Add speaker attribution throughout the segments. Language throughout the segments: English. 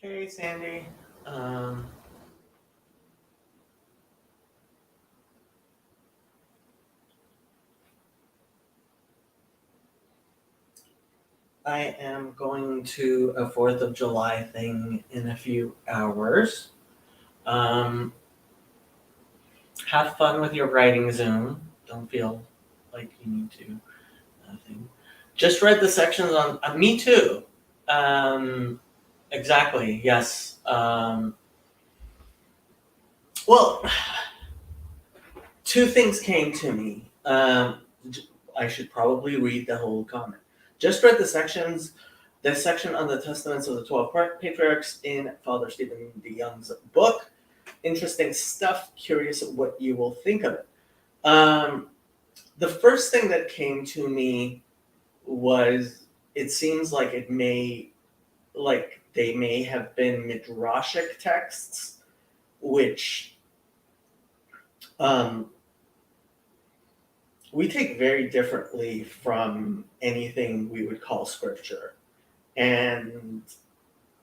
Speaker 1: Hey, Sandy. Um, I am going to a 4th of July thing in a few hours. Um, have fun with your writing Zoom. Don't feel like you need to. Nothing. Just read the sections on. Me too. Um, exactly. Yes. Well, two things came to me. I should probably read the whole comment. Just read the section on the Testaments of the 12 Patriarchs in Father Stephen DeYoung's book. Interesting stuff. Curious what you will think of it. Um, the first thing that came to me was it seems like they may have been midrashic texts, which um, we take very differently from anything we would call scripture. And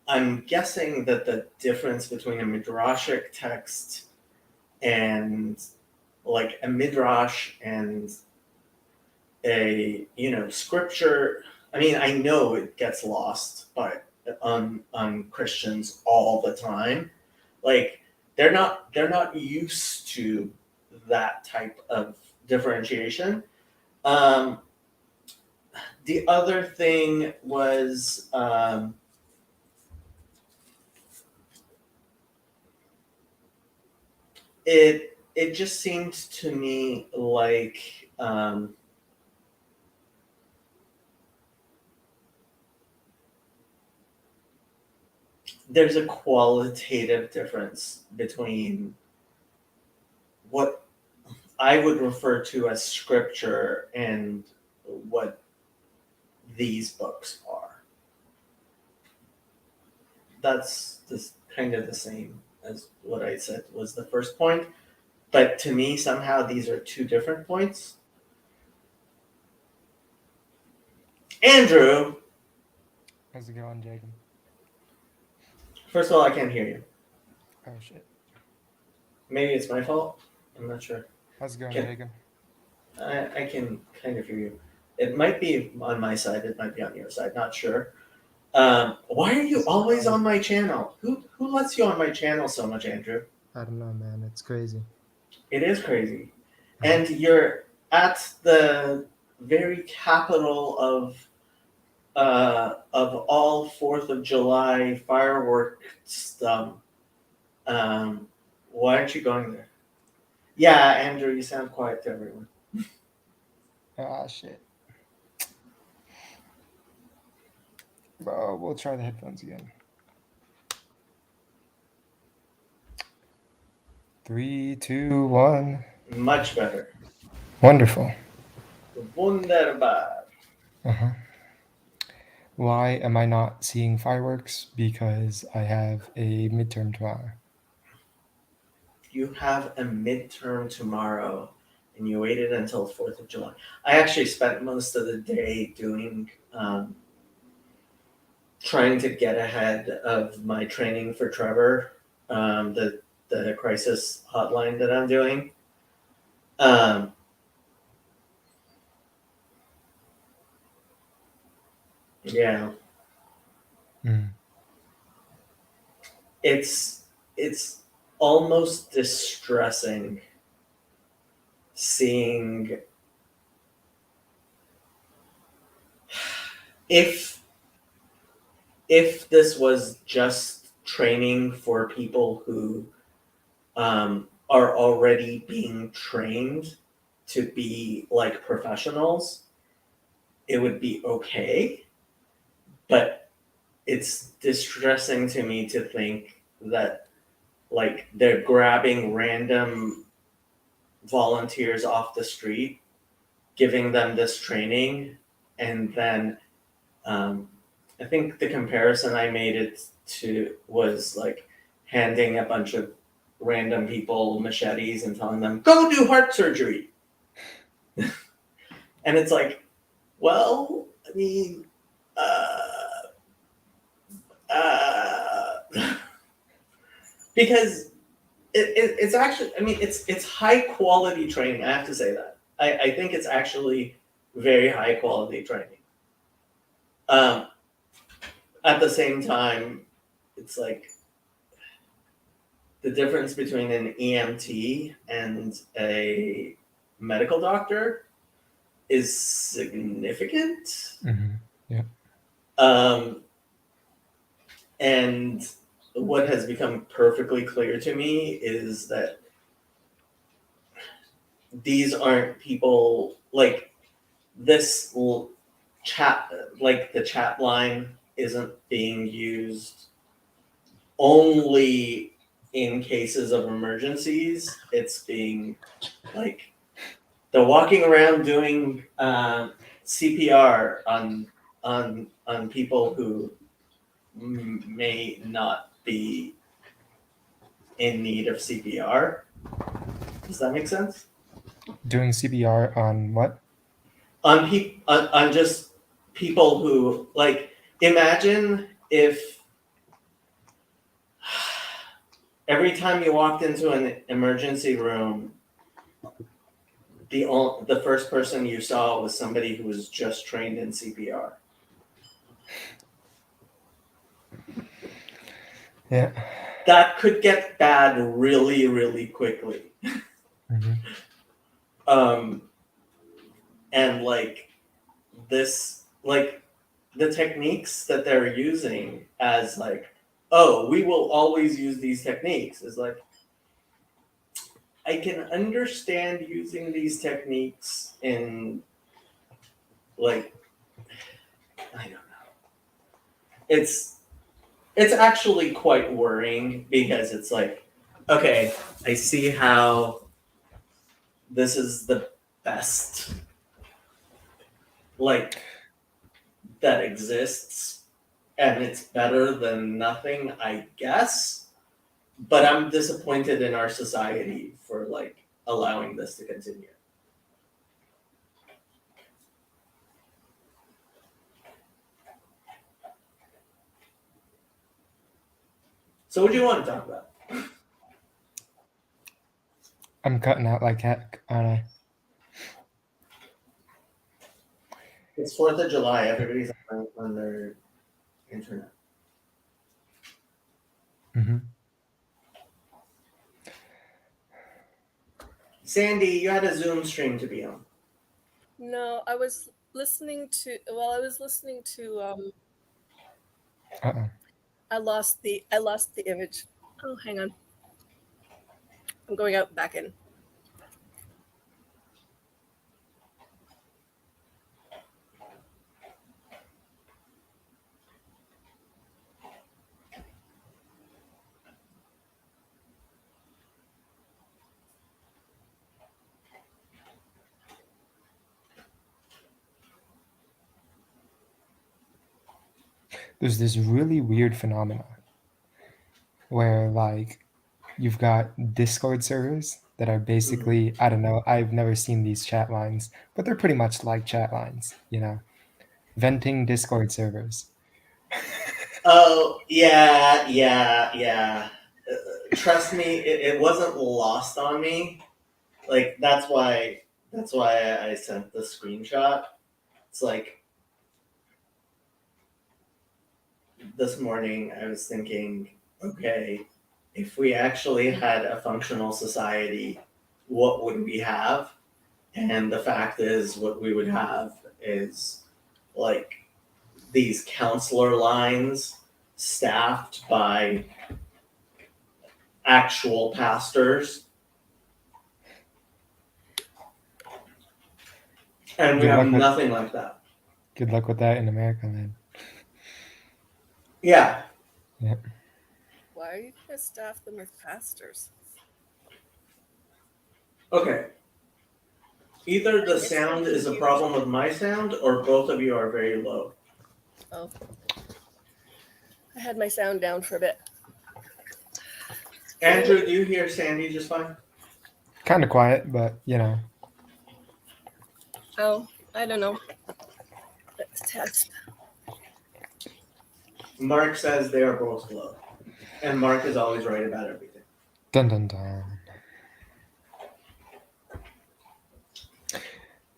Speaker 1: I'm guessing that the difference between a midrashic text and like a midrash and a scripture. I mean, I know it gets lost on Christians all the time. Like they're not used to that type of differentiation. Um, the other thing was it just seemed to me like there's a qualitative difference between what I would refer to as scripture and what these books are. That's just kind of the same as what I said was the first point. But to me, somehow these are two different points. Andrew,
Speaker 2: How's it going, Jacob?
Speaker 1: first of all, I can't hear you.
Speaker 2: Oh shit.
Speaker 1: Maybe it's my fault. I'm not sure.
Speaker 2: How's it going,
Speaker 1: Can
Speaker 2: Jacob?
Speaker 1: I can kind of hear you. It might be on my side. It might be on your side. Not sure. Why are you
Speaker 2: It's
Speaker 1: always
Speaker 2: fine.
Speaker 1: on my channel? Who lets you on my channel so much, Andrew?
Speaker 2: I don't know, man. It's crazy.
Speaker 1: It is crazy.
Speaker 2: Mhm.
Speaker 1: And you're at the very capital of all 4th of July fireworks. Um, why aren't you going there? Yeah, Andrew, you sound quiet to everyone.
Speaker 2: Ah, shit. Bro, we'll try the headphones again. Three, two, one.
Speaker 1: Much better.
Speaker 2: Wonderful.
Speaker 1: Wunderbar.
Speaker 2: Uh-huh. Why am I not seeing fireworks? Because I have a midterm tomorrow.
Speaker 1: You have a midterm tomorrow and you waited until 4th of July. I actually spent most of the day trying to get ahead of my training for Trevor, the crisis hotline that I'm doing. Um, yeah,
Speaker 2: Mm.
Speaker 1: it's almost distressing seeing if this was just training for people who are already being trained to be like professionals, it would be okay. But it's distressing to me to think that like they're grabbing random volunteers off the street, giving them this training, and then um, I think the comparison I made it to was like handing a bunch of random people machetes and telling them go do heart surgery, and it's like, well, I mean, uh, uh, because it's actually, I mean, it's high quality training. I have to say that. I think it's actually very high quality training. At the same time, it's like the difference between an EMT and a medical doctor is significant.
Speaker 2: Mm-hmm.
Speaker 1: And what has become perfectly clear to me is that these aren't people like this chat, like the chat line isn't being used only in cases of emergencies. It's being like they're walking around doing CPR on people who may not be in need of CPR. Does that make sense?
Speaker 2: Doing CPR on what?
Speaker 1: On just people who like imagine if every time you walked into an emergency room, the first person you saw was somebody who was just trained in CPR.
Speaker 2: Yeah.
Speaker 1: That could get bad really, really quickly.
Speaker 2: Mm-hmm.
Speaker 1: And like this, like the techniques that they're using as like, oh, we will always use these techniques is like, I can understand using these techniques in like, I don't know. It's actually quite worrying because it's like, okay, I see how this is the best like that exists and it's better than nothing, I guess. But I'm disappointed in our society for like allowing this to continue. So what do you want to talk about?
Speaker 2: I'm cutting out like heck, aren't I?
Speaker 1: It's 4th of July. Everybody's on their internet.
Speaker 2: Mm-hmm.
Speaker 1: Sandy, you had a Zoom stream to be on.
Speaker 3: No, I was listening to. Well, I was listening to.
Speaker 2: Uh-oh.
Speaker 3: I lost the image. Oh, hang on. I'm going out back in.
Speaker 2: There's this really weird phenomenon where like you've got Discord servers that are basically, I don't know, I've never seen these chat lines, but they're pretty much like chat lines, you know, venting Discord servers.
Speaker 1: Oh, yeah. Trust me, it wasn't lost on me. Like that's why I sent the screenshot. It's like this morning I was thinking, okay, if we actually had a functional society, what would we have? And the fact is, what we would have is like these counselor lines staffed by actual pastors. And we
Speaker 2: Good
Speaker 1: have
Speaker 2: luck with-
Speaker 1: nothing like that.
Speaker 2: Good luck with that in America, man.
Speaker 1: Yeah.
Speaker 3: Why are you gonna staff them with pastors?
Speaker 1: Okay. Either the sound is a problem with my sound or both of you are very low.
Speaker 3: Oh, I had my sound down for a bit.
Speaker 1: Andrew, do you hear Sandy just fine?
Speaker 2: Kind of quiet, but you know.
Speaker 3: Oh, I don't know. Let's test.
Speaker 1: Mark says they are both low. And Mark is always right about everything.
Speaker 2: Dun dun dun.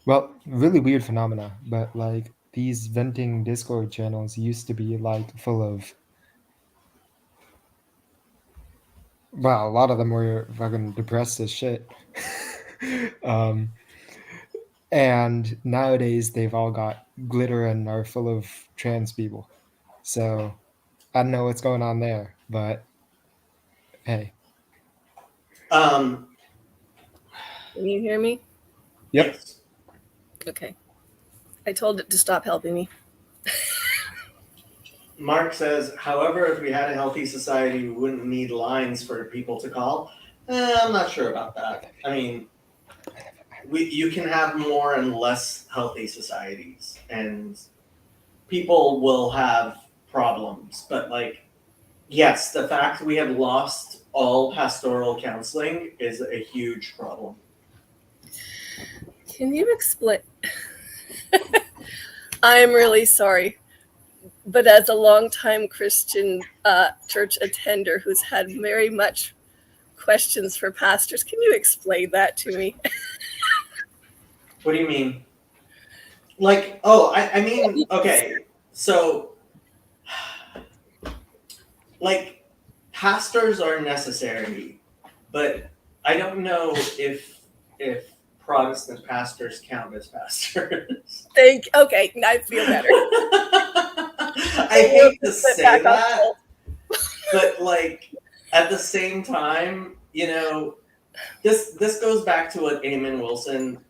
Speaker 2: Well, really weird phenomena, but like these venting Discord channels used to be like full of. Well, a lot of them were fucking depressed as shit. um, and nowadays they've all got glitter and are full of trans people. So I don't know what's going on there, but hey.
Speaker 1: Um,
Speaker 3: Can you hear me?
Speaker 2: Yep.
Speaker 1: Yes.
Speaker 3: Okay. I told it to stop helping me.
Speaker 1: Mark says, however, if we had a healthy society, we wouldn't need lines for people to call. I'm not sure about that. I mean, you can have more and less healthy societies, and people will have problems. But like, yes, the fact we have lost all pastoral counseling is a huge problem.
Speaker 3: Can you explain? I'm really sorry, but as a longtime Christian church attender who's had very much questions for pastors, can you explain that to me?
Speaker 1: What do you mean? Like, oh, I mean, okay, so like pastors are necessary, but I don't know if Protestant pastors count as pastors.
Speaker 3: Okay, I feel better.
Speaker 1: I hate to say
Speaker 3: Back on
Speaker 1: that,
Speaker 3: hold.
Speaker 1: but like at the same time, you know, this goes back to what Eamon Wilson.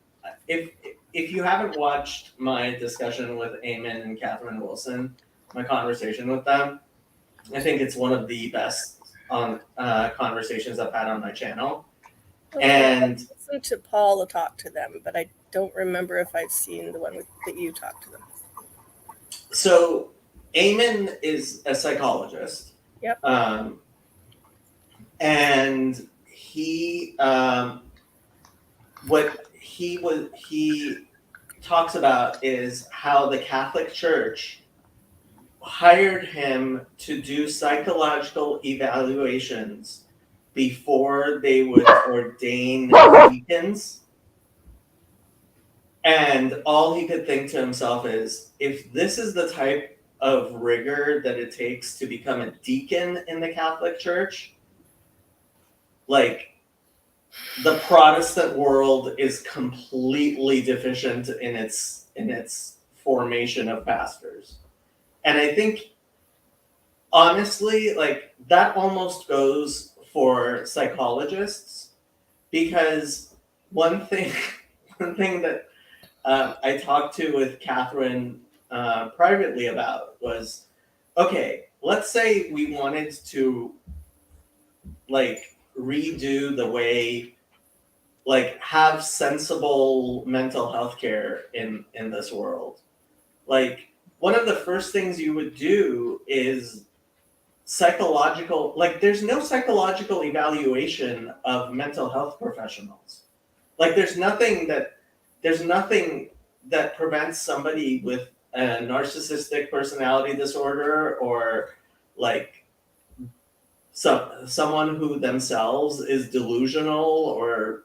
Speaker 1: If you haven't watched my discussion with Eamon and Catherine Wilson, my conversation with them, I think it's one of the best on conversations I've had on my channel. And
Speaker 3: I listened to Paul talk to them, but I don't remember if I've seen the one that you talked to them.
Speaker 1: so Eamon is a psychologist.
Speaker 3: Yep.
Speaker 1: And he what he talks about is how the Catholic Church hired him to do psychological evaluations before they would ordain deacons. And all he could think to himself is, if this is the type of rigor that it takes to become a deacon in the Catholic Church, like the Protestant world is completely deficient in its formation of pastors. And I think honestly, like that almost goes for psychologists, because one thing that I talked to with Catherine privately about was, okay, let's say we wanted to like redo the way, like have sensible mental health care in this world. Like one of the first things you would do is psychological, like there's no psychological evaluation of mental health professionals. Like there's nothing that prevents somebody with a narcissistic personality disorder, or like someone who themselves is delusional, or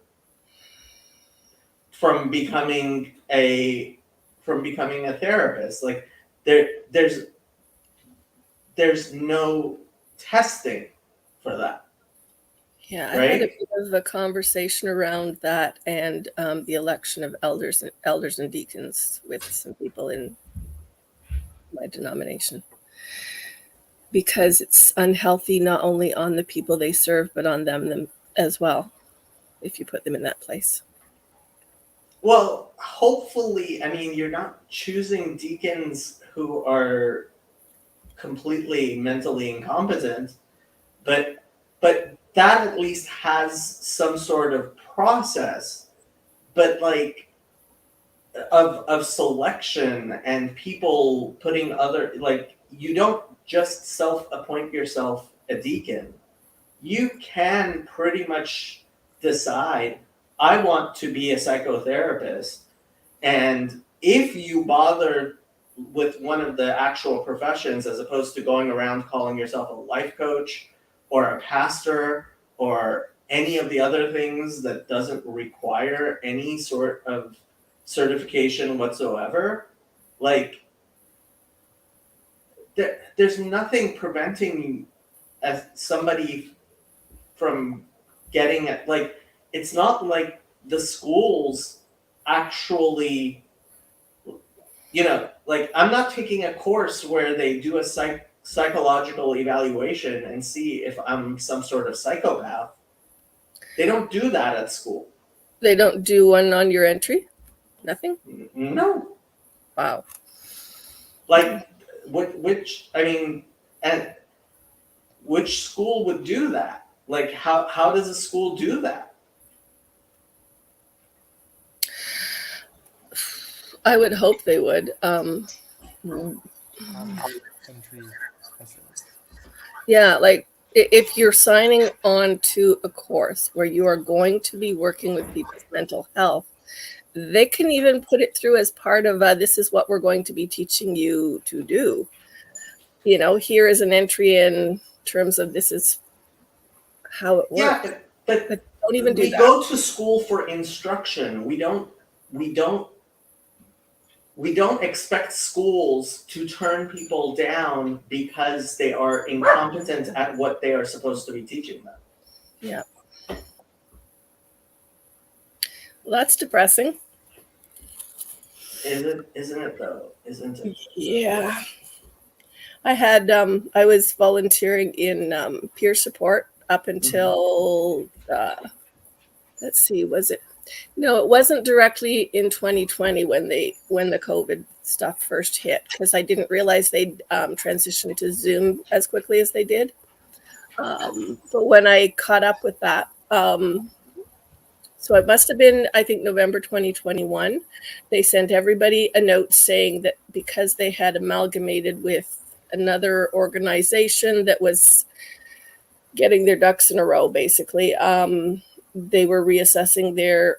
Speaker 1: from becoming a therapist. Like there's no testing for that.
Speaker 3: Yeah, I
Speaker 1: Right?
Speaker 3: had a bit of a conversation around that and the election of elders and deacons with some people in my denomination, because it's unhealthy not only on the people they serve, but on them as well, if you put them in that place.
Speaker 1: Well, hopefully, I mean, you're not choosing deacons who are completely mentally incompetent, but that at least has some sort of process, but like of selection and people putting other, like you don't just self-appoint yourself a deacon. You can pretty much decide, I want to be a psychotherapist, and if you bother with one of the actual professions as opposed to going around calling yourself a life coach or a pastor or any of the other things that doesn't require any sort of certification whatsoever, like there's nothing preventing somebody from getting it. Like, it's not like the schools actually, like, I'm not taking a course where they do a psychological evaluation and see if I'm some sort of psychopath. They don't do that at school.
Speaker 3: They don't do one on your entry? Nothing?
Speaker 1: No.
Speaker 3: Wow.
Speaker 1: Like, which school would do that? Like, how does a school do that?
Speaker 3: I would hope they would.
Speaker 2: Entry essays.
Speaker 3: Yeah, like if you're signing on to a course where you are going to be working with people's mental health, they can even put it through as part of this is what we're going to be teaching you to do. Here is an entry in terms of this is how it works.
Speaker 1: Yeah, but
Speaker 3: don't even do
Speaker 1: we
Speaker 3: that.
Speaker 1: go to school for instruction. We don't expect schools to turn people down because they are incompetent at what they are supposed to be teaching them.
Speaker 3: Yeah. Well, that's depressing.
Speaker 1: Isn't it though? Isn't it?
Speaker 3: Yeah. I was volunteering in peer support up until, let's see, was it? No, it wasn't directly in 2020 when the COVID stuff first hit, because I didn't realize they'd transitioned to Zoom as quickly as they did. But when I caught up with that, so it must have been, I think, November 2021, they sent everybody a note saying that because they had amalgamated with another organization that was getting their ducks in a row, basically, they were reassessing their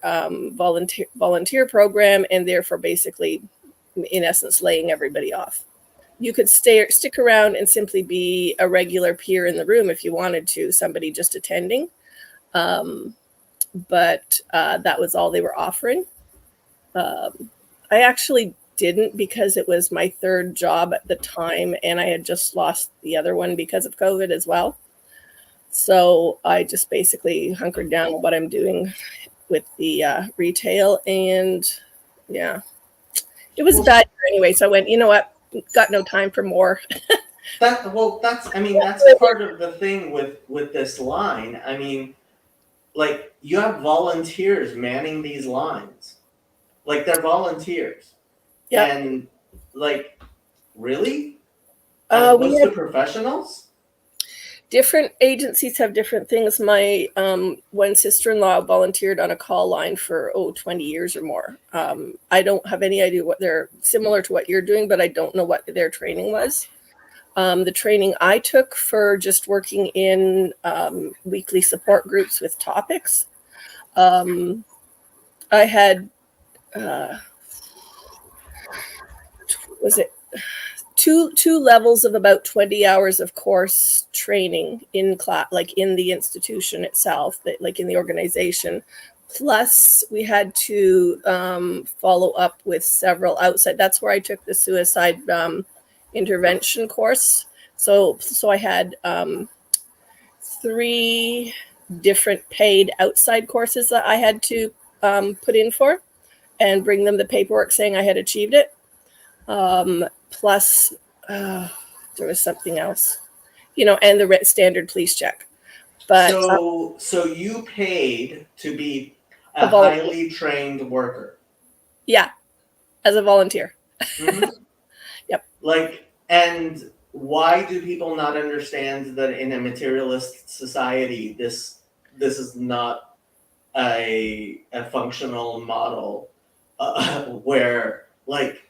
Speaker 3: volunteer program, and therefore basically, in essence, laying everybody off. You could stick around and simply be a regular peer in the room if you wanted to, somebody just attending. But that was all they were offering. I actually didn't, because it was my third job at the time, and I had just lost the other one because of COVID as well. So I just basically hunkered down on what I'm doing with the retail, and yeah, it was a bad year anyway. So I went, you know what, got no time for more.
Speaker 1: That's part of the thing with this line. I mean, like, you have volunteers manning these lines. Like, they're volunteers.
Speaker 3: Yeah.
Speaker 1: And, like, really? As opposed to professionals?
Speaker 3: Different agencies have different things. My one sister-in-law volunteered on a call line for 20 years or more. I don't have any idea what they're similar to what you're doing, but I don't know what their training was. The training I took for just working in weekly support groups with topics, I had two levels of about 20 hours of course training in class, like in the institution itself, that like in the organization. Plus we had to follow up with several outside. That's where I took the suicide intervention course. So I had 3 different paid outside courses that I had to put in for and bring them the paperwork saying I had achieved it. Plus there was something else, and the standard police check. But
Speaker 1: so you paid to be a highly trained worker.
Speaker 3: Yeah, as a volunteer.
Speaker 1: Mm-hmm.
Speaker 3: Yep.
Speaker 1: Like, and why do people not understand that in a materialist society, this is not a functional model where, like,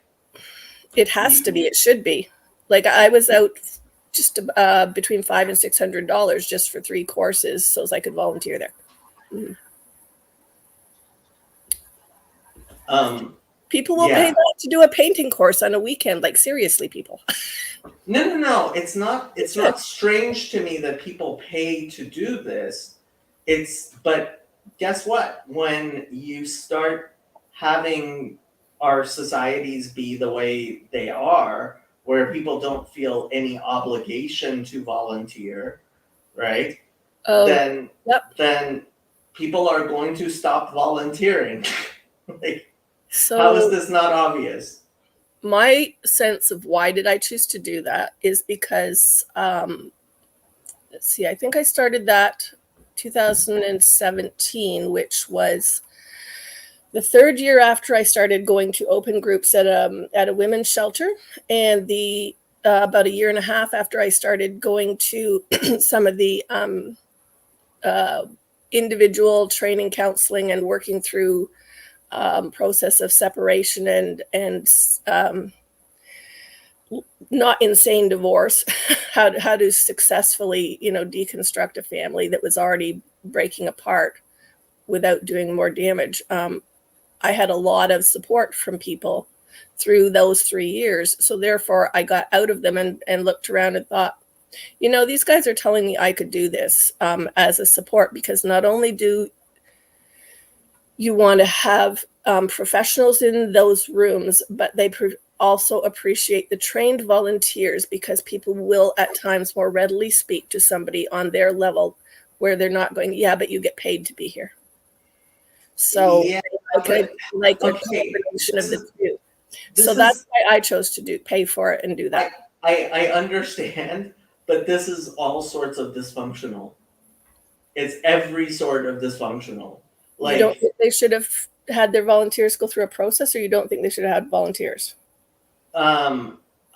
Speaker 3: it has to be. It should be. Like, I was out just between $500 and $600 just for 3 courses, so as I could volunteer there. Mm-hmm. People will pay
Speaker 1: Yeah.
Speaker 3: that to do a painting course on a weekend. Like, seriously, people.
Speaker 1: No. It's not strange to me that people pay to do this. But guess what? When you start having our societies be the way they are, where people don't feel any obligation to volunteer, right?
Speaker 3: Oh,
Speaker 1: Then
Speaker 3: yep.
Speaker 1: then people are going to stop volunteering. Like,
Speaker 3: So
Speaker 1: how is this not obvious?
Speaker 3: my sense of why did I choose to do that is because, let's see, I think I started that 2017, which was the third year after I started going to open groups at a women's shelter, and the about a year and a half after I started going to some of the individual training, counseling, and working through process of separation and not insane divorce, how to successfully, deconstruct a family that was already breaking apart without doing more damage. I had a lot of support from people through those 3 years. So therefore I got out of them and looked around and thought, these guys are telling me I could do this as a support, because not only do you want to have professionals in those rooms, but they also appreciate the trained volunteers, because people will at times more readily speak to somebody on their level where they're not going, yeah, but you get paid to be here. So
Speaker 1: Yeah,
Speaker 3: like a
Speaker 1: okay,
Speaker 3: combination of the two.
Speaker 1: this
Speaker 3: So
Speaker 1: is-
Speaker 3: that's why I chose to pay for it and do that.
Speaker 1: I understand, but this is all sorts of dysfunctional. It's every sort of dysfunctional.
Speaker 3: You don't
Speaker 1: Like,
Speaker 3: think they should have had their volunteers go through a process, or you don't think they should have had volunteers?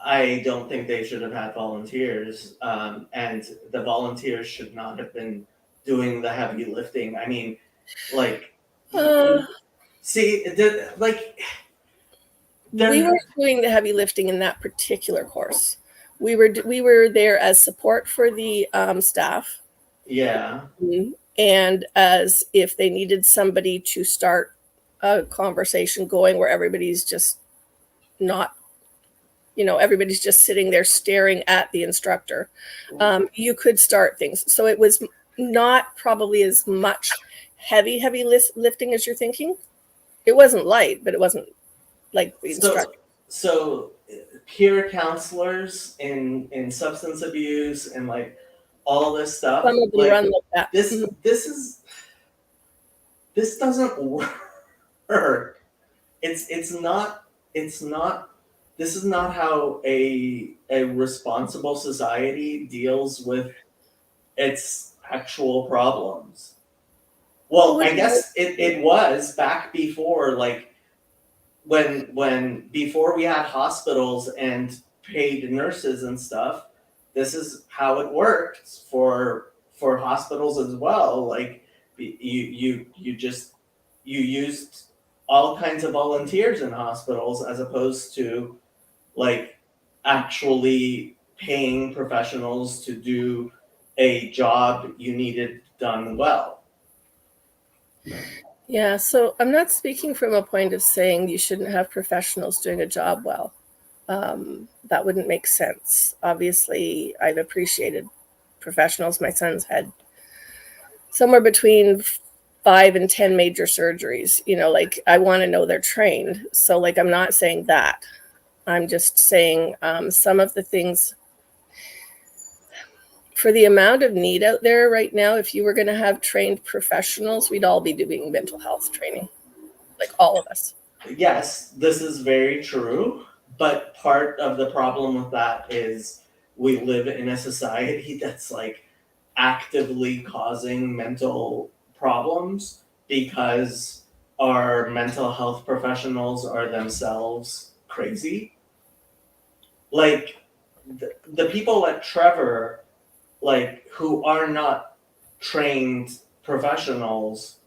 Speaker 1: I don't think they should have had volunteers, and the volunteers should not have been doing the heavy lifting. I mean, like, see, like,
Speaker 3: we weren't doing the heavy lifting in that particular course. We were there as support for the staff.
Speaker 1: Yeah.
Speaker 3: And as if they needed somebody to start a conversation going where everybody's just not, everybody's just sitting there staring at the instructor. You could start things. So it was not probably as much heavy lifting as you're thinking. It wasn't light, but it wasn't like the instructor.
Speaker 1: So peer counselors in substance abuse and like all this stuff.
Speaker 3: Some of them
Speaker 1: like,
Speaker 3: run like that.
Speaker 1: This doesn't work. It's not. This is not how a responsible society deals with its actual problems. Well, I guess it was back before, like, when before we had hospitals and paid nurses and stuff. This is how it worked for hospitals as well. Like, you used all kinds of volunteers in hospitals, as opposed to like actually paying professionals to do a job you needed done well.
Speaker 3: Yeah, so I'm not speaking from a point of saying you shouldn't have professionals doing a job well. That wouldn't make sense. Obviously, I've appreciated professionals. My son's had somewhere between 5 and 10 major surgeries. Like, I want to know they're trained. So, like, I'm not saying that. I'm just saying some of the things, for the amount of need out there right now, if you were going to have trained professionals, we'd all be doing mental health training, like all of us.
Speaker 1: Yes, this is very true, but part of the problem with that is we live in a society that's like actively causing mental problems because our mental health professionals are themselves crazy. Like, the people at Trevor, like, who are not trained professionals,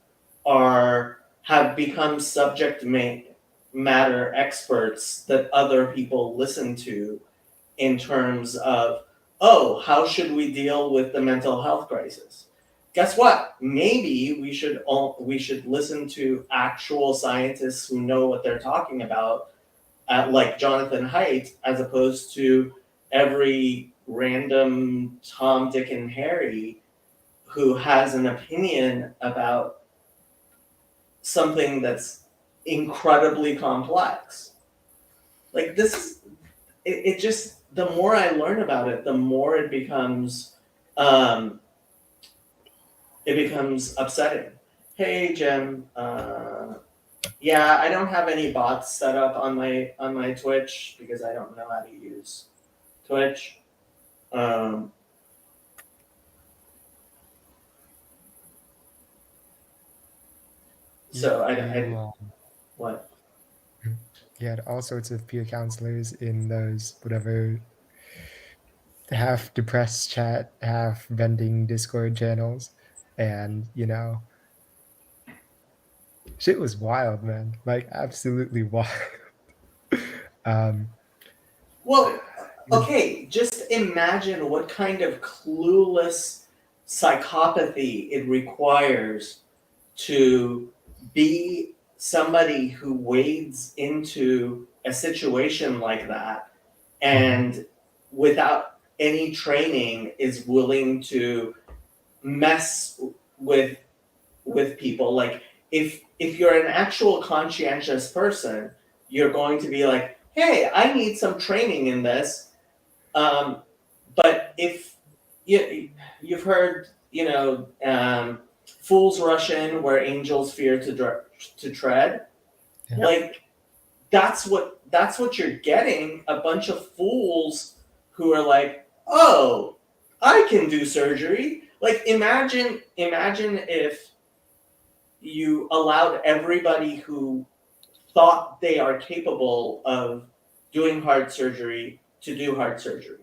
Speaker 1: have become subject matter experts that other people listen to, in terms of, oh, how should we deal with the mental health crisis? guess what? Maybe we should listen to actual scientists who know what they're talking about, like Jonathan Haidt, as opposed to every random Tom, Dick, and Harry who has an opinion about something that's incredibly complex. Like this is it just the more I learn about it, the more it becomes upsetting. Hey Jem, yeah, I don't have any bots set up on my Twitch because I don't know how to use Twitch. So I what?
Speaker 2: You had all sorts of peer counselors in those whatever half depressed chat, half vending Discord channels, and shit was wild, man. Like absolutely wild.
Speaker 1: Well, okay, just imagine what kind of clueless psychopathy it requires to be somebody who wades into a situation like that and without any training is willing to mess with people. Like if you're an actual conscientious person, you're going to be like, hey, I need some training in this. But if you've heard, fools rush in where angels fear to tread.
Speaker 2: Yeah.
Speaker 1: Like that's what you're getting. A bunch of fools who are like, oh, I can do surgery. Like imagine if you allowed everybody who thought they are capable of doing heart surgery to do heart surgery.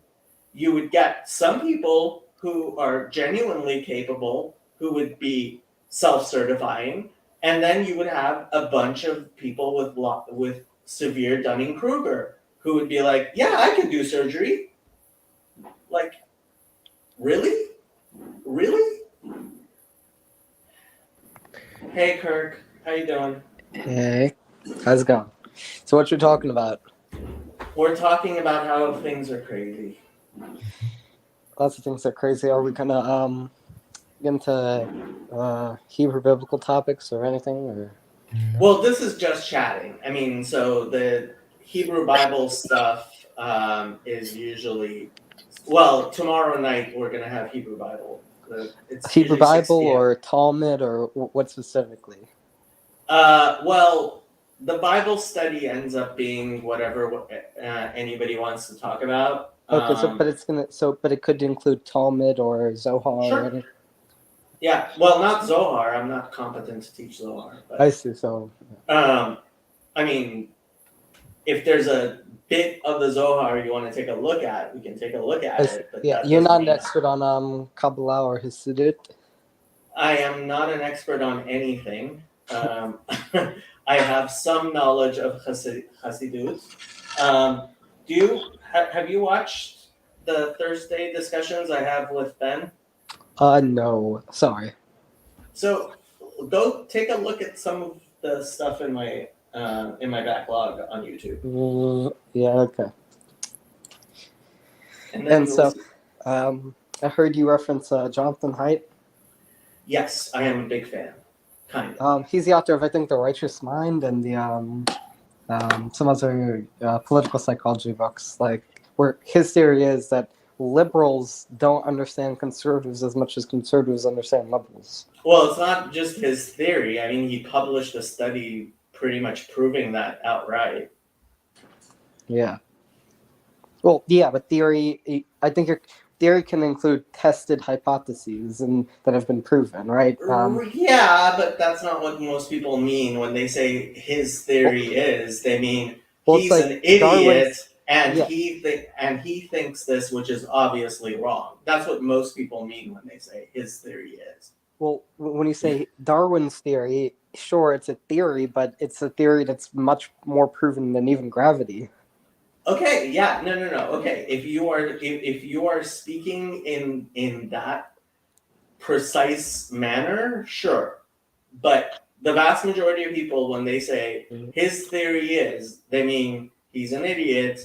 Speaker 1: You would get some people who are genuinely capable who would be self-certifying, and then you would have a bunch of people with severe Dunning-Kruger who would be like, yeah, I can do surgery. Like, really? Hey Kirk, how you doing?
Speaker 4: Hey, how's it going? So what you're talking about?
Speaker 1: We're talking about how things are crazy.
Speaker 4: Lots of things are crazy. Are we gonna get into Hebrew biblical topics or anything? Or
Speaker 1: Well, this is just chatting. I mean, so the Hebrew Bible stuff is usually, well, tomorrow night we're gonna have Hebrew Bible. It's
Speaker 4: Hebrew
Speaker 1: usually 6
Speaker 4: Bible
Speaker 1: p.m.
Speaker 4: or Talmud or what specifically?
Speaker 1: Well, the Bible study ends up being whatever anybody wants to talk about.
Speaker 4: Okay, but it could include Talmud or Zohar.
Speaker 1: Sure.
Speaker 4: Or anything.
Speaker 1: Yeah, well, not Zohar. I'm not competent to teach Zohar. But,
Speaker 4: I see. So,
Speaker 1: I mean, if there's a bit of the Zohar you want to take a look at, we can take a look at it. But
Speaker 4: yeah, you're not an expert on Kabbalah or Hasidut.
Speaker 1: I am not an expert on anything. I have some knowledge of Hasidut. Have you watched the Thursday discussions I have with Ben?
Speaker 4: No, sorry.
Speaker 1: So go take a look at some of the stuff in my backlog on YouTube.
Speaker 4: Yeah, okay.
Speaker 1: And
Speaker 4: so, I heard you reference Jonathan Haidt.
Speaker 1: Yes, I am a big fan. Kind of.
Speaker 4: He's the author of, I think, The Righteous Mind and the some other political psychology books. Like, where his theory is that liberals don't understand conservatives as much as conservatives understand liberals.
Speaker 1: Well, it's not just his theory. I mean, he published a study pretty much proving that outright.
Speaker 4: Yeah. Well, yeah, but theory, I think your theory can include tested hypotheses and that have been proven, right?
Speaker 1: Yeah, but that's not what most people mean when they say his theory is. They mean he's
Speaker 4: like
Speaker 1: an idiot and
Speaker 4: yeah.
Speaker 1: he thinks this, which is obviously wrong. That's what most people mean when they say his theory is.
Speaker 4: Well, when you say Darwin's theory, sure, it's a theory, but it's a theory that's much more proven than even gravity.
Speaker 1: Okay, yeah, no. Okay, if you are speaking in that precise manner, sure. But the vast majority of people, when they say his theory is, they mean he's an idiot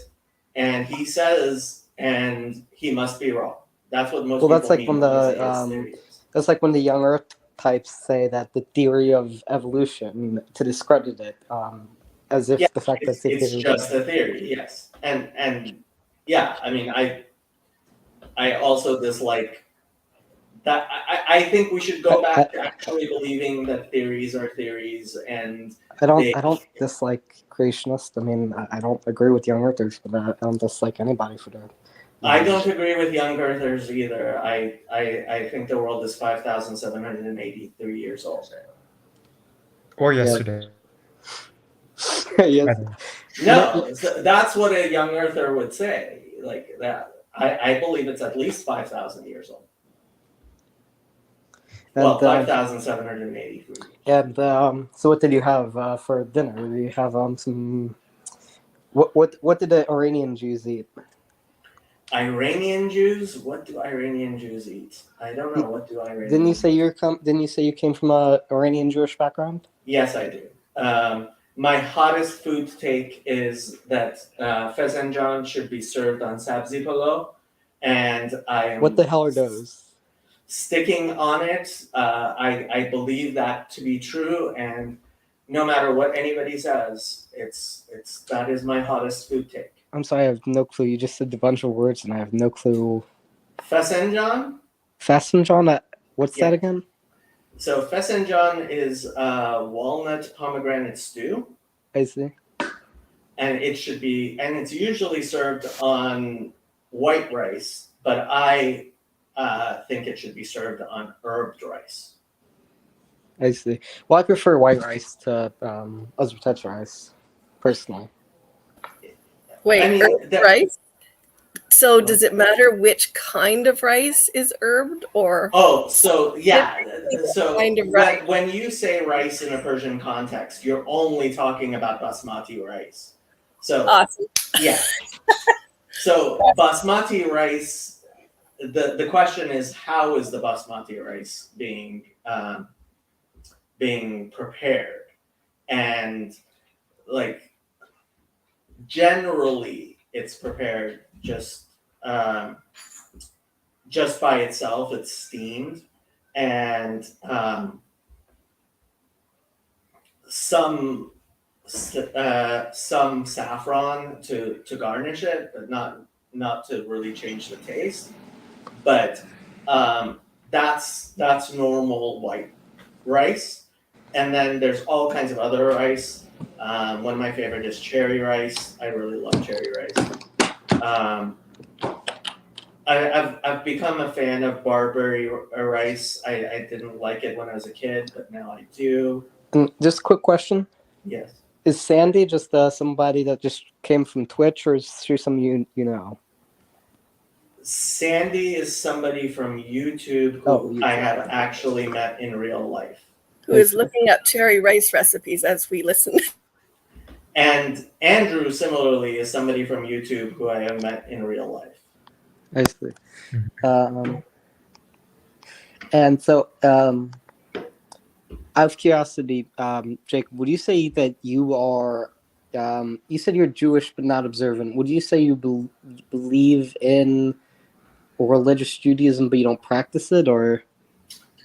Speaker 1: and he says, and he must be wrong. That's what most
Speaker 4: Well,
Speaker 1: people
Speaker 4: that's like
Speaker 1: mean
Speaker 4: when
Speaker 1: when they
Speaker 4: the
Speaker 1: say his theory is.
Speaker 4: that's like when the young Earth types say that the theory of evolution to discredit it, as if
Speaker 1: Yeah,
Speaker 4: the fact that
Speaker 1: it's,
Speaker 4: the
Speaker 1: it's
Speaker 4: theory
Speaker 1: just a theory, yes. And yeah, I mean, I also dislike that. I think we should go back to actually believing that theories are theories, and
Speaker 4: I don't
Speaker 1: they-
Speaker 4: I don't dislike creationists. I mean, I don't agree with young Earthers for that. I don't dislike anybody for that.
Speaker 1: I don't agree with young Earthers either. I think the world is 5,783 years old.
Speaker 2: Or
Speaker 4: Yeah.
Speaker 2: yesterday.
Speaker 4: Yes.
Speaker 2: rather.
Speaker 1: No, that's what a young Earther would say. Like that, I believe it's at least 5,000 years old. Well,
Speaker 4: And
Speaker 1: 5,783.
Speaker 4: and so what did you have for dinner? Did you have some what did the Iranian Jews eat?
Speaker 1: Iranian Jews? What do Iranian Jews eat? I don't know. What do Iranian?
Speaker 4: Didn't you say you came from a Iranian Jewish background?
Speaker 1: Yes, I do. My hottest food take is that Fezenjan should be served on sabzi polo, and I am
Speaker 4: What the hell are those?
Speaker 1: sticking on it. I believe that to be true, and no matter what anybody says, it's that is my hottest food take.
Speaker 4: I'm sorry, I have no clue. You just said a bunch of words, and I have no clue.
Speaker 1: Fezenjan.
Speaker 4: Fastenjon? What's
Speaker 1: Yeah.
Speaker 4: that again?
Speaker 1: So Fezenjan is walnut pomegranate stew,
Speaker 4: I see.
Speaker 1: and it's usually served on white rice, but I think it should be served on herbed rice.
Speaker 4: I see. Well, I prefer white rice to Uzbek rice, personally.
Speaker 3: Wait,
Speaker 1: I mean,
Speaker 3: herbed rice? So does it matter which kind of rice is herbed or?
Speaker 1: Oh, so yeah. So
Speaker 3: Kind of rice.
Speaker 1: when you say rice in a Persian context, you're only talking about basmati rice. So
Speaker 3: Awesome.
Speaker 1: yeah. So basmati rice. The question is, how is the basmati rice being prepared? And like generally, it's prepared just by itself. It's steamed, and some saffron to garnish it, but not to really change the taste. But that's normal white rice, and then there's all kinds of other rice. One of my favorite is cherry rice. I really love cherry rice. I've become a fan of Barbary rice. I didn't like it when I was a kid, but now I do.
Speaker 4: And just a quick question:
Speaker 1: Yes.
Speaker 4: is Sandy just somebody that just came from Twitch, or is she some you know?
Speaker 1: Sandy is somebody from YouTube who
Speaker 4: YouTube.
Speaker 1: I have actually met in real life.
Speaker 3: Who is looking up cherry rice recipes as we listen?
Speaker 1: And Andrew, similarly, is somebody from YouTube who I have met in real life.
Speaker 4: I see. And so, out of curiosity, Jacob, would you say that you are? You said you're Jewish but not observant. Would you say you believe in religious Judaism but you don't practice it, or?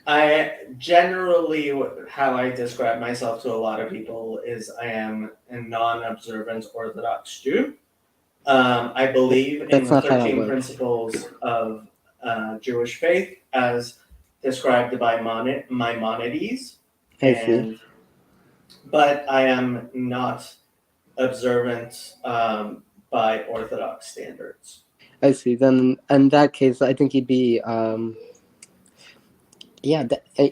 Speaker 1: I generally, how I describe myself to a lot of people is I am a non-observant Orthodox Jew. I believe in
Speaker 4: That's
Speaker 1: the
Speaker 4: not how it
Speaker 1: 13
Speaker 4: works.
Speaker 1: principles of Jewish faith as described by Maimonides.
Speaker 4: I see.
Speaker 1: But I am not observant by Orthodox standards.
Speaker 4: I see. Then, in that case, I think you'd be. I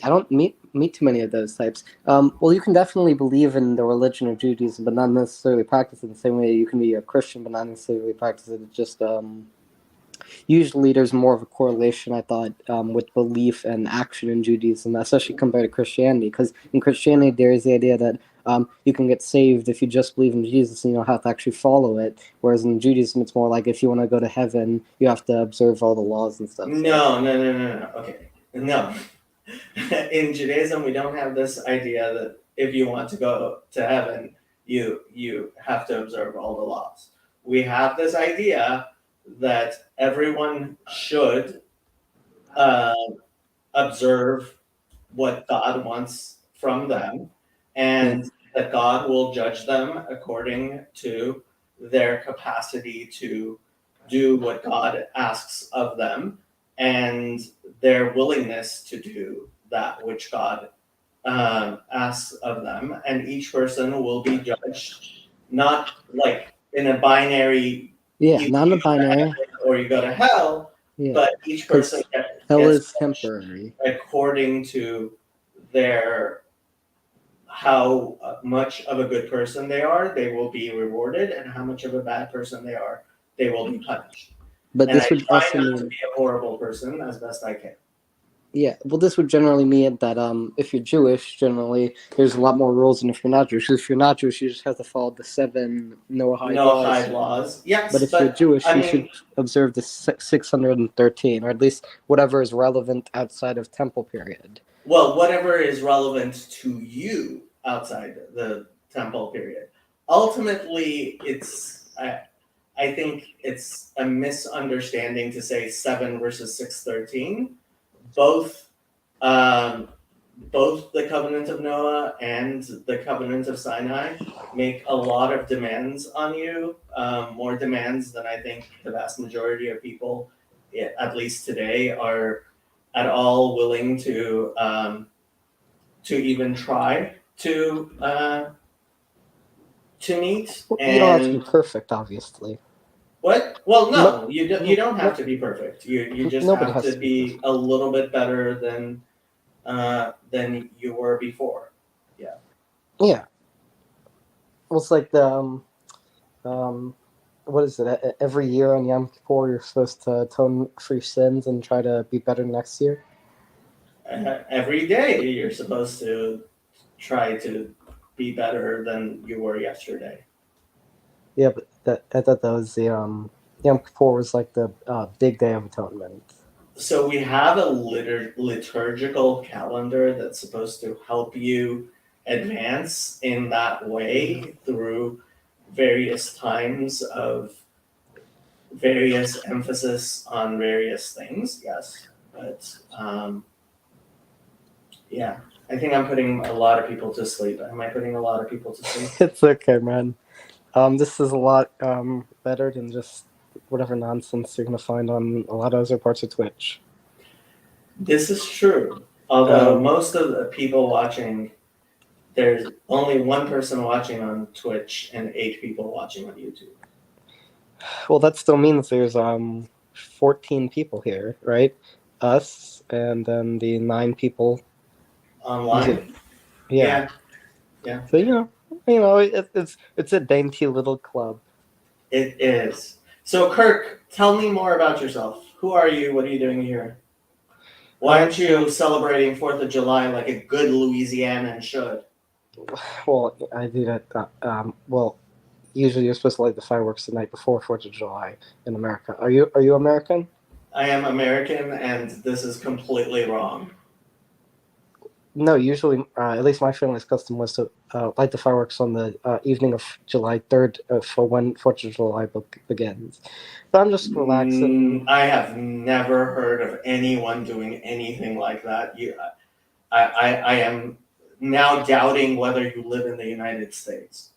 Speaker 4: don't meet too many of those types. Well, you can definitely believe in the religion of Judaism, but not necessarily practice it the same way you can be a Christian, but not necessarily practice it. It's just usually there's more of a correlation, I thought, with belief and action in Judaism, especially compared to Christianity. Because in Christianity, there is the idea that you can get saved if you just believe in Jesus and you don't have to actually follow it. Whereas in Judaism, it's more like if you want to go to heaven, you have to observe all the laws and stuff.
Speaker 1: No. Okay. No. In Judaism, we don't have this idea that if you want to go to heaven, you have to observe all the laws. We have this idea that everyone should uh, observe what God wants from them, and that God will judge them according to their capacity to do what God asks of them and their willingness to do that which God asks of them. And each person will be judged not like in a binary,
Speaker 4: Yeah,
Speaker 1: you
Speaker 4: not in a
Speaker 1: go to
Speaker 4: binary.
Speaker 1: heaven or you go to hell,
Speaker 4: Yeah,
Speaker 1: but each
Speaker 4: 'cause
Speaker 1: person
Speaker 4: hell
Speaker 1: gets
Speaker 4: is temporary.
Speaker 1: according to their how much of a good person they are, they will be rewarded, and how much of a bad person they are, they will be punished.
Speaker 4: But
Speaker 1: And
Speaker 4: this
Speaker 1: I
Speaker 4: would
Speaker 1: try
Speaker 4: also
Speaker 1: not to
Speaker 4: mean,
Speaker 1: be a horrible person as best I can.
Speaker 4: yeah, well, this would generally mean that if you're Jewish, generally there's a lot more rules than if you're not Jewish. If you're not Jewish, you just have to follow the 7 Noahide laws.
Speaker 1: Noahide laws, yes,
Speaker 4: But if you're
Speaker 1: but
Speaker 4: Jewish,
Speaker 1: I
Speaker 4: you
Speaker 1: mean,
Speaker 4: should observe the 613, or at least whatever is relevant outside of temple period.
Speaker 1: well, whatever is relevant to you outside the temple period. Ultimately, I think it's a misunderstanding to say 7 versus 613. Both um, both the covenant of Noah and the covenant of Sinai make a lot of demands on you, more demands than I think the vast majority of people, at least today, are at all willing to even try to meet.
Speaker 4: You don't have to be
Speaker 1: And
Speaker 4: perfect, obviously.
Speaker 1: what? Well,
Speaker 4: No,
Speaker 1: no, you don't have to be perfect. You just
Speaker 4: nobody
Speaker 1: have
Speaker 4: has
Speaker 1: to
Speaker 4: to be
Speaker 1: be a little bit better than you were before.
Speaker 4: Yeah. Well, it's like what is it? Every year on Yom Kippur, you're supposed to atone for your sins and try to be better next year.
Speaker 1: Every day you're supposed to try to be better than you were yesterday.
Speaker 4: Yeah, but I thought that was the Yom Kippur was like the big day of atonement.
Speaker 1: So we have a liturgical calendar that's supposed to help you advance in that way through various times of various emphasis on various things. Yes, but yeah, I think I'm putting a lot of people to sleep. Am I putting a lot of people to sleep?
Speaker 4: It's okay, man. This is a lot better than just whatever nonsense you're gonna find on a lot of other parts of Twitch.
Speaker 1: This is true. Although
Speaker 4: Um,
Speaker 1: most of the people watching, there's only one person watching on Twitch and 8 people watching on YouTube.
Speaker 4: Well, that still means there's 14 people here, right? Us and then the 9 people.
Speaker 1: Online?
Speaker 4: Yeah.
Speaker 1: Yeah,
Speaker 4: So it's a dainty little club.
Speaker 1: it is. So Kirk, tell me more about yourself. Who are you? What are you doing here? Why aren't you celebrating 4th of July like a good Louisianan should?
Speaker 4: Well, I do that. Well, usually you're supposed to light the fireworks the night before 4th of July in America. Are you American?
Speaker 1: I am American and this is completely wrong.
Speaker 4: No, usually, at least my family's custom was to light the fireworks on the evening of July 3rd for when 4th of July begins. But I'm just relaxing.
Speaker 1: I have never heard of anyone doing anything like that. I am now doubting whether you live in the United States.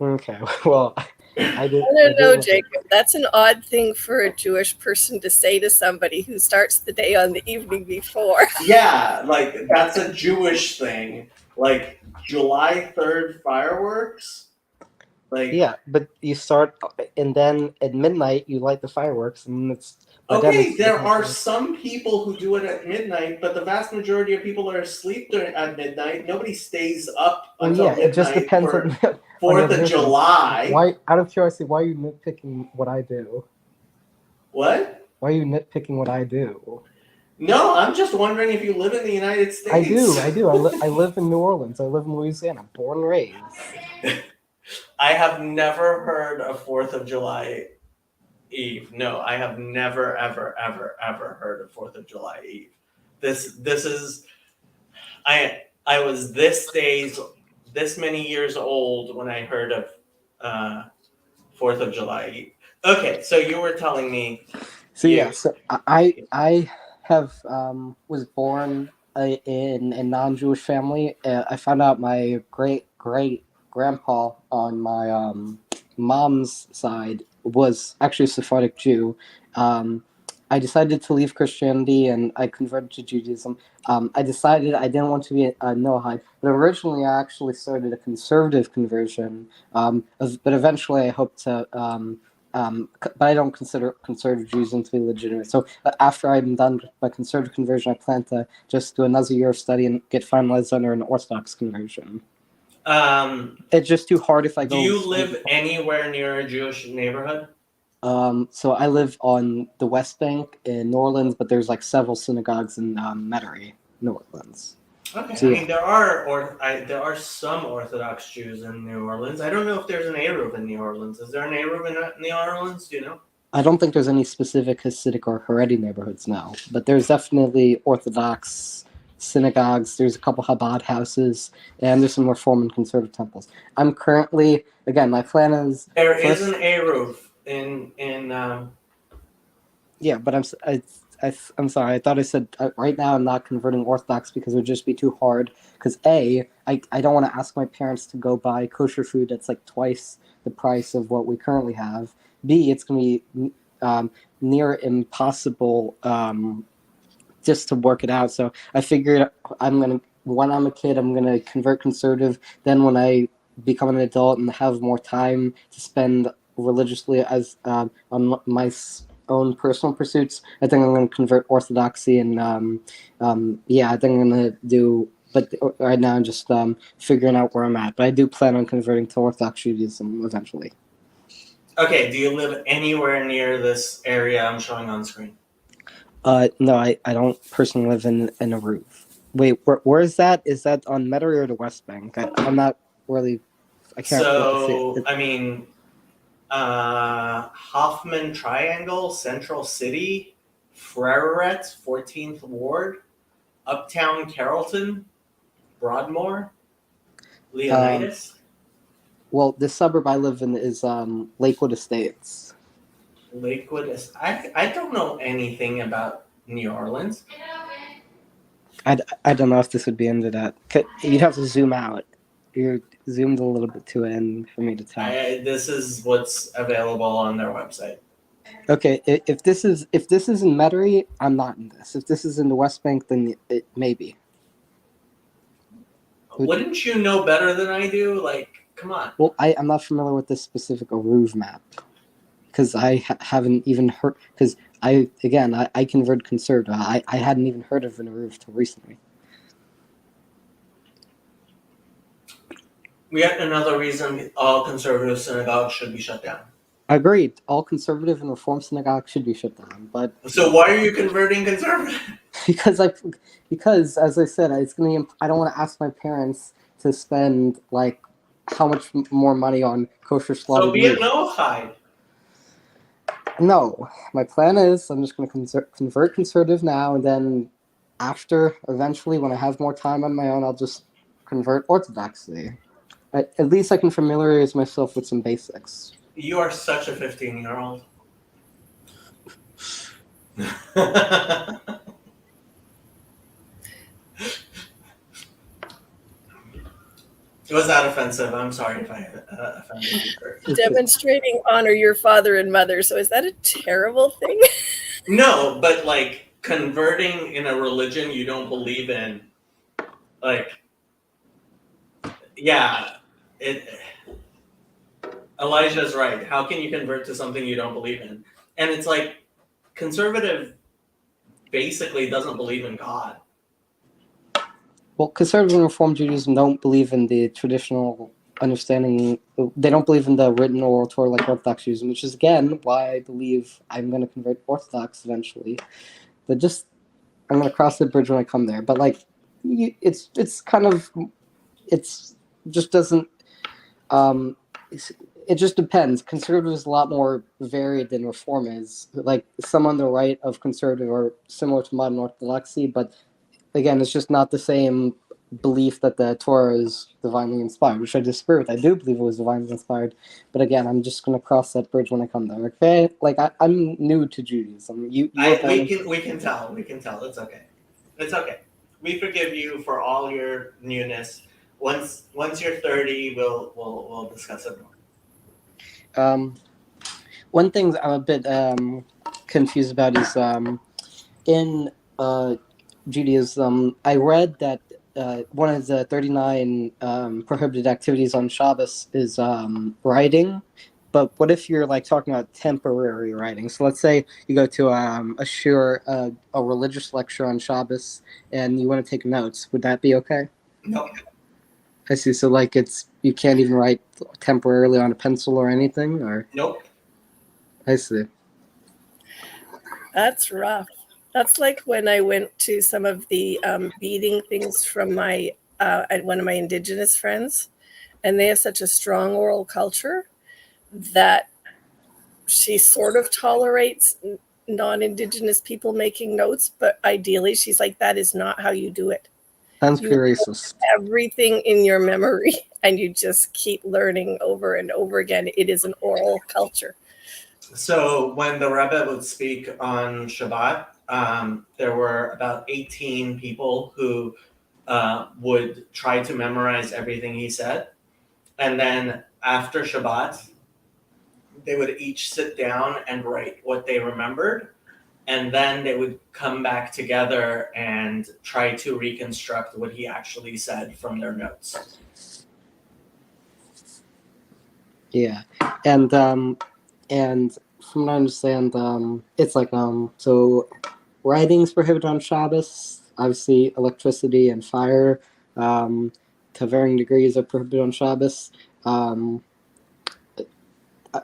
Speaker 4: Okay, well, I did.
Speaker 3: No, Jacob. That's an odd thing for a Jewish person to say to somebody who starts the day on the evening before.
Speaker 1: Yeah, like that's a Jewish thing. Like July 3rd fireworks. Like
Speaker 4: Yeah, but you start, and then at midnight you light the fireworks, and it's
Speaker 1: okay, there are some people who do it at midnight, but the vast majority of people are asleep at midnight. Nobody stays up until midnight.
Speaker 4: It just depends
Speaker 1: for
Speaker 4: on
Speaker 1: 4th of July.
Speaker 4: Why, out of curiosity, why are you nitpicking what I do?
Speaker 1: What?
Speaker 4: Why are you nitpicking what I do?
Speaker 1: No, I'm just wondering if you live in the United States.
Speaker 4: I do. I live in New Orleans. I live in Louisiana, born and raised.
Speaker 1: I have never heard of 4th of July Eve. No, I have never, ever, ever, ever heard of 4th of July Eve. This is I was this many years old when I heard of 4th of July. Okay, so you were telling me
Speaker 4: So
Speaker 1: you
Speaker 4: yeah, so I have was born in a non-Jewish family. I found out my great grandpa on my mom's side was actually a Sephardic Jew. I decided to leave Christianity and I converted to Judaism. I decided I didn't want to be a Noahide, but originally I actually started a conservative conversion. But eventually I hope to. But I don't consider conservative Judaism to be legitimate. So after I'm done with my conservative conversion, I plan to just do another year of study and get finalized under an Orthodox conversion. It's just too hard if I go.
Speaker 1: do you live anywhere near a Jewish neighborhood?
Speaker 4: So I live on the West Bank in New Orleans, but there's like several synagogues in Metairie, New Orleans.
Speaker 1: Okay,
Speaker 4: So,
Speaker 1: I
Speaker 4: yeah.
Speaker 1: mean there are some Orthodox Jews in New Orleans. I don't know if there's an Eruv in New Orleans. Is there an Eruv in New Orleans? Do you know?
Speaker 4: I don't think there's any specific Hasidic or Haredi neighborhoods now, but there's definitely Orthodox synagogues. There's a couple Chabad houses, and there's some Reform and Conservative temples. I'm currently, again, my plan is
Speaker 1: There is
Speaker 4: first-
Speaker 1: an Eruv in
Speaker 4: yeah, but I'm sorry. I thought I said right now I'm not converting Orthodox because it would just be too hard. Because I don't want to ask my parents to go buy kosher food that's like twice the price of what we currently have. B, it's going to be near impossible just to work it out. So I figured when I'm a kid, I'm going to convert conservative. Then when I become an adult and have more time to spend religiously as on my own personal pursuits, I think I'm going to convert Orthodoxy. And yeah, I think I'm going to do. But right now, I'm just figuring out where I'm at. But I do plan on converting to Orthodox Judaism eventually.
Speaker 1: Okay, do you live anywhere near this area I'm showing on screen?
Speaker 4: No, I don't personally live in a roof. Wait, where is that? Is that on Metairie or the West Bank? I'm not really. I can't.
Speaker 1: So, I mean, Hoffman Triangle, Central City, Freret, 14th Ward, Uptown Carrollton, Broadmoor, Leonidas.
Speaker 4: Well, the suburb I live in is Lakewood Estates.
Speaker 1: Lakewood is. I don't know anything about New Orleans.
Speaker 4: I don't know if this would be into that. You'd have to zoom out. You're zoomed a little bit too in for me to tell.
Speaker 1: This is what's available on their website.
Speaker 4: Okay, if this is in Metairie, I'm not in this. If this is in the West Bank, then it maybe.
Speaker 1: Wouldn't you know better than I do? Like, come on.
Speaker 4: Well, I'm not familiar with this specific Aruv map because I haven't even heard. Because I converted conservative. I hadn't even heard of an Aruv till recently.
Speaker 1: Yet another reason all conservative synagogues should be shut down.
Speaker 4: Agreed. All conservative and reform synagogues should be shut down. But
Speaker 1: so why are you converting conservative?
Speaker 4: because as I said, it's gonna. I don't want to ask my parents to spend like how much more money on kosher slaughtered
Speaker 1: So be a
Speaker 4: meat.
Speaker 1: Noahide.
Speaker 4: No, my plan is I'm just going to convert conservative now, and then after, eventually, when I have more time on my own, I'll just convert orthodoxy. At least I can familiarize myself with some basics.
Speaker 1: You are such a 15-year-old. Was that offensive? I'm sorry if I offended you.
Speaker 3: Demonstrating honor your father and mother. So is that a terrible thing?
Speaker 1: No, but like converting in a religion you don't believe in, like, yeah, Elijah's right. How can you convert to something you don't believe in? And it's like conservative basically doesn't believe in God.
Speaker 4: Well, conservative and Reform Judaism don't believe in the traditional understanding. They don't believe in the written oral Torah like Orthodox Judaism, which is, again, why I believe I'm going to convert Orthodox eventually. But just, I'm going to cross the bridge when I come there. But, like, it's kind of, it's just doesn't, it just depends. Conservative is a lot more varied than Reform is. Like, some on the right of conservative are similar to modern Orthodoxy, but again, it's just not the same belief that the Torah is divinely inspired, which I disagree with. I do believe it was divinely inspired, but again, I'm just going to cross that bridge when I come there. Okay, like I'm new to Judaism. You were born in-
Speaker 1: We can tell. It's okay. It's okay. We forgive you for all your newness. Once you're 30, we'll discuss it more.
Speaker 4: One thing I'm a bit confused about is in Judaism, I read that one of the 39 prohibited activities on Shabbos is writing. But what if you're like talking about temporary writing? So let's say you go to a shur, a religious lecture on Shabbos, and you want to take notes. Would that be okay?
Speaker 1: No.
Speaker 4: I see. So like you can't even write temporarily on a pencil or anything, or
Speaker 1: Nope.
Speaker 4: I see.
Speaker 3: That's rough. That's like when I went to some of the beading things from my one of my indigenous friends, and they have such a strong oral culture that she sort of tolerates non-indigenous people making notes, but ideally she's like, that is not how you do it.
Speaker 4: Sounds
Speaker 3: You
Speaker 4: pretty racist.
Speaker 3: everything in your memory and you just keep learning over and over again. It is an oral culture.
Speaker 1: So when the Rebbe would speak on Shabbat, there were about 18 people who would try to memorize everything he said. And then after Shabbat, they would each sit down and write what they remembered. And then they would come back together and try to reconstruct what he actually said from their notes.
Speaker 4: Yeah, and from what I understand, it's like so writing's prohibited on Shabbos. Obviously, electricity and fire, to varying degrees, are prohibited on Shabbos.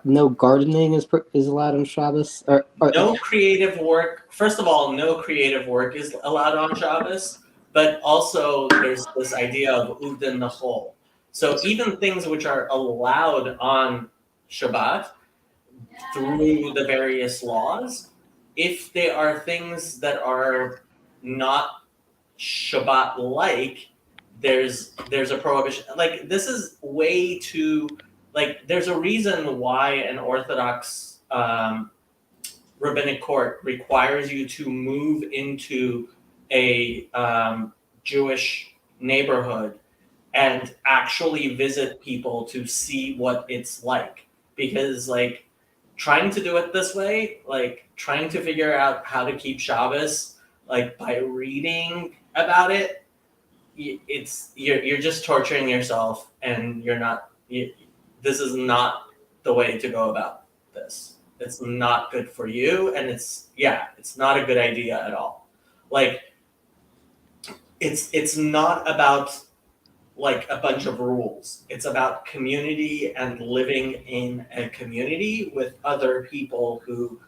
Speaker 4: No gardening is allowed on Shabbos. Or
Speaker 1: No creative work. First of all, no creative work is allowed on Shabbos. But also, there's this idea of Uvdin Nachol. So even things which are allowed on Shabbat through the various laws, if they are things that are not Shabbat-like, there's a prohibition. Like this is way too like. There's a reason why an Orthodox rabbinic court requires you to move into a Jewish neighborhood and actually visit people to see what it's like, because like trying to do it this way, like trying to figure out how to keep Shabbos like by reading about it, you're just torturing yourself, and you're not. This is not the way to go about this. It's not good for you, and it's not a good idea at all. Like it's not about like a bunch of rules. It's about community and living in a community with other people who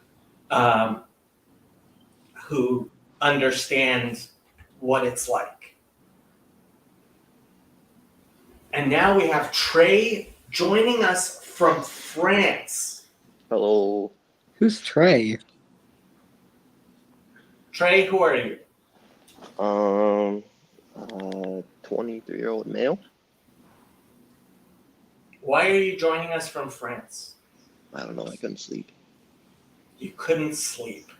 Speaker 1: understand what it's like. And now we have Trey joining us from France.
Speaker 5: Hello.
Speaker 4: Who's Trey?
Speaker 1: Trey, who are you?
Speaker 5: 23-year-old male.
Speaker 1: Why are you joining us from France?
Speaker 5: I don't know. I couldn't sleep.
Speaker 1: You couldn't sleep.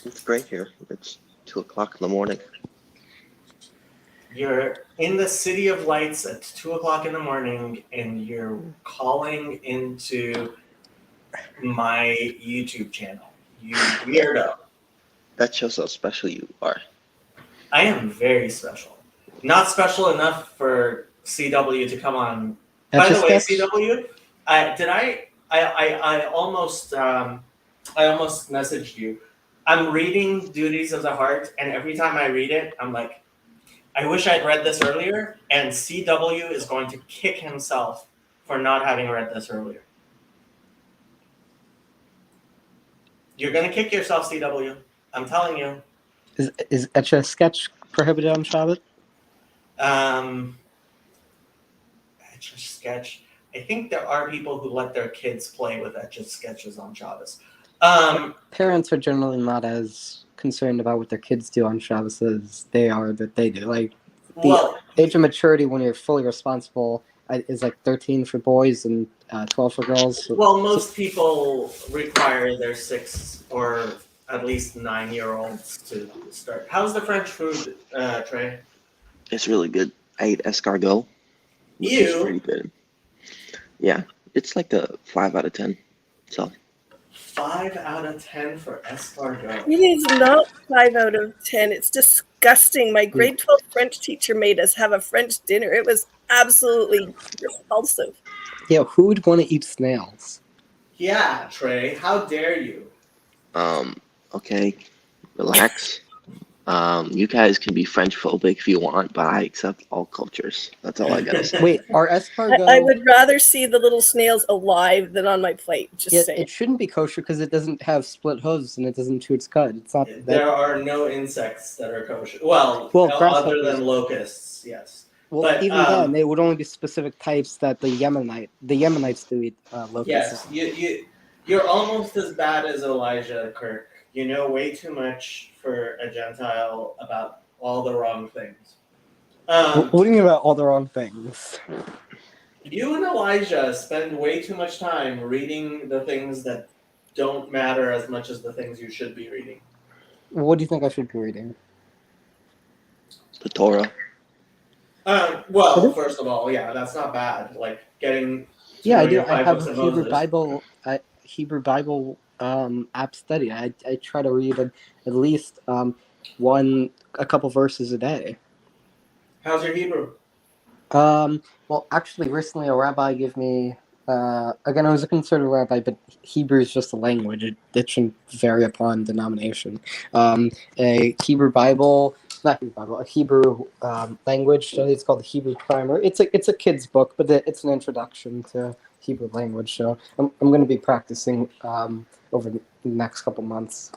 Speaker 5: It's great here. It's 2 o'clock in the morning.
Speaker 1: You're in the City of Lights at 2 o'clock in the morning, and you're calling into my YouTube channel. You weirdo.
Speaker 5: That shows how special you are.
Speaker 1: I am very special. Not special enough for CW to come on. By the way, CW, I almost messaged you. I'm reading Duties of the Heart, and every time I read it, I'm like, I wish I'd read this earlier, and CW is going to kick himself for not having read this earlier. You're going to kick yourself, CW. I'm telling you.
Speaker 4: Is Etch a Sketch prohibited on Shabbat?
Speaker 1: Etch a Sketch. I think there are people who let their kids play with Etch a Sketches on Shabbos.
Speaker 4: Parents are generally not as concerned about what their kids do on Shabbos as they are that they do. Like the
Speaker 1: Well,
Speaker 4: age of maturity when you're fully responsible is like 13 for boys and 12 for girls. So,
Speaker 1: well, most people require their 6 or at least 9-year-olds to start. How's the French food, Trey?
Speaker 5: It's really good. I ate escargot, which is
Speaker 1: Ew.
Speaker 5: pretty good. Yeah, it's like a 5 out of 10. So
Speaker 1: 5 out of 10 for escargot.
Speaker 3: It is not 5 out of 10. It's disgusting. My grade 12 French teacher made us have a French dinner. It was absolutely repulsive.
Speaker 4: yeah, who would want to eat snails?
Speaker 1: Yeah, Trey, how dare you?
Speaker 5: okay, relax. You guys can be French phobic if you want, but I accept all cultures. That's all I gotta say.
Speaker 4: Wait, are escargot?
Speaker 3: I would rather see the little snails alive than on my plate. Just
Speaker 4: Yeah,
Speaker 3: saying.
Speaker 4: it shouldn't be kosher because it doesn't have split hooves and it doesn't chew its cud. It's not that.
Speaker 1: There are no insects that are kosher. Well,
Speaker 4: Well,
Speaker 1: other
Speaker 4: grasshoppers.
Speaker 1: than locusts, yes.
Speaker 4: Well,
Speaker 1: but,
Speaker 4: even then, it would only be specific types that the Yemenites do eat locusts.
Speaker 1: Yes, you're almost as bad as Elijah Kirk. You know way too much for a Gentile about all the wrong things.
Speaker 4: What do you mean about all the wrong things?
Speaker 1: You and Elijah spend way too much time reading the things that don't matter as much as the things you should be reading.
Speaker 4: What do you think I should be reading?
Speaker 5: The Torah.
Speaker 1: Well, first of all, yeah, that's not bad. Like getting to
Speaker 4: Yeah,
Speaker 1: know
Speaker 4: I do.
Speaker 1: your
Speaker 4: I
Speaker 1: 5
Speaker 4: have
Speaker 1: books of
Speaker 4: Hebrew
Speaker 1: Moses.
Speaker 4: Bible. Hebrew Bible app study. I try to read at least a couple verses a day.
Speaker 1: How's your Hebrew?
Speaker 4: Well, actually, recently a rabbi gave me. Again, I was a conservative rabbi, but Hebrew is just a language. It shouldn't vary upon denomination. A Hebrew Bible, not Hebrew Bible, a Hebrew language study. It's called the Hebrew Primer. It's a kid's book, but it's an introduction to Hebrew language. So I'm going to be practicing over the next couple months.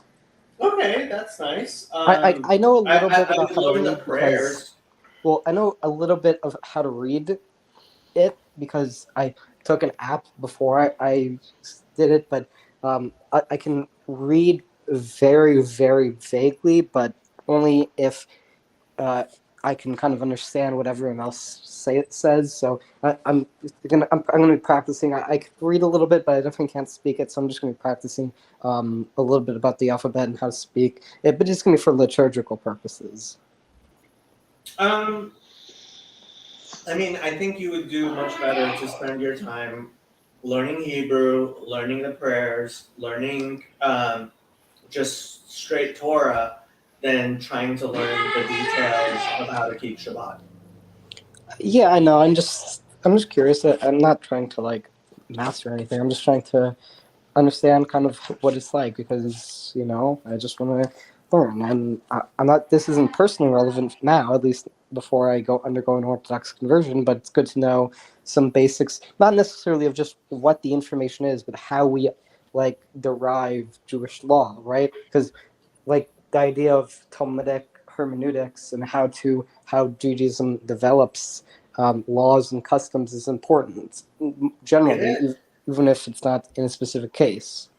Speaker 1: Okay, that's nice.
Speaker 4: I know a little bit about how to
Speaker 1: learn the
Speaker 4: read because.
Speaker 1: prayers.
Speaker 4: Well, I know a little bit of how to read it because I took an app before I did it, but I can read very, very vaguely, but only if I can kind of understand what everyone else says. So I'm gonna be practicing. I can read a little bit, but I definitely can't speak it. So I'm just gonna be practicing a little bit about the alphabet and how to speak it, but it's gonna be for liturgical purposes.
Speaker 1: I mean, I think you would do much better to spend your time learning Hebrew, learning the prayers, learning just straight Torah, than trying to learn the details of how to keep Shabbat.
Speaker 4: Yeah, I know. I'm just curious. I'm not trying to like master anything. I'm just trying to understand kind of what it's like because I just want to learn. And I'm not. This isn't personally relevant now, at least before I undergo an Orthodox conversion. But it's good to know some basics, not necessarily of just what the information is, but how we like derive Jewish law, right? Because like the idea of Talmudic hermeneutics and how Judaism develops laws and customs is important generally, even if it's not in a specific case.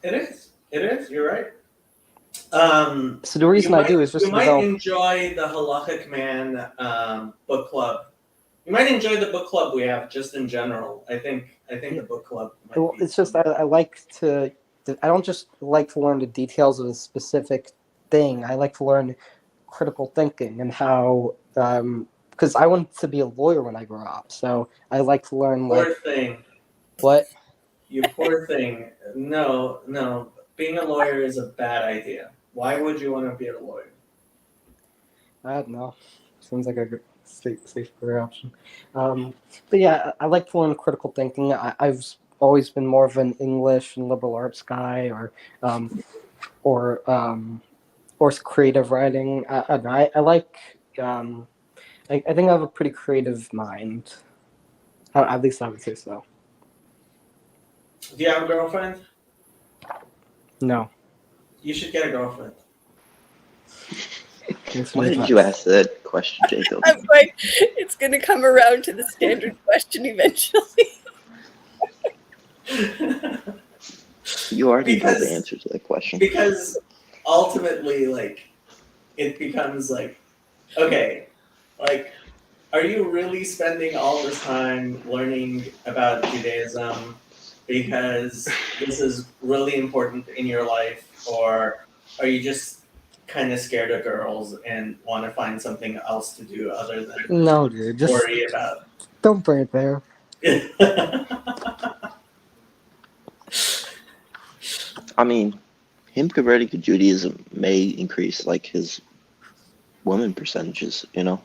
Speaker 1: It is. You're right.
Speaker 4: So the reason I do is just
Speaker 1: you might enjoy the Halachic Man book club. You might enjoy the book club we have just in general. I think the book club.
Speaker 4: It's just I like to. I don't just like to learn the details of a specific thing. I like to learn critical thinking and how because I want to be a lawyer when I grow up. So I like to learn
Speaker 1: Poor thing.
Speaker 4: What?
Speaker 1: You poor thing. No. Being a lawyer is a bad idea. Why would you want to be a lawyer?
Speaker 4: I don't know. Seems like a good, safer option. But yeah, I like to learn critical thinking. I've always been more of an English and liberal arts guy, or creative writing. I like. I think I have a pretty creative mind. At least I would say so.
Speaker 1: Do you have a girlfriend?
Speaker 4: No.
Speaker 1: You should get a girlfriend.
Speaker 5: Why did you ask that question, Jacob?
Speaker 3: I'm like, it's going to come around to the standard question eventually.
Speaker 5: You already know the answer to that question.
Speaker 1: Because ultimately, like, it becomes like, okay, like, are you really spending all this time learning about Judaism because this is really important in your life, or are you just kind of scared of girls and want to find something else to do other than
Speaker 4: No, dude, just
Speaker 1: worry about?
Speaker 4: don't bring it there.
Speaker 5: I mean, him converting to Judaism may increase like his women percentages. You know,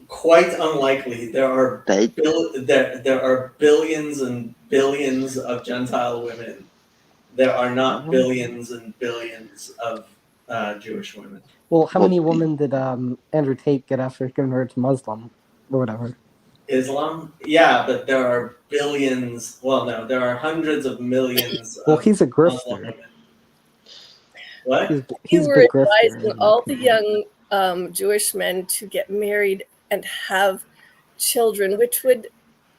Speaker 1: Quite unlikely. There are
Speaker 5: they
Speaker 1: there are billions and billions of Gentile women. There are not billions and billions of Jewish women.
Speaker 4: Well, how
Speaker 5: Well,
Speaker 4: many women did Andrew Tate get after he converted to Muslim or whatever?
Speaker 1: Islam, yeah, but there are billions. Well, no, there are hundreds of millions
Speaker 4: Well,
Speaker 1: of
Speaker 4: he's a
Speaker 1: Muslim
Speaker 4: grifter.
Speaker 1: women. What?
Speaker 4: He's
Speaker 3: You
Speaker 4: a
Speaker 3: were
Speaker 4: big grifter.
Speaker 3: advising all the young Jewish men to get married and have children, which would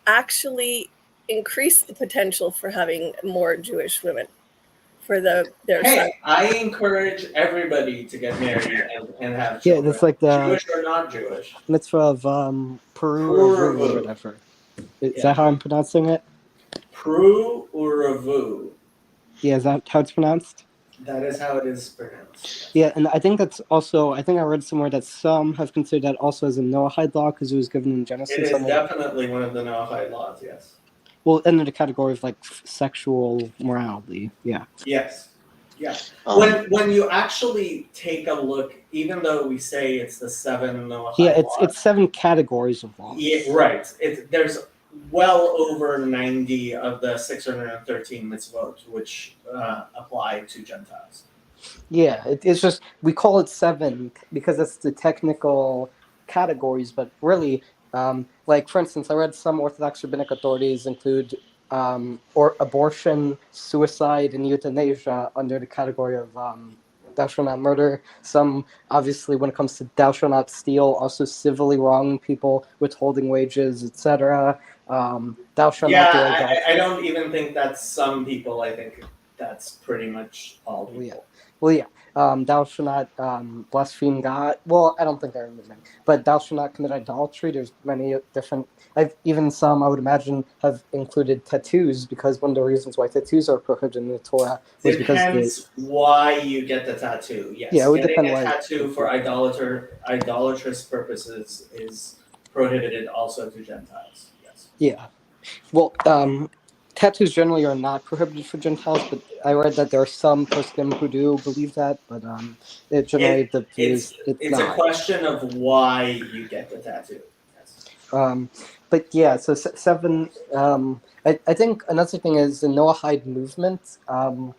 Speaker 3: actually increase the potential for having more Jewish women for their sons.
Speaker 1: Hey, I encourage everybody to get married and have
Speaker 4: Yeah,
Speaker 1: children.
Speaker 4: that's like the
Speaker 1: Jewish or not Jewish.
Speaker 4: mitzvah of Peru or
Speaker 1: Puravu.
Speaker 4: whatever. Is
Speaker 1: Yeah.
Speaker 4: that how I'm pronouncing it?
Speaker 1: Pru Uravu.
Speaker 4: Yeah, is that how it's pronounced?
Speaker 1: That is how it is pronounced.
Speaker 4: Yeah, and I think that's also, I think I read somewhere that some have considered that also as a Noahide law because it was given in Genesis.
Speaker 1: It is
Speaker 4: I mean,
Speaker 1: definitely one of the Noahide laws, yes.
Speaker 4: well, under the category of like sexual morality. Yeah.
Speaker 1: Yes. Yeah.
Speaker 5: um,
Speaker 1: When you actually take a look, even though we say it's the 7 Noahide
Speaker 4: Yeah,
Speaker 1: laws,
Speaker 4: it's 7 categories of laws.
Speaker 1: yeah, right. There's well over 90 of the 613 mitzvot which apply to Gentiles.
Speaker 4: Yeah, it's just we call it 7 because that's the technical categories, but really, like for instance, I read some Orthodox rabbinic authorities include or abortion, suicide, and euthanasia under the category of thou shalt not murder. Some obviously, when it comes to thou shalt not steal, also civilly wronging people, withholding wages, etc. Thou shalt not do idolatry.
Speaker 1: I don't even think that's some people. I think that's pretty much all people.
Speaker 4: Well, yeah. Thou shalt not blaspheme God. Well, I don't think they're moving, but thou shalt not commit idolatry. There's many different. Even some I would imagine have included tattoos because one of the reasons why tattoos are prohibited in the Torah was because
Speaker 1: Depends why you get the tattoo. Yes,
Speaker 4: Yeah, it would
Speaker 1: getting
Speaker 4: depend
Speaker 1: a
Speaker 4: why-
Speaker 1: tattoo for idolatrous purposes is prohibited also to Gentiles. Yes.
Speaker 4: yeah. Well, tattoos generally are not prohibited for Gentiles, but I read that there are some poskim who do believe that, but it generally the view is it's
Speaker 1: It's a
Speaker 4: not.
Speaker 1: question of why you get the tattoo. Yes.
Speaker 4: But yeah, so 7. I think another thing is the Noahide movement. And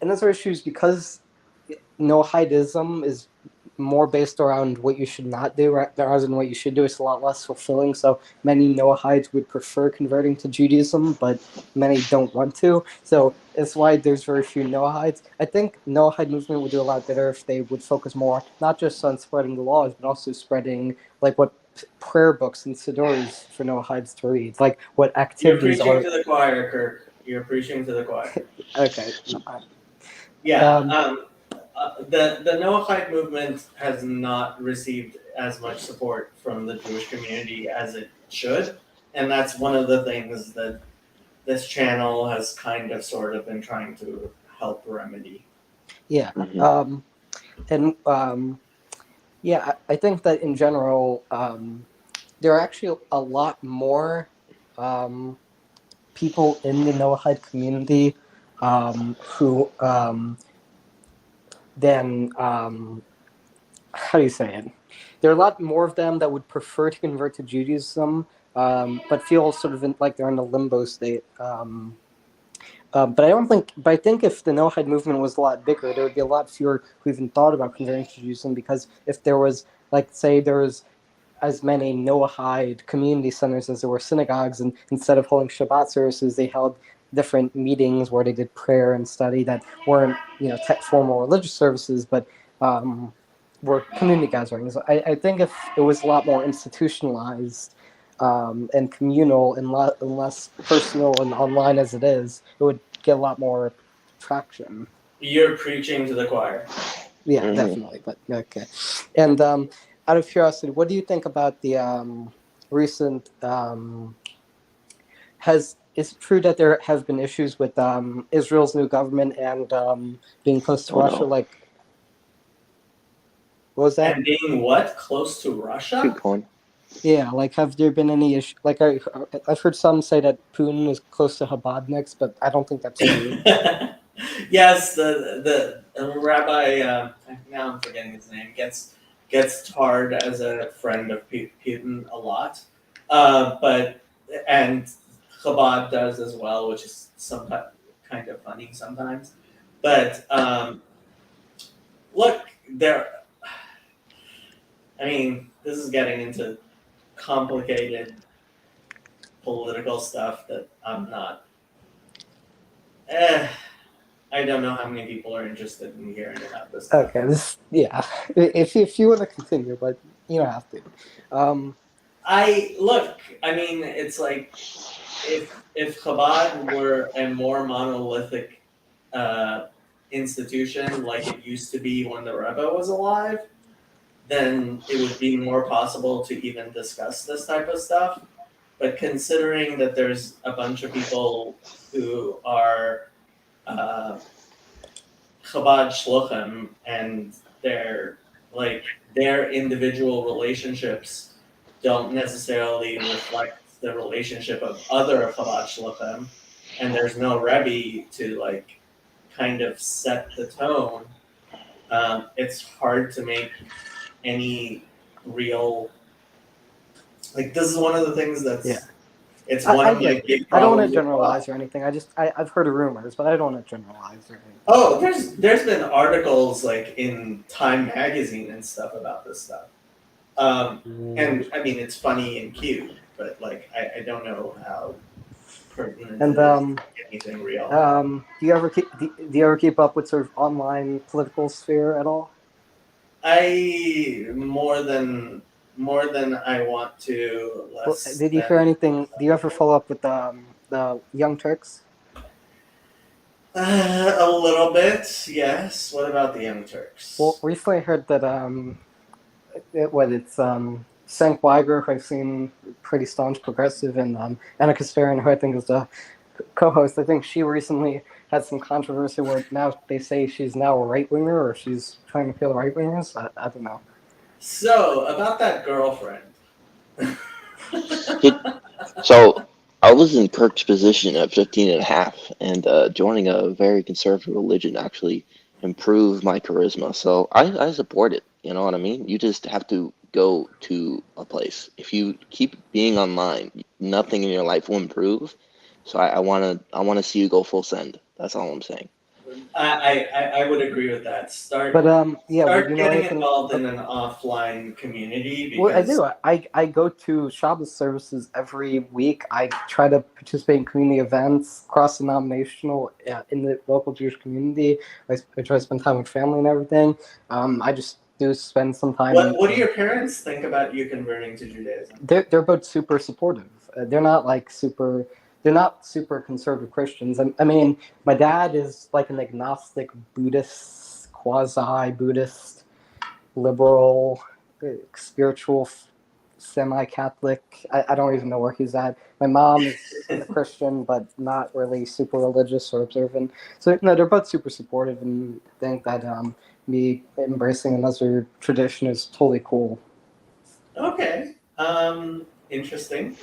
Speaker 4: another issue is because Noahidism is more based around what you should not do rather than what you should do. It's a lot less fulfilling. So many Noahides would prefer converting to Judaism, but many don't want to. So it's why there's very few Noahides. I think Noahide movement would do a lot better if they would focus more not just on spreading the laws, but also spreading like what prayer books and sidduris for Noahides to read, like what
Speaker 1: You're
Speaker 4: activities
Speaker 1: preaching
Speaker 4: are.
Speaker 1: to the choir, Kirk. You're preaching to the choir.
Speaker 4: Okay.
Speaker 1: Yeah.
Speaker 4: Um,
Speaker 1: The Noahide movement has not received as much support from the Jewish community as it should, and that's one of the things that this channel has kind of sort of been trying to help remedy.
Speaker 4: Yeah.
Speaker 5: mhm.
Speaker 4: Yeah, I think that in general, there are actually a lot more people in the Noahide community who than how do you say it? There are a lot more of them that would prefer to convert to Judaism, but feel sort of like they're in a limbo state. But I don't think. But I think if the Noahide movement was a lot bigger, there would be a lot fewer who even thought about converting to Judaism. Because if there was, like, say, there was as many Noahide community centers as there were synagogues, and instead of holding Shabbat services, they held different meetings where they did prayer and study that weren't, formal religious services, but were community gatherings. I think if it was a lot more institutionalized and communal and less personal and online as it is, it would get a lot more traction.
Speaker 1: You're preaching to the choir.
Speaker 4: Yeah,
Speaker 5: Mhm.
Speaker 4: definitely. But okay. And out of curiosity, what do you think about the recent? Is it true that there have been issues with Israel's new government and being close to
Speaker 5: Oh
Speaker 4: Russia?
Speaker 5: no.
Speaker 4: Like, what was that?
Speaker 1: And being what? Close to
Speaker 5: Keep
Speaker 1: Russia?
Speaker 5: going.
Speaker 4: Yeah, like, have there been any issue? Like, I've heard some say that Putin is close to Chabadniks, but I don't think that's true.
Speaker 1: Yes, the rabbi, now I'm forgetting his name, gets tarred as a friend of Putin a lot. But and Chabad does as well, which is sometimes kind of funny sometimes. But look, there. I mean, this is getting into complicated political stuff that I'm not. I don't know how many people are interested in hearing about this stuff.
Speaker 4: Okay, if you want to continue, but you don't have to.
Speaker 1: I mean, it's like if Chabad were a more monolithic institution like it used to be when the Rebbe was alive, then it would be more possible to even discuss this type of stuff. But considering that there's a bunch of people who are Chabad shluchim and their individual relationships don't necessarily reflect the relationship of other Chabad shluchim, and there's no Rebbe to like kind of set the tone. It's hard to make any real like this is one of the things that's
Speaker 4: Yeah.
Speaker 1: it's
Speaker 4: I
Speaker 1: one of my
Speaker 4: get it.
Speaker 1: big
Speaker 4: I don't want
Speaker 1: problems
Speaker 4: to
Speaker 1: with
Speaker 4: generalize or anything. I've heard of rumors, but I don't want to generalize or anything.
Speaker 1: Oh, there's been articles like in Time magazine and stuff about this stuff. And I mean it's funny and cute, but like I don't know how pertinent
Speaker 4: And
Speaker 1: it is to anything real.
Speaker 4: do you ever keep up with sort of online political sphere at all?
Speaker 1: I more than I want to,
Speaker 4: Well,
Speaker 1: less
Speaker 4: did you
Speaker 1: than
Speaker 4: hear anything? Do you ever follow up with the Young Turks?
Speaker 1: a little bit, yes. What about the Young Turks?
Speaker 4: Well, recently I heard that it's Cenk Weiger, who I've seen pretty staunch progressive, and Anna Kasparian, who I think is the co-host. I think she recently had some controversy where now they say she's now a right winger or she's trying to appeal to right wingers. I don't know.
Speaker 1: So about that girlfriend.
Speaker 5: So I was in Kirk's position at 15 and a half, and joining a very conservative religion actually improved my charisma. So I support it. You know what I mean? You just have to go to a place. If you keep being online, nothing in your life will improve. So I wanna see you go full send. That's all I'm saying.
Speaker 1: I would agree with that.
Speaker 4: But yeah, would
Speaker 1: Start
Speaker 4: you know
Speaker 1: getting
Speaker 4: anything?
Speaker 1: involved in an offline community
Speaker 4: Well, I
Speaker 1: because
Speaker 4: do. I go to Shabbos services every week. I try to participate in community events, cross denominational in the local Jewish community. I try to spend time with family and everything. I just do spend some time.
Speaker 1: what do your parents think about you converting to Judaism?
Speaker 4: They're both super supportive. They're not like super. They're not super conservative Christians. I mean, my dad is like an agnostic Buddhist, quasi-Buddhist, liberal, spiritual, semi-Catholic. I don't even know where he's at. My mom is a Christian, but not really super religious or observant. So no, they're both super supportive and think that me embracing another tradition is totally cool.
Speaker 1: Okay. Interesting.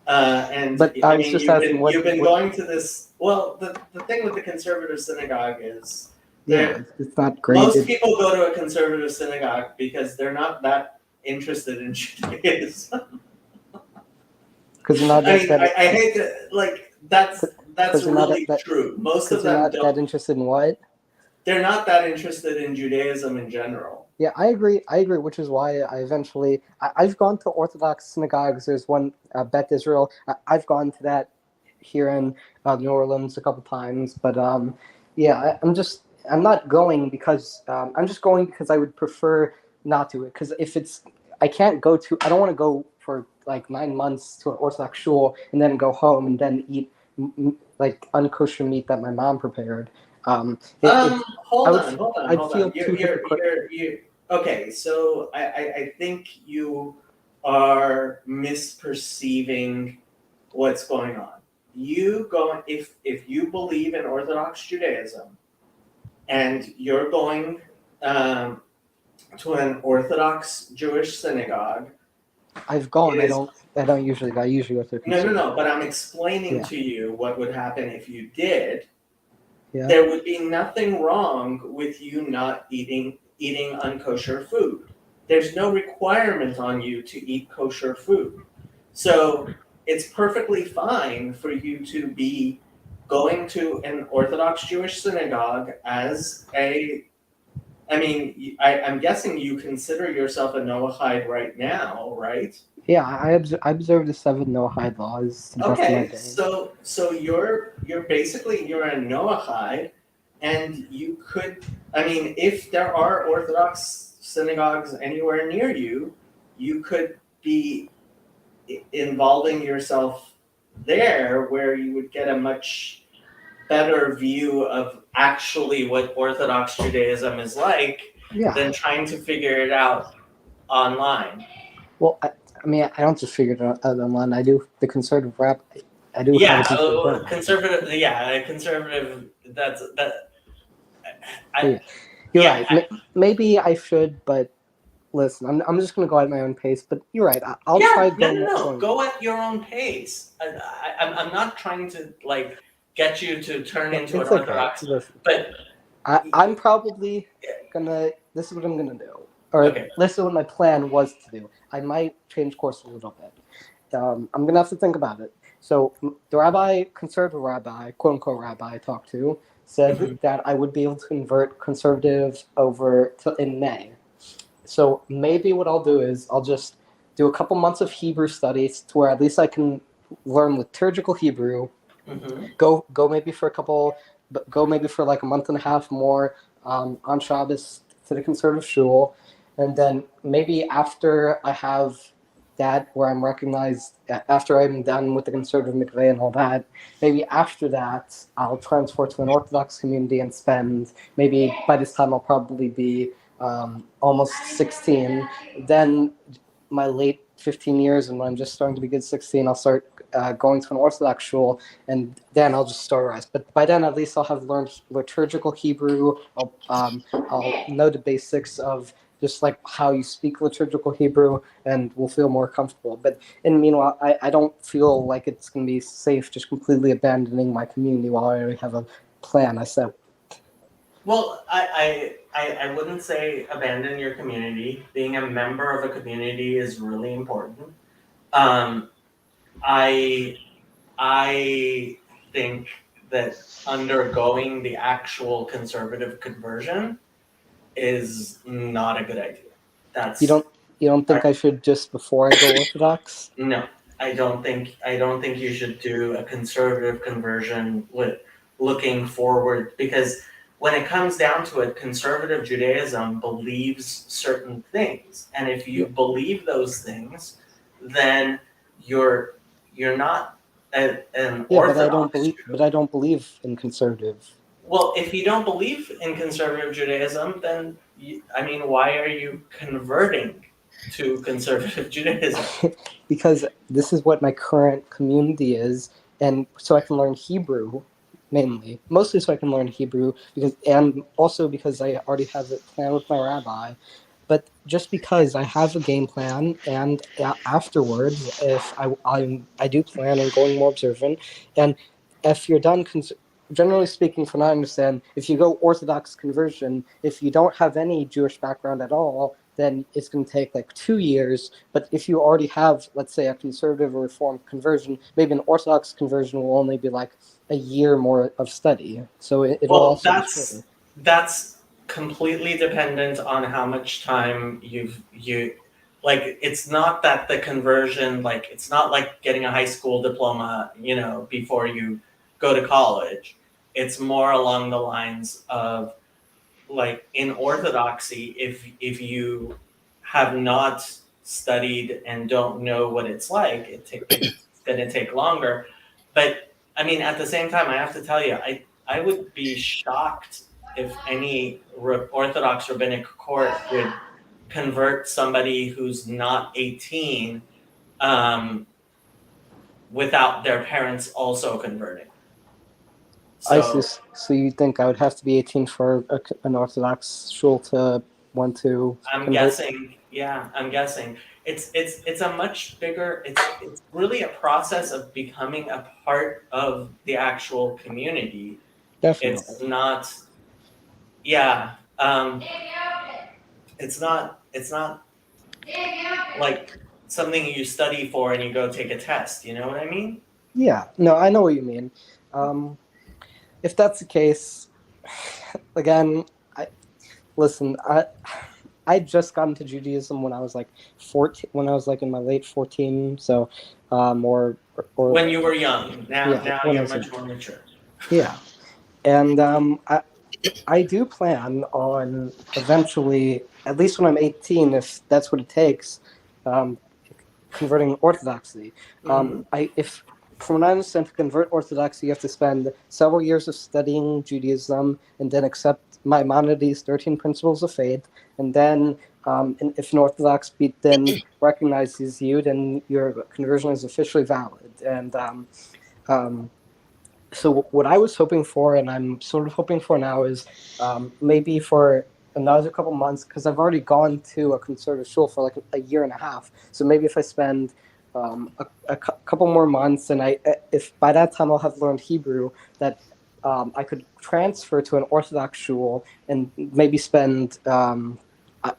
Speaker 1: And
Speaker 4: But I was
Speaker 1: mean,
Speaker 4: just asking what
Speaker 1: you've been going to this. Well, the thing with the conservative synagogue is
Speaker 4: yeah, it's not great.
Speaker 1: most people go to a conservative synagogue because they're not that interested in Judaism.
Speaker 4: Because you're not
Speaker 1: I mean,
Speaker 4: that,
Speaker 1: I hate to like that's
Speaker 4: 'cause you're not
Speaker 1: really
Speaker 4: that-
Speaker 1: true. Most of
Speaker 4: you're
Speaker 1: them
Speaker 4: not
Speaker 1: don't.
Speaker 4: that interested in what?
Speaker 1: They're not that interested in Judaism in general.
Speaker 4: Yeah, I agree, which is why I've gone to Orthodox synagogues. There's one, Beth Israel. I've gone to that here in New Orleans a couple times. But yeah, I'm not going because I'm just going because I would prefer not to. Because if I don't want to go for like 9 months to an Orthodox shul and then go home and then eat like unkosher meat that my mom prepared.
Speaker 1: Hold
Speaker 4: I would-
Speaker 1: on, hold on,
Speaker 4: I'd
Speaker 1: hold
Speaker 4: feel
Speaker 1: on.
Speaker 4: too
Speaker 1: You're okay. So I think you are misperceiving what's going on. If you believe in Orthodox Judaism and you're going to an Orthodox Jewish synagogue.
Speaker 4: I've gone.
Speaker 1: It is-
Speaker 4: I don't usually go. I usually go to a
Speaker 1: No,
Speaker 4: conservative.
Speaker 1: but I'm explaining
Speaker 4: Yeah.
Speaker 1: to you what would happen if you did.
Speaker 4: Yeah.
Speaker 1: There would be nothing wrong with you not eating unkosher food. There's no requirement on you to eat kosher food. So it's perfectly fine for you to be going to an Orthodox Jewish synagogue as I'm guessing you consider yourself a Noahide right now, right?
Speaker 4: Yeah, I observe the 7 Noahide laws to the best of my
Speaker 1: Okay,
Speaker 4: ability.
Speaker 1: so you're basically you're a Noahide, and you could, if there are Orthodox synagogues anywhere near you, you could be involving yourself there, where you would get a much better view of actually what Orthodox Judaism is like
Speaker 4: Yeah.
Speaker 1: than trying to figure it out online.
Speaker 4: Well, I don't just figure it out online. I do the conservative rap. I do
Speaker 1: Yeah,
Speaker 4: have a decent grip.
Speaker 1: conservative. Yeah, conservative. That's that.
Speaker 4: Yeah. You're right. Maybe I should, but listen, I'm just gonna go at my own pace. But you're right. I'll try going.
Speaker 1: No. Go at your own pace. I'm not trying to get you to turn into an Orthodox,
Speaker 4: Listen,
Speaker 1: but
Speaker 4: I'm probably gonna. This is what I'm gonna do, or
Speaker 1: Okay.
Speaker 4: this is what my plan was to do. I might change course a little bit. I'm gonna have to think about it. So the conservative rabbi, quote unquote rabbi I talked to, said
Speaker 1: Mhm.
Speaker 4: that I would be able to convert conservative in May. So maybe what I'll do is I'll just do a couple months of Hebrew studies to where at least I can learn liturgical Hebrew.
Speaker 1: Mhm.
Speaker 4: Go maybe for like a month and a half more on Shabbos to the conservative shul, and then maybe after I have that where I'm recognized, after I'm done with the conservative mikveh and all that, maybe after that I'll transfer to an Orthodox community and spend, maybe by this time I'll probably be almost 16. Then my late 15 years, and when I'm just starting to be good 16, I'll start going to an Orthodox shul, and then I'll just start rise. But by then, at least I'll have learned liturgical Hebrew. I'll know the basics of just like how you speak liturgical Hebrew, and will feel more comfortable. But in the meanwhile, I don't feel like it's going to be safe just completely abandoning my community while I already have a plan I set.
Speaker 1: Well, I wouldn't say abandon your community. Being a member of a community is really important. I think that undergoing the actual conservative conversion is not a good idea. That's
Speaker 4: You don't think I should just before I go Orthodox?
Speaker 1: No, I don't think you should do a conservative conversion with looking forward, because when it comes down to it, conservative Judaism believes certain things, and if you believe those things, then you're not an Orthodox.
Speaker 4: But I don't believe in conservative.
Speaker 1: Well, if you don't believe in conservative Judaism, then why are you converting to conservative Judaism?
Speaker 4: Because this is what my current community is, and so I can learn Hebrew, mostly so I can learn Hebrew, and also because I already have a plan with my rabbi. But just because I have a game plan, and afterwards, if I do plan on going more observant, and if you're done, generally speaking, from what I understand, if you go Orthodox conversion, if you don't have any Jewish background at all, then it's going to take like 2 years. But if you already have, let's say, a conservative or reformed conversion, maybe an Orthodox conversion will only be like a year more of study. So it'll also be shorter.
Speaker 1: That's completely dependent on how much time it's not that the conversion, it's not like getting a high school diploma, before you go to college. It's more along the lines of, in Orthodoxy, if you have not studied and don't know what it's like, it's going to take longer. But at the same time, I have to tell you, I would be shocked if any Orthodox rabbinic court would convert somebody who's not 18 without their parents also converting.
Speaker 4: I see.
Speaker 1: So
Speaker 4: So you think I would have to be 18 for an Orthodox shul to want to
Speaker 1: I'm
Speaker 4: convert?
Speaker 1: guessing, yeah, I'm guessing it's a much bigger. It's really a process of becoming a part of the actual community.
Speaker 4: Definitely.
Speaker 1: It's not, yeah, it's not like something you study for and you go take a test. You know what I mean?
Speaker 4: Yeah. No, I know what you mean. If that's the case, again, listen. I just got into Judaism when I was like 14. When I was like in my late 14. So, or
Speaker 1: When you were young. Now
Speaker 4: Yeah, when I
Speaker 1: you're
Speaker 4: was
Speaker 1: much
Speaker 4: young.
Speaker 1: more mature.
Speaker 4: Yeah, and I do plan on eventually, at least when I'm 18, if that's what it takes, converting Orthodoxy.
Speaker 1: Mhm.
Speaker 4: If from what I understand, to convert Orthodoxy, you have to spend several years of studying Judaism and then accept Maimonides' 13 Principles of Faith, and then if an Orthodox then recognizes you, then your conversion is officially valid. And so what I was hoping for, and I'm sort of hoping for now, is maybe for another couple months, because I've already gone to a conservative shul for like a year and a half. So maybe if I spend a couple more months, and if by that time I'll have learned Hebrew, that I could transfer to an Orthodox shul and maybe spend.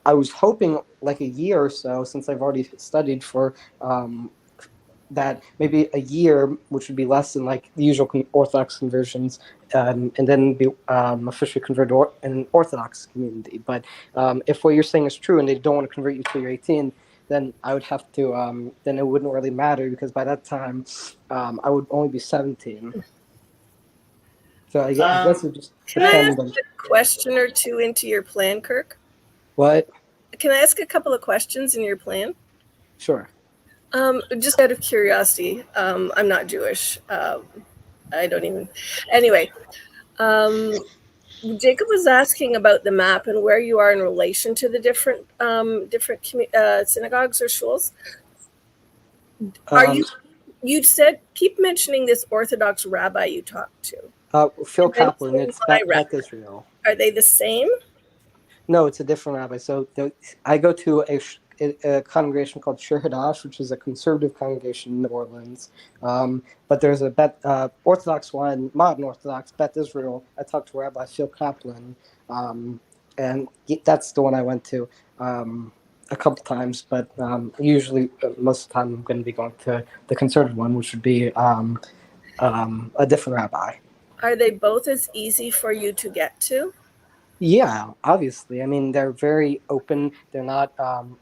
Speaker 4: I was hoping like a year or so, since I've already studied for that maybe a year, which would be less than like the usual Orthodox conversions, and then be officially converted in an Orthodox community. But if what you're saying is true and they don't want to convert you till you're 18, then I would have to, then it wouldn't really matter, because by that time I would only be 17. So I guess it would just
Speaker 3: Can I ask
Speaker 4: depend on
Speaker 3: a question or two into your plan, Kirk?
Speaker 4: what.
Speaker 3: Can I ask a couple of questions in your plan?
Speaker 4: Sure.
Speaker 3: Just out of curiosity, I'm not Jewish. I don't even. Anyway, Jacob was asking about the map and where you are in relation to the different synagogues or shuls. Are you? You said keep mentioning this Orthodox rabbi you talked to.
Speaker 4: Phil
Speaker 3: And then
Speaker 4: Kaplan? It's
Speaker 3: my
Speaker 4: Beth Israel.
Speaker 3: Are they the same?
Speaker 4: No, it's a different rabbi. So I go to a congregation called Shir Hadash, which is a conservative congregation in New Orleans. But there's a Orthodox one, modern Orthodox, Beth Israel. I talked to Rabbi Phil Kaplan, and that's the one I went to a couple times. But usually, most of the time, I'm going to be going to the conservative one, which would be a different rabbi.
Speaker 3: Are they both as easy for you to get to?
Speaker 4: Yeah, obviously. I mean, they're very open. They're not.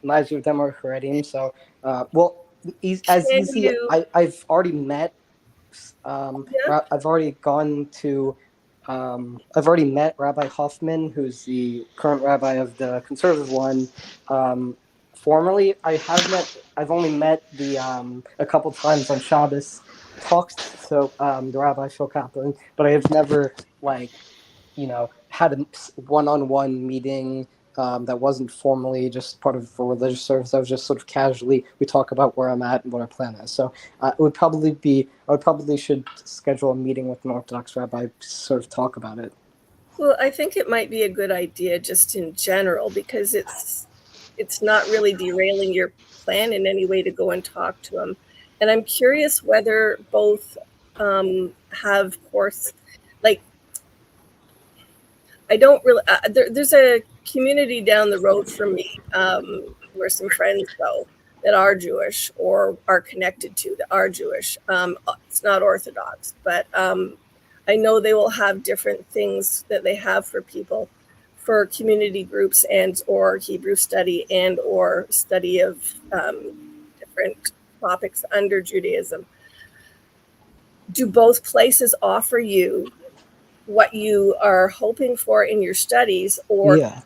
Speaker 4: Neither of them are Haredim. So, as
Speaker 3: Can
Speaker 4: easy.
Speaker 3: you?
Speaker 4: I've already met.
Speaker 3: Yeah.
Speaker 4: I've already gone to. I've already met Rabbi Hoffman, who's the current rabbi of the conservative one. Formerly, I've only met the a couple times on Shabbos. Talked to the Rabbi Phil Kaplan, but I have never had a one-on-one meeting that wasn't formally just part of a religious service. That was just sort of casually, we talk about where I'm at and what our plan is. So I would probably should schedule a meeting with an Orthodox rabbi to sort of talk about it.
Speaker 3: Well, I think it might be a good idea just in general, because it's not really derailing your plan in any way to go and talk to them. And I'm curious whether both have course, like, I don't really, there's a community down the road from me where some friends go that are Jewish or are connected to that are Jewish. It's not Orthodox, but I know they will have different things that they have for people, for community groups and or Hebrew study and or study of different topics under Judaism. Do both places offer you what you are hoping for in your studies, or
Speaker 4: Yeah.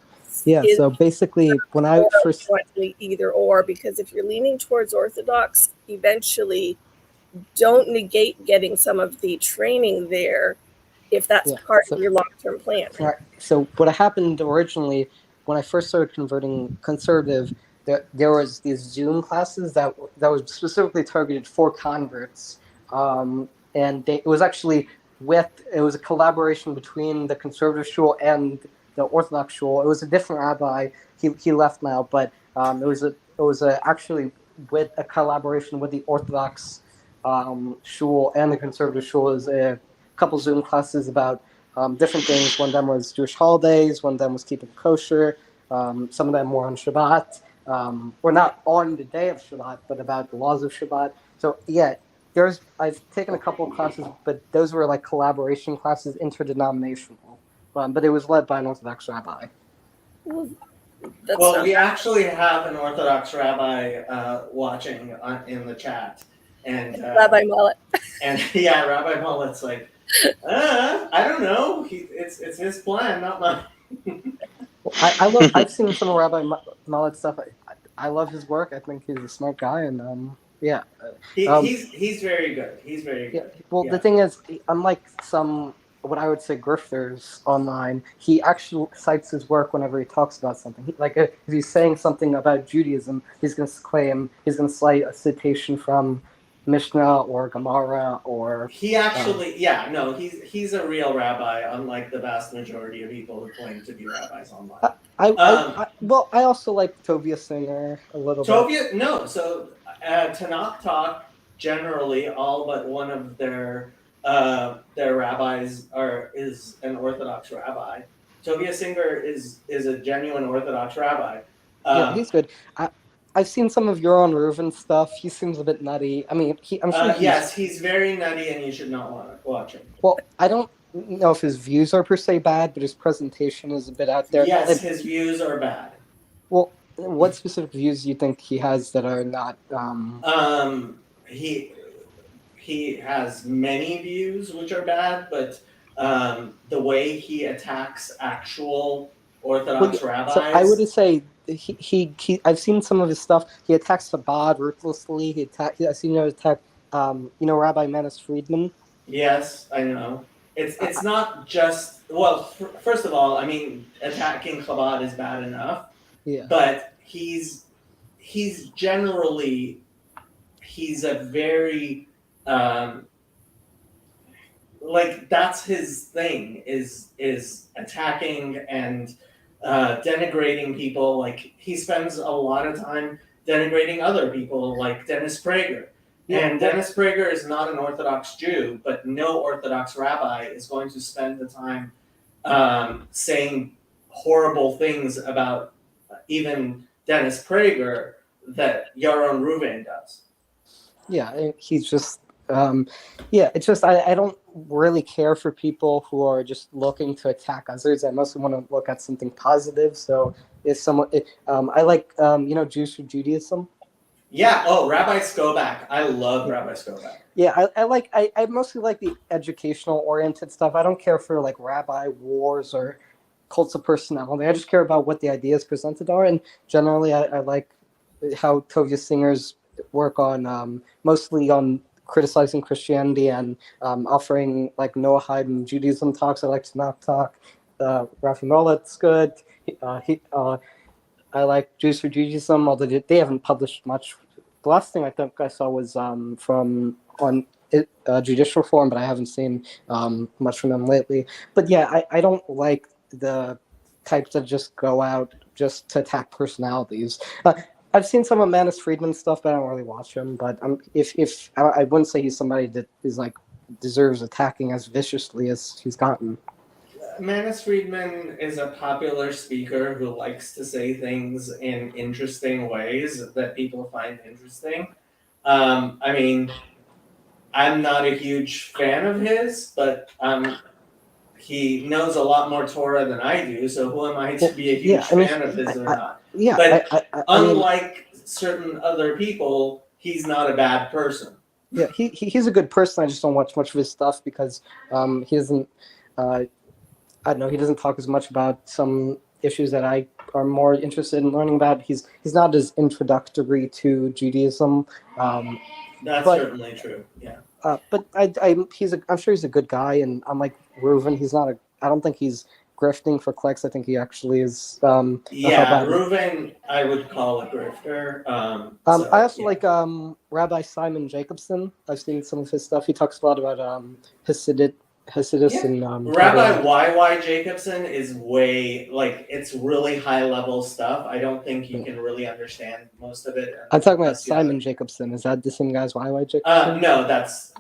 Speaker 4: So basically, when I first
Speaker 3: either or? Because if you're leaning towards Orthodox, eventually don't negate getting some of the training there if that's
Speaker 4: Yeah,
Speaker 3: part
Speaker 4: so-
Speaker 3: of your long-term plan.
Speaker 4: All right. So what happened originally when I first started converting conservative, there was these Zoom classes that was specifically targeted for converts, and it was actually it was a collaboration between the conservative shul and the Orthodox shul. It was a different rabbi. He left now, but it was actually with a collaboration with the Orthodox shul and the conservative shul. Is a couple Zoom classes about different things. One of them was Jewish holidays. One of them was keeping kosher. Some of them were on Shabbat. Or not on the day of Shabbat, but about the laws of Shabbat. So yeah, I've taken a couple of classes, but those were like collaboration classes, interdenominational. But it was led by an Orthodox rabbi.
Speaker 3: Well, that's
Speaker 1: Well,
Speaker 3: not
Speaker 1: we actually have an Orthodox rabbi watching in the chat, and
Speaker 3: Rabbi Mullet.
Speaker 1: and yeah, Rabbi Mullet's like, I don't know. It's his plan, not mine.
Speaker 4: I've seen some of Rabbi Mallet's stuff. I love his work. I think he's a smart guy, and yeah.
Speaker 1: He's very good. He's very
Speaker 4: Yeah.
Speaker 1: good.
Speaker 4: Well,
Speaker 1: Yeah.
Speaker 4: the thing is, unlike some what I would say grifters online, he actually cites his work whenever he talks about something. If he's saying something about Judaism, he's going to cite a citation from Mishnah or Gemara or.
Speaker 1: He actually, he's a real rabbi, unlike the vast majority of people who claim to be rabbis online.
Speaker 4: I also like Tovia Singer a little bit.
Speaker 1: Tanakh Talk generally all but one of their rabbis is an Orthodox rabbi. Tovia Singer is a genuine Orthodox rabbi.
Speaker 4: Yeah, he's good. I've seen some of Yoron Reuven stuff. He seems a bit nutty. I mean, I'm sure.
Speaker 1: Yes, he's very nutty, and you should not want to watch him.
Speaker 4: Well, I don't know if his views are per se bad, but his presentation is a bit out there.
Speaker 1: Yes, his views are bad.
Speaker 4: Well, what specific views do you think he has that are not?
Speaker 1: He has many views which are bad, but the way he attacks actual Orthodox rabbis.
Speaker 4: So I would say he I've seen some of his stuff. He attacks Chabad ruthlessly. I've seen him attack Rabbi Manis Friedman.
Speaker 1: Yes, I know. It's not just first of all, I mean, attacking Chabad is bad enough.
Speaker 4: Yeah.
Speaker 1: But he's a very that's his thing is attacking and denigrating people. Like, he spends a lot of time denigrating other people, like Dennis Prager.
Speaker 4: Yeah.
Speaker 1: And Dennis Prager is not an Orthodox Jew, but no Orthodox rabbi is going to spend the time saying horrible things about even Dennis Prager that Yaron Reuven does.
Speaker 4: Yeah, he's just it's just I don't really care for people who are just looking to attack others. I mostly want to look at something positive. So if someone, I like Jews for Judaism.
Speaker 1: Yeah. Oh, Rabbi Skobach. I love Rabbi Skobach.
Speaker 4: Yeah, I mostly like the educational oriented stuff. I don't care for like rabbi wars or cults of personality. I just care about what the ideas presented are, and generally I like how Tovia Singer's work on mostly on criticizing Christianity and offering like Noahide and Judaism talks. I like Tanakh Talk. Rafi Mullet's good. I like Jews for Judaism, although they haven't published much. The last thing I think I saw was from Judicial Forum, but I haven't seen much from them lately. But yeah, I don't like the types that just go out just to attack personalities. I've seen some of Manis Friedman's stuff, but I don't really watch him. But if I wouldn't say he's somebody that is like deserves attacking as viciously as he's gotten.
Speaker 1: Manis Friedman is a popular speaker who likes to say things in interesting ways that people find interesting. I mean, I'm not a huge fan of his, but he knows a lot more Torah than I do, so who am I to be a huge fan of his or not?
Speaker 4: Yeah,
Speaker 1: but unlike certain other people, he's not a bad person.
Speaker 4: Yeah, he's a good person. I just don't watch much of his stuff because he doesn't. I don't know. He doesn't talk as much about some issues that I are more interested in learning about. He's not as introductory to Judaism.
Speaker 1: That's certainly true. Yeah.
Speaker 4: But I'm sure he's a good guy, and unlike Reuven, he's not a. I don't think he's grifting for clicks. I think he actually is.
Speaker 1: Yeah,
Speaker 4: Chabad.
Speaker 1: Reuven, I would call a grifter.
Speaker 4: I also
Speaker 1: Yeah.
Speaker 4: like Rabbi Simon Jacobson. I've seen some of his stuff. He talks a lot about Hasidus
Speaker 1: Yeah.
Speaker 4: and
Speaker 1: Rabbi
Speaker 4: Kabbalah.
Speaker 1: Y.Y. Jacobson is way, like, it's really high level stuff. I don't think you can really understand most of it.
Speaker 4: I'm talking about
Speaker 1: unless you have-
Speaker 4: Simon Jacobson. Is that the same guy as YY Jacobson?
Speaker 1: No, that's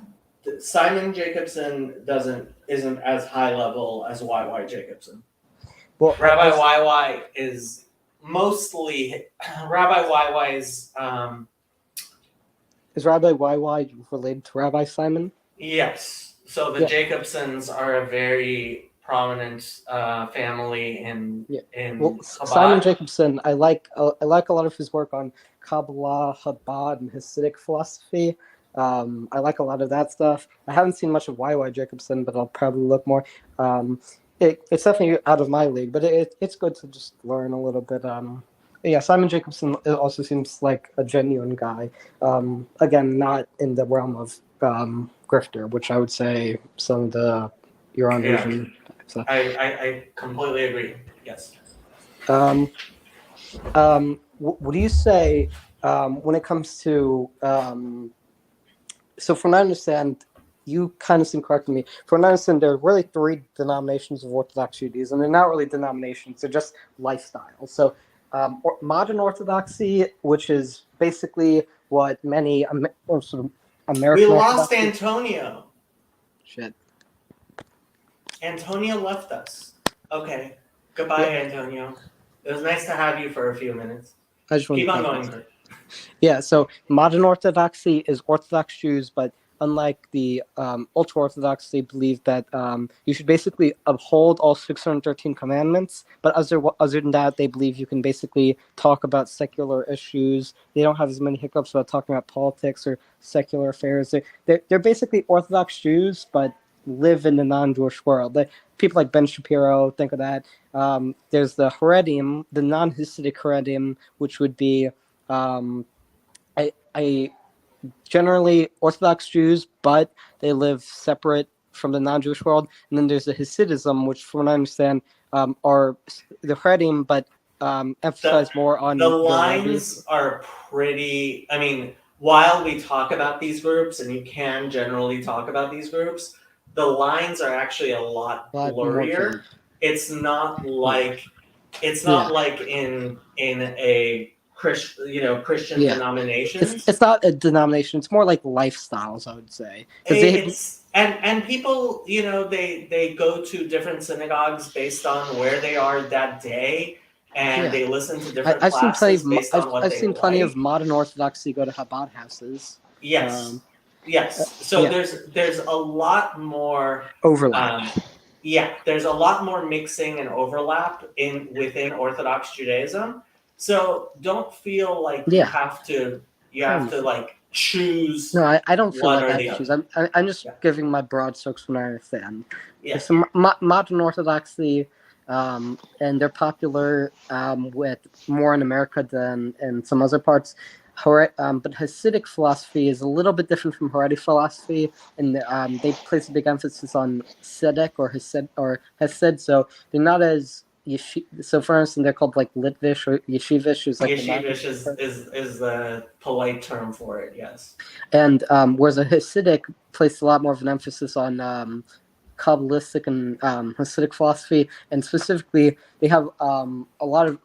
Speaker 1: Simon Jacobson isn't as high level as Y.Y. Jacobson.
Speaker 4: Well,
Speaker 1: Rabbi Y.Y. is mostly Rabbi Y.Y. is
Speaker 4: is Rabbi YY related to Rabbi Simon?
Speaker 1: yes. So the
Speaker 4: Yeah.
Speaker 1: Jacobsons are a very prominent family in
Speaker 4: Well,
Speaker 1: Chabad.
Speaker 4: Simon Jacobson, I like a lot of his work on Kabbalah, Chabad, and Hasidic philosophy. I like a lot of that stuff. I haven't seen much of YY Jacobson, but I'll probably look more. It's definitely out of my league, but it's good to just learn a little bit. Yeah, Simon Jacobson also seems like a genuine guy. Again, not in the realm of grifter, which I would say some of the Iran
Speaker 1: Yeah.
Speaker 4: region. So.
Speaker 1: I completely agree. Yes.
Speaker 4: What do you say when it comes to so from what I understand, you kind of seem correct to me. From what I understand, there are really three denominations of Orthodox Judaism. They're not really denominations; they're just lifestyles. So, modern Orthodoxy, which is basically what many sort of American
Speaker 1: We lost
Speaker 4: Orthodoxy.
Speaker 1: Antonio.
Speaker 4: Shit.
Speaker 1: Antonio left us. Okay. Goodbye, Antonio. It was nice to have you for a few minutes.
Speaker 4: I just want
Speaker 1: Keep
Speaker 4: to
Speaker 1: on
Speaker 4: point
Speaker 1: going,
Speaker 4: that.
Speaker 1: Kurt.
Speaker 4: Yeah, so modern Orthodoxy is Orthodox Jews, but unlike the ultra Orthodox, they believe that you should basically uphold all 613 commandments. But other than that, they believe you can basically talk about secular issues. They don't have as many hiccups about talking about politics or secular affairs. They're basically Orthodox Jews, but live in the non-Jewish world. People like Ben Shapiro think of that. There's the Haredim, the non-Hasidic Haredim, which would be I generally Orthodox Jews, but they live separate from the non-Jewish world. And then there's the Hasidism, which, from what I understand, are the Haredim, but emphasize more on
Speaker 1: The
Speaker 4: the
Speaker 1: lines are pretty. I mean, while we talk about these groups, and you can generally talk about these groups, the lines are actually a lot
Speaker 4: more
Speaker 1: blurrier. It's not like in a Christian
Speaker 4: Yeah.
Speaker 1: denominations.
Speaker 4: It's not a denomination. It's more like lifestyles, I would say.
Speaker 1: And people, they go to different synagogues based on where they are that day, and they listen to different
Speaker 4: I've seen
Speaker 1: classes based on what
Speaker 4: I've
Speaker 1: they
Speaker 4: seen plenty
Speaker 1: like.
Speaker 4: of modern Orthodoxy go to Chabad houses.
Speaker 1: Yes, yes. So
Speaker 4: yeah.
Speaker 1: there's a lot more
Speaker 4: Overlap.
Speaker 1: there's a lot more mixing and overlap within Orthodox Judaism. So don't feel like you have to like choose.
Speaker 4: No, I don't feel
Speaker 1: one
Speaker 4: like
Speaker 1: or
Speaker 4: I
Speaker 1: the
Speaker 4: have to choose.
Speaker 1: other.
Speaker 4: I'm just giving my broad strokes from what I understand.
Speaker 1: Yeah.
Speaker 4: So modern Orthodoxy, and they're popular with more in America than in some other parts. But Hasidic philosophy is a little bit different from Haredi philosophy, and they place a big emphasis on Tzedek or Hesed. So they're not as so for instance, they're called like Litvish or Yeshivish.
Speaker 1: Yeshivish is the polite term for it. Yes.
Speaker 4: And whereas a Hasidic placed a lot more of an emphasis on Kabbalistic and Hasidic philosophy, and specifically, they have a lot of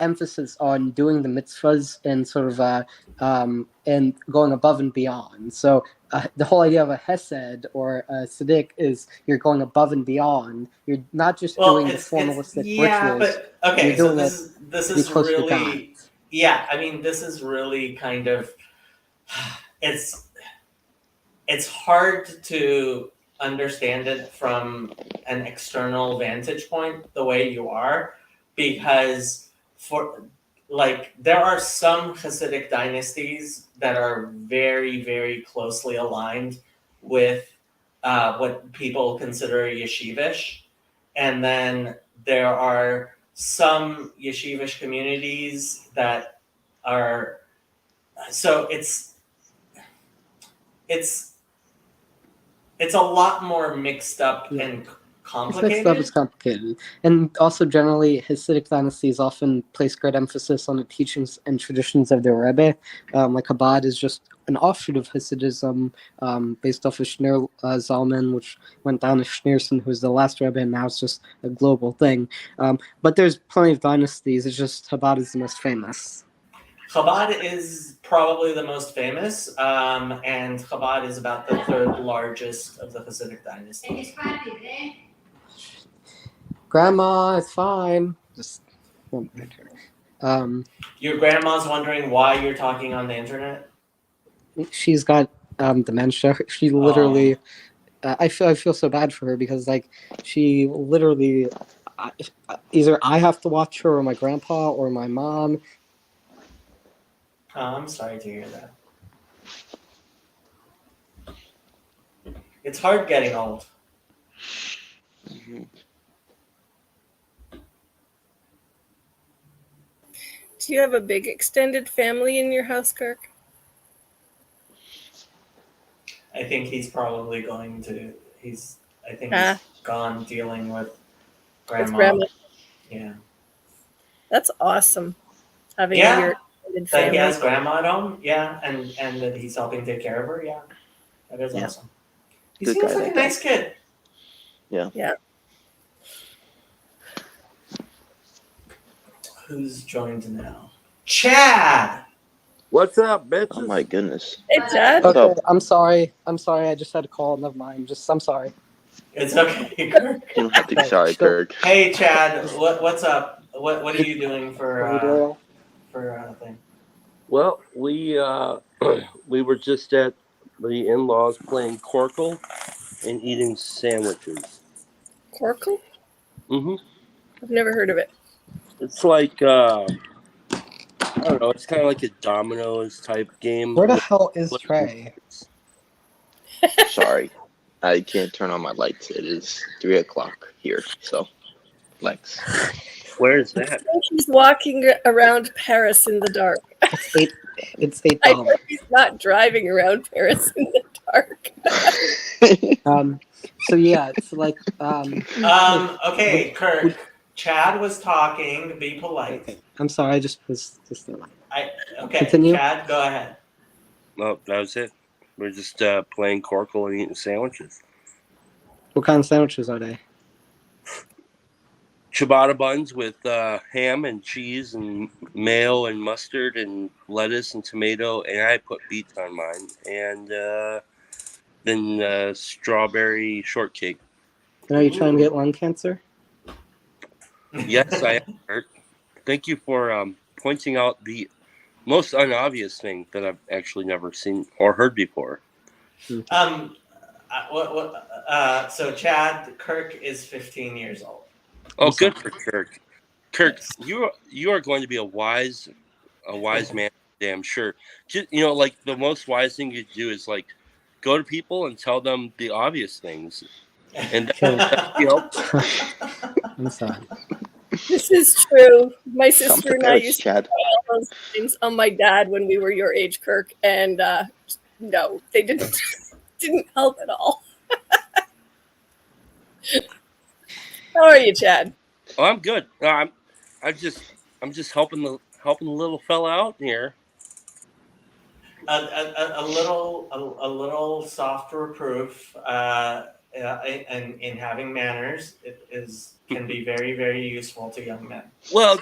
Speaker 4: emphasis on doing the mitzvahs and sort of and going above and beyond. So the whole idea of a hesed or a tzedek is you're going above and beyond. You're not just doing the formalistic rituals.
Speaker 1: But okay,
Speaker 4: you're
Speaker 1: so
Speaker 4: doing
Speaker 1: this is
Speaker 4: close to
Speaker 1: really I mean, this is really kind of it's hard to understand it from an external vantage point the way you are, because there are some Hasidic dynasties that are very, very closely aligned with what people consider yeshivish, and then there are some yeshivish communities that are so it's It's a lot more mixed up
Speaker 4: Yeah.
Speaker 1: and
Speaker 4: It's
Speaker 1: complicated.
Speaker 4: mixed up, it's complicated. And also, generally, Hasidic dynasties often place great emphasis on the teachings and traditions of their Rebbe. Like Chabad is just an offshoot of Hasidism based off of Shneur Zalman, which went down to Schneerson, who's the last Rebbe, and now it's just a global thing. But there's plenty of dynasties, it's just Chabad is the most famous.
Speaker 1: Chabad is probably the most famous, and Chabad is about the third largest of the Hasidic dynasty.
Speaker 4: Grandma, it's fine. Just one minute here.
Speaker 1: Your grandma's wondering why you're talking on the internet?
Speaker 4: She's got dementia. She literally, I feel so bad for her because like she literally, either I have to watch her or my grandpa or my mom.
Speaker 1: Oh, I'm sorry to hear that. It's hard getting old.
Speaker 5: Mhm.
Speaker 3: Do you have a big extended family in your house, Kirk?
Speaker 1: I think he's probably going to. I think
Speaker 3: Ah.
Speaker 1: he's gone dealing with
Speaker 3: With
Speaker 1: grandma.
Speaker 3: grandma.
Speaker 1: Yeah.
Speaker 3: That's awesome. Having
Speaker 1: Yeah,
Speaker 3: your extended
Speaker 1: That he
Speaker 3: family.
Speaker 1: has grandma at home. Yeah, and that he's helping take care of her. Yeah, that is
Speaker 3: Yeah.
Speaker 1: awesome. He
Speaker 5: Good
Speaker 1: seems
Speaker 5: guy,
Speaker 1: like a
Speaker 5: that guy.
Speaker 1: nice kid.
Speaker 3: Yeah.
Speaker 1: Who's joined now? Chad.
Speaker 6: What's up, bitches?
Speaker 5: Oh my goodness.
Speaker 3: Hey, Dad.
Speaker 5: What's
Speaker 4: Okay,
Speaker 5: up?
Speaker 4: I'm sorry. I just had a call. Never mind. I'm sorry.
Speaker 1: It's okay, Kirk.
Speaker 5: You don't have to be sorry,
Speaker 4: Still-
Speaker 5: Kirk.
Speaker 1: Hey, Chad. What's up? What are you doing
Speaker 4: What are we doing?
Speaker 1: for thing?
Speaker 6: Well, we we were just at the in-laws playing Corkle and eating sandwiches.
Speaker 3: Corkle?
Speaker 6: hmm
Speaker 3: I've never heard of it.
Speaker 6: It's like I don't know. It's kind of like a dominoes type game.
Speaker 4: Where the hell is
Speaker 6: with-
Speaker 4: Trey?
Speaker 5: Sorry. I can't turn on my lights. It is 3:00 here, so Lex.
Speaker 6: Where is that?
Speaker 3: He's walking around Paris in the dark.
Speaker 4: It's $8.
Speaker 3: I hope he's not driving around Paris in the dark.
Speaker 4: So yeah, it's like
Speaker 1: Okay, Kirk. Chad was talking. Be polite.
Speaker 4: I'm sorry. I just was just
Speaker 1: Okay,
Speaker 4: Continue.
Speaker 1: Chad, go ahead.
Speaker 6: No, that was it. We're just playing Corkle and eating sandwiches.
Speaker 4: what kind of sandwiches are they?
Speaker 6: Ciabatta buns with ham and cheese and mayo and mustard and lettuce and tomato, and I put beets on mine, and then strawberry shortcake.
Speaker 4: And are you trying to get lung cancer?
Speaker 6: Yes, I am. Kurt. Thank you for pointing out the most unobvious thing that I've actually never seen or heard before.
Speaker 1: So Chad, Kirk is 15 years old.
Speaker 6: Oh,
Speaker 4: I'm
Speaker 6: good for Kirk. Kirk, you are going to be a wise man, damn sure. Just, like the most wise thing you do is like go to people and tell them the obvious things, and
Speaker 4: I'm sorry.
Speaker 3: This is true. My
Speaker 5: Come
Speaker 3: sister
Speaker 5: to
Speaker 3: and I
Speaker 5: Paris,
Speaker 3: used to
Speaker 5: Chad.
Speaker 3: say all those things on my dad when we were your age, Kirk, and no, they didn't help at all. How are you, Chad?
Speaker 6: Oh, I'm good. I'm just helping the little fella out here.
Speaker 1: a little soft reproof in having manners can be very, very useful to young men.
Speaker 6: Well,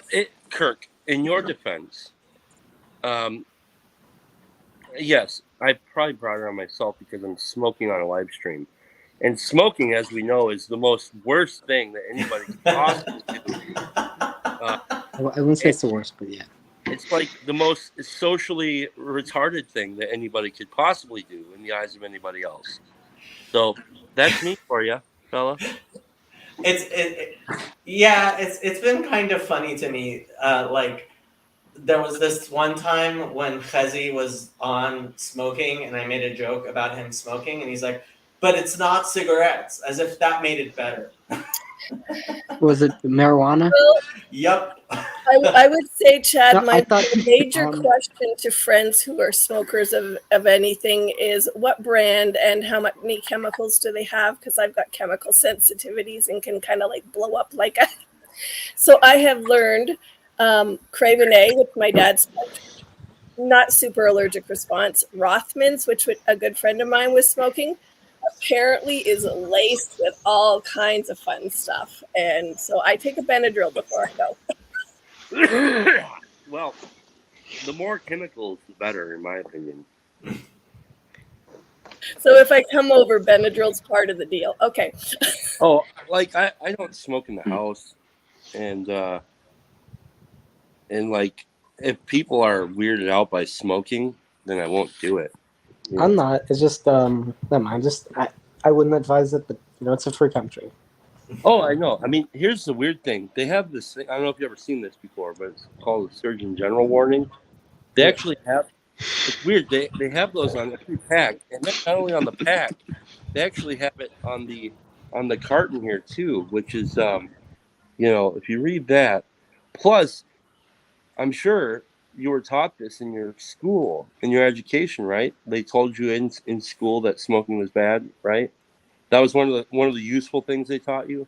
Speaker 6: Kirk, in your defense, yes, I probably brought it on myself because I'm smoking on a live stream. And smoking, as we know, is the most worst thing that anybody can possibly do.
Speaker 4: I wouldn't say it's the worst, but yeah.
Speaker 6: It's like the most socially retarded thing that anybody could possibly do in the eyes of anybody else. So that's me for you, fella.
Speaker 1: It's been kind of funny to me. Like there was this one time when Chezi was on smoking, and I made a joke about him smoking, and he's like, "But it's not cigarettes," as if that made it better.
Speaker 4: Was it marijuana?
Speaker 1: Yup.
Speaker 3: I would say, Chad,
Speaker 4: No, I
Speaker 3: my
Speaker 4: thought,
Speaker 3: major
Speaker 4: um,
Speaker 3: question to friends who are smokers of anything is what brand and how many chemicals do they have? Because I've got chemical sensitivities and can kind of like blow up like a. So I have learned Craven A, which my dad smoked, not super allergic response. Rothmans, which a good friend of mine was smoking, apparently is laced with all kinds of fun stuff. And so I take a Benadryl before I go.
Speaker 6: Well, the more chemicals, the better, in my opinion.
Speaker 3: So if I come over, Benadryl's part of the deal. Okay.
Speaker 6: Oh, like I don't smoke in the house, and like if people are weirded out by smoking, then I won't do it. You
Speaker 4: I'm
Speaker 6: know?
Speaker 4: not. It's just never mind. I wouldn't advise it, but it's a free country.
Speaker 6: Oh, I know. I mean, here's the weird thing. They have this thing. I don't know if you've ever seen this before, but it's called a Surgeon General warning. They
Speaker 4: Yeah.
Speaker 6: actually have. It's weird. They have those on every pack, and then not only on the pack, they actually have it on the carton here too, which is if you read that, plus I'm sure you were taught this in your school, in your education, right? They told you in school that smoking was bad, right? That was one of the useful things they taught you.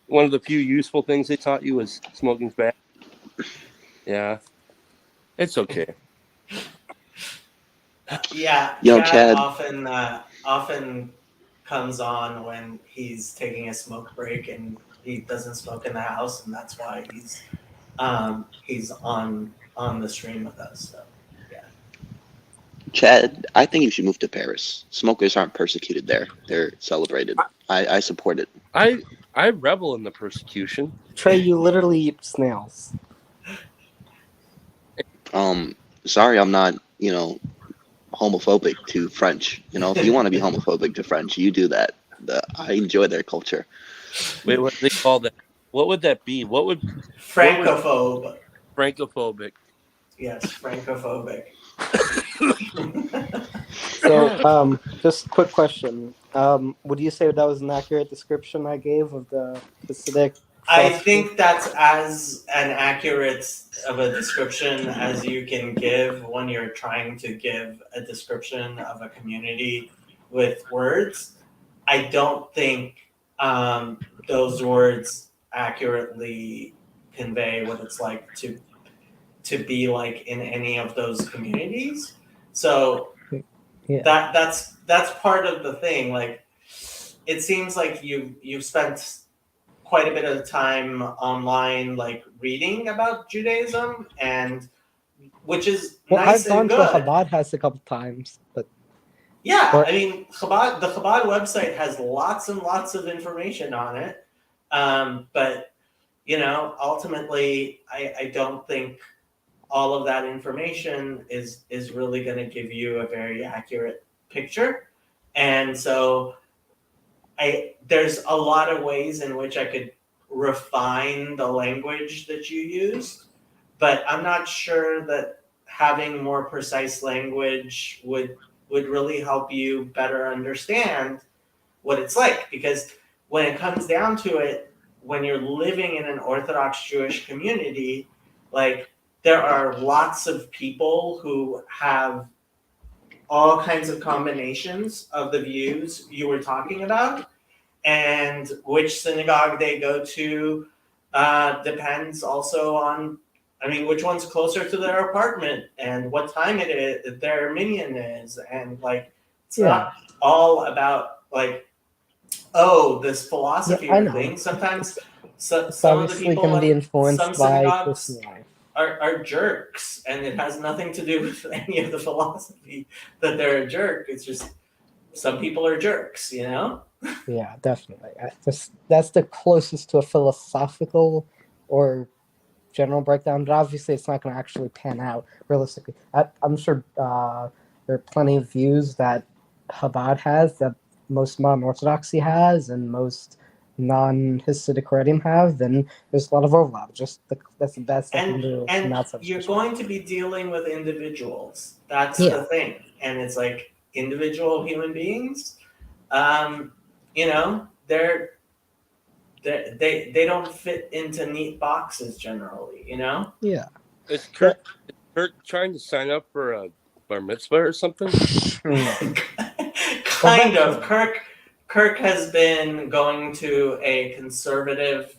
Speaker 6: One of the few useful things they taught you was smoking's bad. Yeah, it's okay.
Speaker 1: Yeah,
Speaker 5: Yo,
Speaker 1: Chad
Speaker 5: Chad.
Speaker 1: often comes on when he's taking a smoke break and he doesn't smoke in the house, and that's why he's on the stream with us. So yeah.
Speaker 5: Chad, I think you should move to Paris. Smokers aren't persecuted there; they're celebrated. I support it.
Speaker 6: I revel in the persecution.
Speaker 4: Trey, you literally eat snails.
Speaker 5: Sorry, I'm not homophobic to French. If you want to be homophobic to French, you do that. I enjoy their culture.
Speaker 6: Wait, what do they call that? What would that be? What would
Speaker 1: Francophobe.
Speaker 6: francophobic?
Speaker 1: Yes, francophobic.
Speaker 4: So, just quick question. Would you say that was an accurate description I gave of the Hasidic
Speaker 1: I
Speaker 4: philosophy?
Speaker 1: think that's as an accurate of a description as you can give when you're trying to give a description of a community with words. I don't think those words accurately convey what it's like to be like in any of those communities. So
Speaker 4: Yeah.
Speaker 1: that's part of the thing. Like, it seems like you've spent quite a bit of time online, like reading about Judaism, and which is
Speaker 4: Well,
Speaker 1: nice
Speaker 4: I've gone
Speaker 1: and
Speaker 4: to
Speaker 1: good.
Speaker 4: Chabad House a couple times, but
Speaker 1: Yeah,
Speaker 4: Or-
Speaker 1: I mean, the Chabad website has lots and lots of information on it, but ultimately, I don't think all of that information is really going to give you a very accurate picture, and so there's a lot of ways in which I could refine the language that you use, but I'm not sure that having more precise language would really help you better understand what it's like, because when it comes down to it, when you're living in an Orthodox Jewish community, like, there are lots of people who have all kinds of combinations of the views you were talking about, and which synagogue they go to depends also on, I mean, which one's closer to their apartment and what time it is, their minyan is, and like, it's not all about like, oh, this philosophy
Speaker 4: Yeah, I
Speaker 1: or
Speaker 4: know.
Speaker 1: thing. Sometimes some
Speaker 4: it's
Speaker 1: of the
Speaker 4: obviously
Speaker 1: people
Speaker 4: going to be
Speaker 1: in
Speaker 4: influenced
Speaker 1: some
Speaker 4: by
Speaker 1: synagogues
Speaker 4: personal life.
Speaker 1: are jerks, and it has nothing to do with any of the philosophy that they're a jerk. It's just some people are jerks,
Speaker 4: Yeah, definitely. That's the closest to a philosophical or general breakdown, but obviously it's not going to actually pan out realistically. I'm sure there are plenty of views that Chabad has, that most modern Orthodoxy has, and most non-Hasidic Haredim have, then there's a lot of overlap. That's the best I can do from
Speaker 1: And
Speaker 4: outside
Speaker 1: you're
Speaker 4: perspective.
Speaker 1: going to be dealing with individuals. That's
Speaker 4: Yeah.
Speaker 1: the thing. And it's like individual human beings. They're they don't fit into neat boxes generally, you know.
Speaker 4: Yeah.
Speaker 6: Is Kirk trying to sign up for a bar mitzvah or something?
Speaker 1: Kind of. Kirk has been going to a conservative.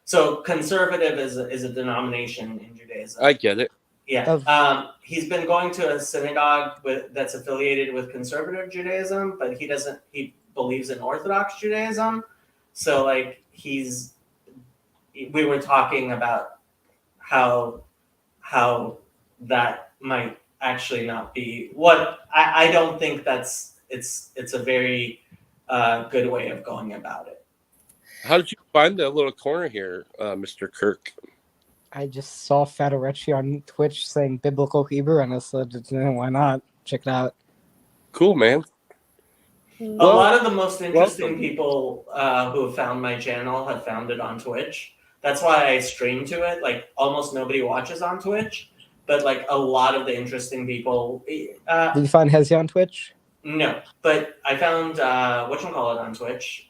Speaker 1: So conservative is a denomination in Judaism.
Speaker 6: I get it.
Speaker 1: Yeah. He's been going to a synagogue that's affiliated with conservative Judaism, but he believes in Orthodox Judaism. So like we were talking about how that might actually not be what I don't think it's a very good way of going about it.
Speaker 6: How did you find that little corner here, Mr. Kirk?
Speaker 4: I just saw Federecci on Twitch saying biblical Hebrew, and I said, why not? Check it out.
Speaker 6: Cool, man.
Speaker 1: A
Speaker 6: Well,
Speaker 1: lot of the most interesting
Speaker 6: welcome.
Speaker 1: people who have found my channel have found it on Twitch. That's why I stream to it. Like almost nobody watches on Twitch, but like a lot of the interesting people.
Speaker 4: Did you find Hezi on Twitch?
Speaker 1: No, but I found whatchamacallit on Twitch.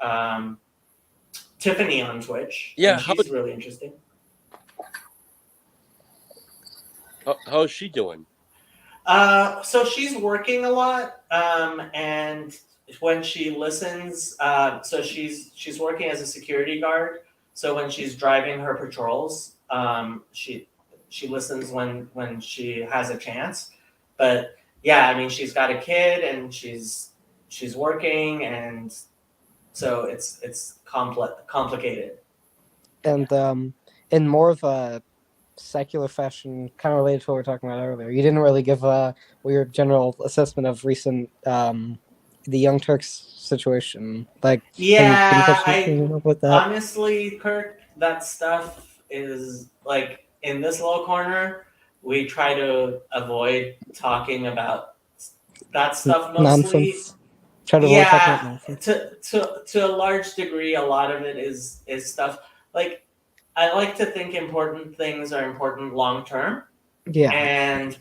Speaker 1: Tiffany on Twitch.
Speaker 6: Yeah,
Speaker 1: and she's really interesting.
Speaker 6: How's she doing?
Speaker 1: So she's working a lot, and when she listens, so she's working as a security guard. So when she's driving her patrols, she listens when she has a chance. But yeah, I mean, she's got a kid and she's working, and so it's complicated.
Speaker 4: And in more of a secular fashion, kind of related to what we were talking about earlier, you didn't really give your general assessment of recent the Young Turks situation. Like,
Speaker 1: Yeah,
Speaker 4: can you help with that?
Speaker 1: honestly, Kirk, that stuff is like in this little corner. We try to avoid talking about that stuff mostly.
Speaker 4: Nonsense. Try to avoid talking about
Speaker 1: Yeah,
Speaker 4: nonsense.
Speaker 1: to a large degree, a lot of it is stuff like I like to think important things are important long term,
Speaker 4: Yeah.
Speaker 1: and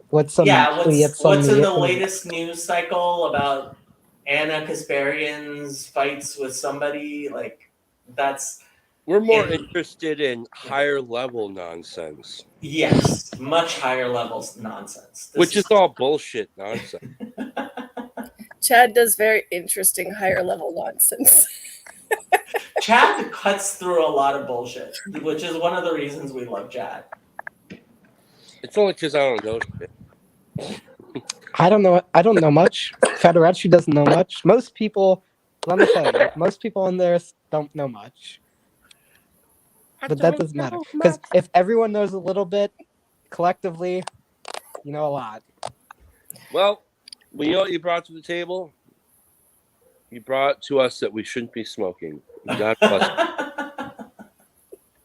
Speaker 4: what's some
Speaker 1: what's in the latest news cycle about Anna Kasparian's fights with somebody, like that's
Speaker 6: We're more interested in higher level nonsense,
Speaker 1: yes, much higher levels nonsense.
Speaker 6: which is all bullshit nonsense.
Speaker 3: Chad does very interesting higher level nonsense.
Speaker 1: Chad cuts through a lot of bullshit, which is one of the reasons we love Chad.
Speaker 6: It's only because I don't know shit.
Speaker 4: I don't know much. Federacci doesn't know much. Most people, let me tell you, most people in there don't know much. But that doesn't matter. Because if everyone knows a little bit, collectively, you know a lot.
Speaker 6: Well, you know what you brought to the table? You brought to us that we shouldn't be smoking. God bless.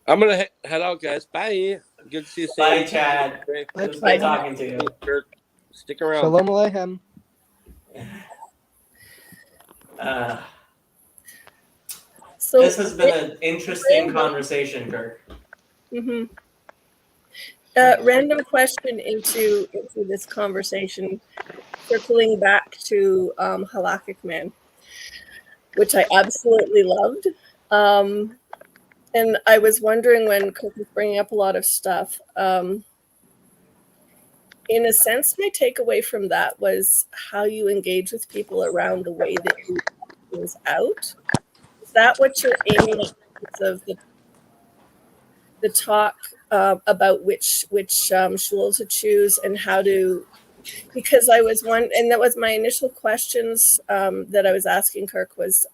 Speaker 6: I'm going to head out, guys. Bye. Good to see you.
Speaker 1: Bye, Chad.
Speaker 6: Okay.
Speaker 1: It was great talking to you.
Speaker 6: Kirk, stick around.
Speaker 4: Shalom Aleichem.
Speaker 3: So
Speaker 1: This has been an interesting conversation, Kirk.
Speaker 3: Mm-hmm. Random question into this conversation, circling back to Halakhic Man, which I absolutely loved. And I was wondering when Kirk was bringing up a lot of stuff. In a sense, my takeaway from that was how you engage with people around the way that you things out. Is that what you're aiming at in terms of the talk about which shul to choose and how to? Because I was one, and that was my initial questions that I was asking Kirk was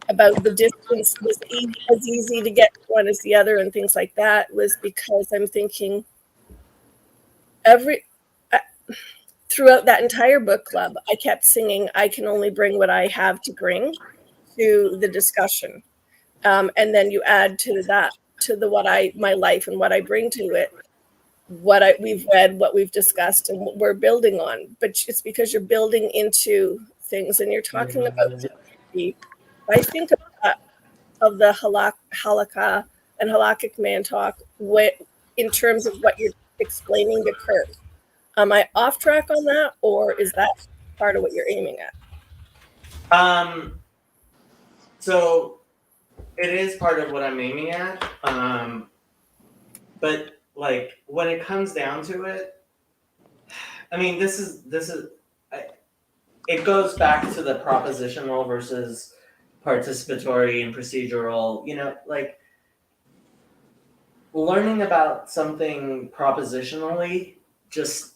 Speaker 3: about the distance was as easy to get one as the other and things like that, was because I'm thinking throughout that entire book club, I kept singing, I can only bring what I have to bring to the discussion. And then you add to that, to my life and what I bring to it, we've read, what we've discussed, and what we're building on. But it's because you're building into things and you're talking about the, I think of the halakha and halakhic man talk in terms of what you're explaining to Kirk. Am I off track on that, or is that part of what you're aiming at?
Speaker 1: So it is part of what I'm aiming at. But like when it comes down to it, I mean, this is it goes back to the propositional versus participatory and procedural. You know, like learning about something propositionally just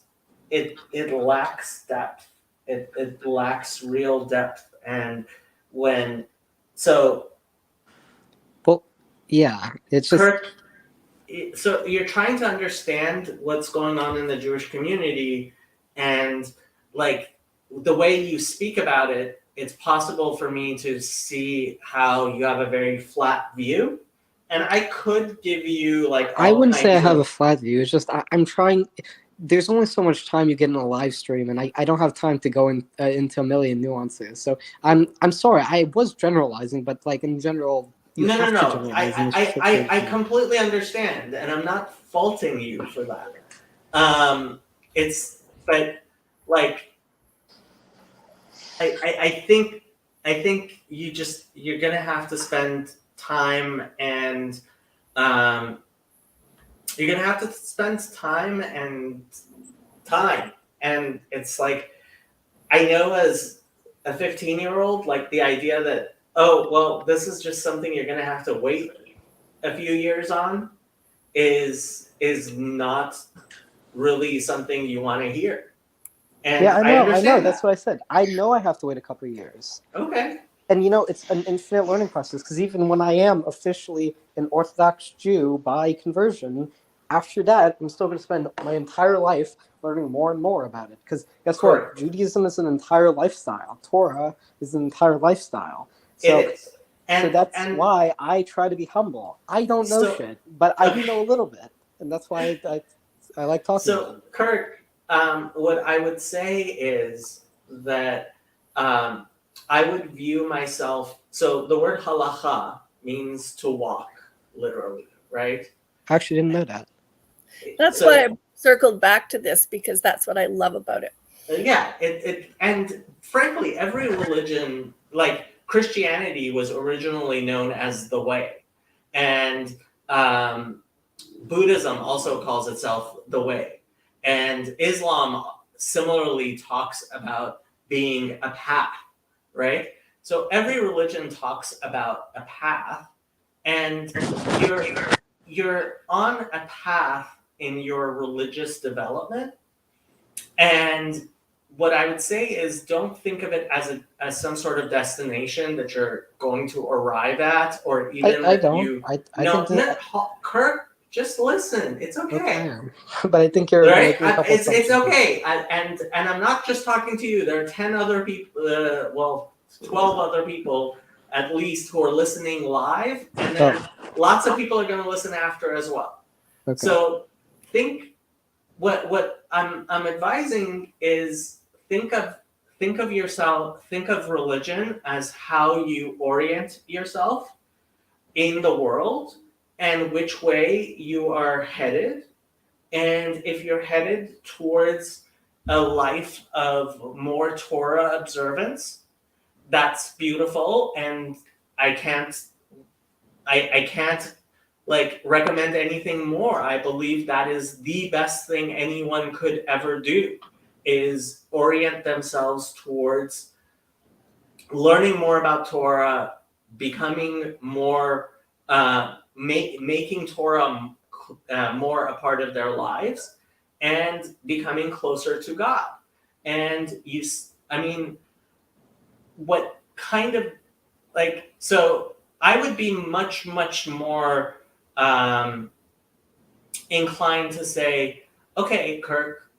Speaker 1: it lacks depth. It lacks real depth, and when so
Speaker 4: Well, yeah, it's just
Speaker 1: Kirk, so you're trying to understand what's going on in the Jewish community, and like the way you speak about it, it's possible for me to see how you have a very flat view, and I could give you like
Speaker 4: I
Speaker 1: all
Speaker 4: wouldn't say I
Speaker 1: kinds
Speaker 4: have a
Speaker 1: of
Speaker 4: flat view. It's just I'm trying. There's only so much time you get in a live stream, and I don't have time to go into a million nuances. So I'm sorry. I was generalizing, but like in general, you
Speaker 1: no,
Speaker 4: have
Speaker 1: no,
Speaker 4: to
Speaker 1: no.
Speaker 4: generalize. in a
Speaker 1: I
Speaker 4: situation.
Speaker 1: completely understand, and I'm not faulting you for that. It's but like I think you're gonna have to spend time and you're gonna have to spend time and it's like I know as a 15-year-old, like the idea that oh well this is just something you're gonna have to wait a few years on is not really something you want to hear, and
Speaker 4: Yeah, I know.
Speaker 1: understand
Speaker 4: That's
Speaker 1: that.
Speaker 4: what I said. I know I have to wait a couple of years.
Speaker 1: Okay.
Speaker 4: And it's an infinite learning process because even when I am officially an Orthodox Jew by conversion, after that, I'm still going to spend my entire life learning more and more about it. Because guess what?
Speaker 1: Correct.
Speaker 4: Judaism is an entire lifestyle. Torah is an entire lifestyle.
Speaker 1: It
Speaker 4: So,
Speaker 1: is. And
Speaker 4: that's
Speaker 1: and
Speaker 4: why I try to be humble. I don't know
Speaker 1: so
Speaker 4: shit, but I do
Speaker 1: okay.
Speaker 4: know a little bit. And that's why I like talking about
Speaker 1: So
Speaker 4: it.
Speaker 1: Kirk, what I would say is that I would view myself. So the word halacha means to walk, literally, right?
Speaker 4: I actually didn't know that.
Speaker 3: That's
Speaker 1: So,
Speaker 3: why I circled back to this, because that's what I love about it.
Speaker 1: yeah, it and frankly, every religion, like Christianity, was originally known as the way, and Buddhism also calls itself the way, and Islam similarly talks about being a path, right? So every religion talks about a path, and you're on a path in your religious development, and what I would say is don't think of it as some sort of destination that you're going to arrive at, or even
Speaker 4: I
Speaker 1: that
Speaker 4: don't.
Speaker 1: you
Speaker 4: I
Speaker 1: no,
Speaker 4: think that.
Speaker 1: Kirk, just listen. It's
Speaker 4: Okay, I
Speaker 1: okay.
Speaker 4: am. But I think you're
Speaker 1: Right?
Speaker 4: making a couple
Speaker 1: It's
Speaker 4: assumptions.
Speaker 1: okay. And I'm not just talking to you. There are 10 other people, 12 other people at least who are listening live, and then lots of people are going to listen after as well.
Speaker 4: Okay.
Speaker 1: So think what I'm advising is think of yourself, think of religion as how you orient yourself in the world and which way you are headed. And if you're headed towards a life of more Torah observance, that's beautiful, and I can't like recommend anything more. I believe that is the best thing anyone could ever do, is orient themselves towards learning more about Torah, becoming more making Torah more a part of their lives, and becoming closer to God. And what kind of like so I would be much more inclined to say, okay, Kirk,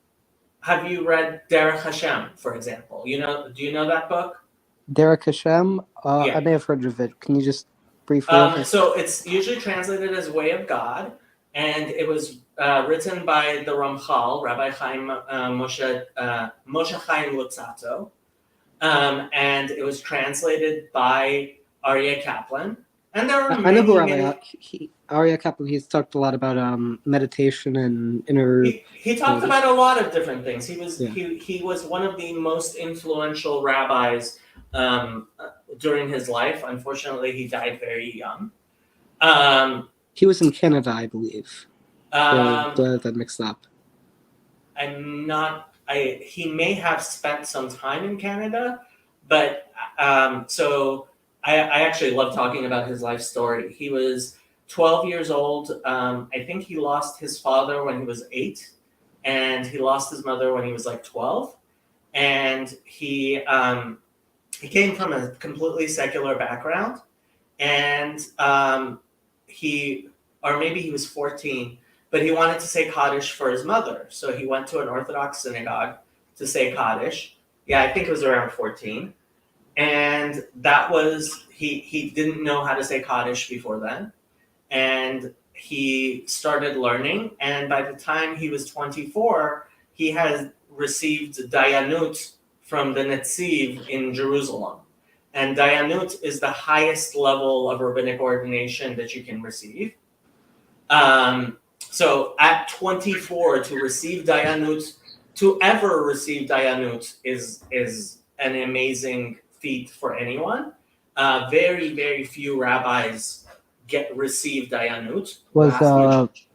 Speaker 1: have you read Derech Hashem, for example? Do you know that book?
Speaker 4: Derek Hashem,
Speaker 1: Yeah.
Speaker 4: I may have heard of it. Can you just briefly?
Speaker 1: So it's usually translated as Way of God, and it was written by the Ramchal, Rabbi Chaim Moshe Chaim Luzzatto, and it was translated by Aryeh Kaplan. And there are
Speaker 4: I know who Rabbi
Speaker 1: many.
Speaker 4: Aryeh Kaplan. He's talked a lot about meditation and inner.
Speaker 1: He talked about a lot of different things. He was
Speaker 4: Yeah.
Speaker 1: he was one of the most influential rabbis during his life. Unfortunately, he died very young.
Speaker 4: He was in Canada, I believe. Or did I get that mixed up?
Speaker 1: I'm not. He may have spent some time in Canada, but so I actually love talking about his life story. He was 12 years old. I think he lost his father when he was 8, and he lost his mother when he was like 12. And he came from a completely secular background, and or maybe he was 14, but he wanted to say Kaddish for his mother. So he went to an Orthodox synagogue to say Kaddish. Yeah, I think it was around 14. And that was, he didn't know how to say Kaddish before then. And he started learning. And by the time he was 24, he had received Dayanut from the Netziv in Jerusalem. And Dayanut is the highest level of rabbinic ordination that you can receive. So at 24, to receive Dayanut, to ever receive Dayanut is an amazing feat for anyone. Very, very few rabbis receive Dayanut.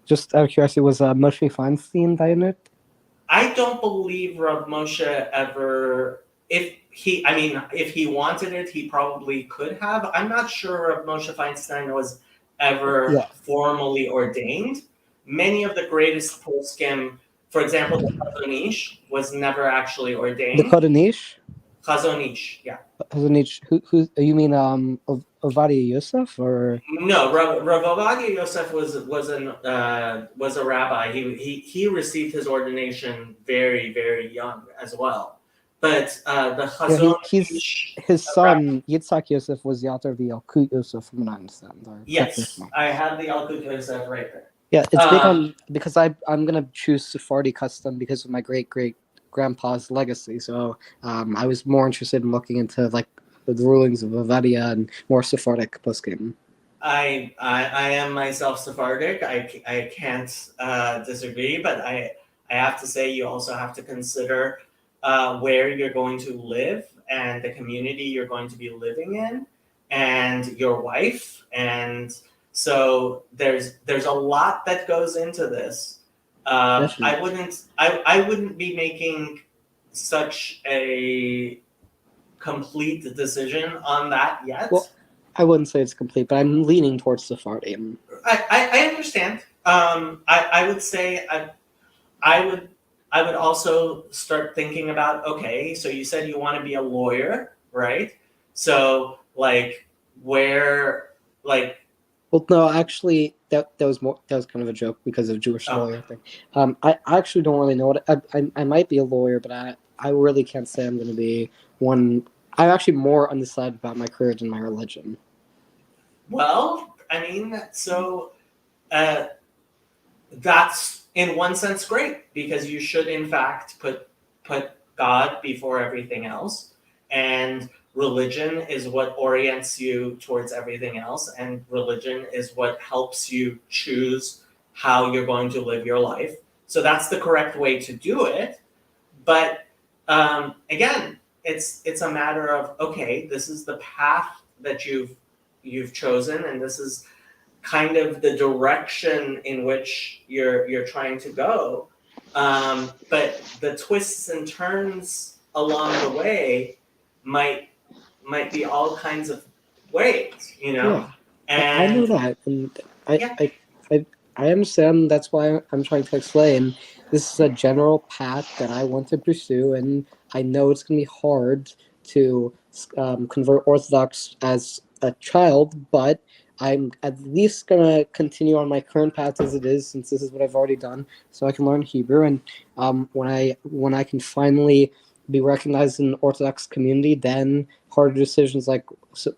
Speaker 4: Just out of curiosity, was Moshe Feinstein Dayanut?
Speaker 1: I don't believe Rav Moshe ever. If he wanted it, he probably could have. I'm not sure Rav Moshe Feinstein was ever formally ordained. Many of the greatest poskim, for example, the Chazon Ish was never actually ordained.
Speaker 4: The Chazon Ish?
Speaker 1: Chazon Ish, yeah.
Speaker 4: Chazon Ish. Who you mean? Ovadia Yosef or?
Speaker 1: No, Rav Ovadia Yosef was a rabbi. He received his ordination very, very young as well. But the Chazon Ish,
Speaker 4: his son Yitzhak Yosef was the author of the Yalkut Yosef, from what I understand.
Speaker 1: Yes, I have the Yalkut Yosef right there.
Speaker 4: Yeah, it's big on, because I'm gonna choose Sephardi custom because of my great grandpa's legacy. So I was more interested in looking into like the rulings of Ovadia and more Sephardic poskim.
Speaker 1: I am myself Sephardic. I can't disagree, but I have to say you also have to consider where you're going to live and the community you're going to be living in, and your wife. And so there's a lot that goes into this. I wouldn't be making such a complete decision on that yet.
Speaker 4: Well, I wouldn't say it's complete, but I'm leaning towards Sephardi.
Speaker 1: I understand. I would say I would also start thinking about, okay, so you said you want to be a lawyer, right? So like where like.
Speaker 4: Well, no, actually, that was kind of a joke because of Jewish lawyer thing. I actually don't really know what I might be a lawyer, but I really can't say I'm going to be one. I'm actually more undecided about my career than my religion.
Speaker 1: Well, I mean, so that's in one sense great, because you should in fact put God before everything else, and religion is what orients you towards everything else, and religion is what helps you choose how you're going to live your life. So that's the correct way to do it. But again, it's a matter of, okay, this is the path that you've chosen, and this is kind of the direction in which you're trying to go. But the twists and turns along the way might be all kinds of ways, you know.
Speaker 4: Yeah,
Speaker 1: and
Speaker 4: I know that, and I understand. That's why I'm trying to explain. This is a general path that I want to pursue, and I know it's going to be hard to convert Orthodox as a child, but I'm at least going to continue on my current path as it is, since this is what I've already done, so I can learn Hebrew. And when I can finally be recognized in the Orthodox community, then harder decisions like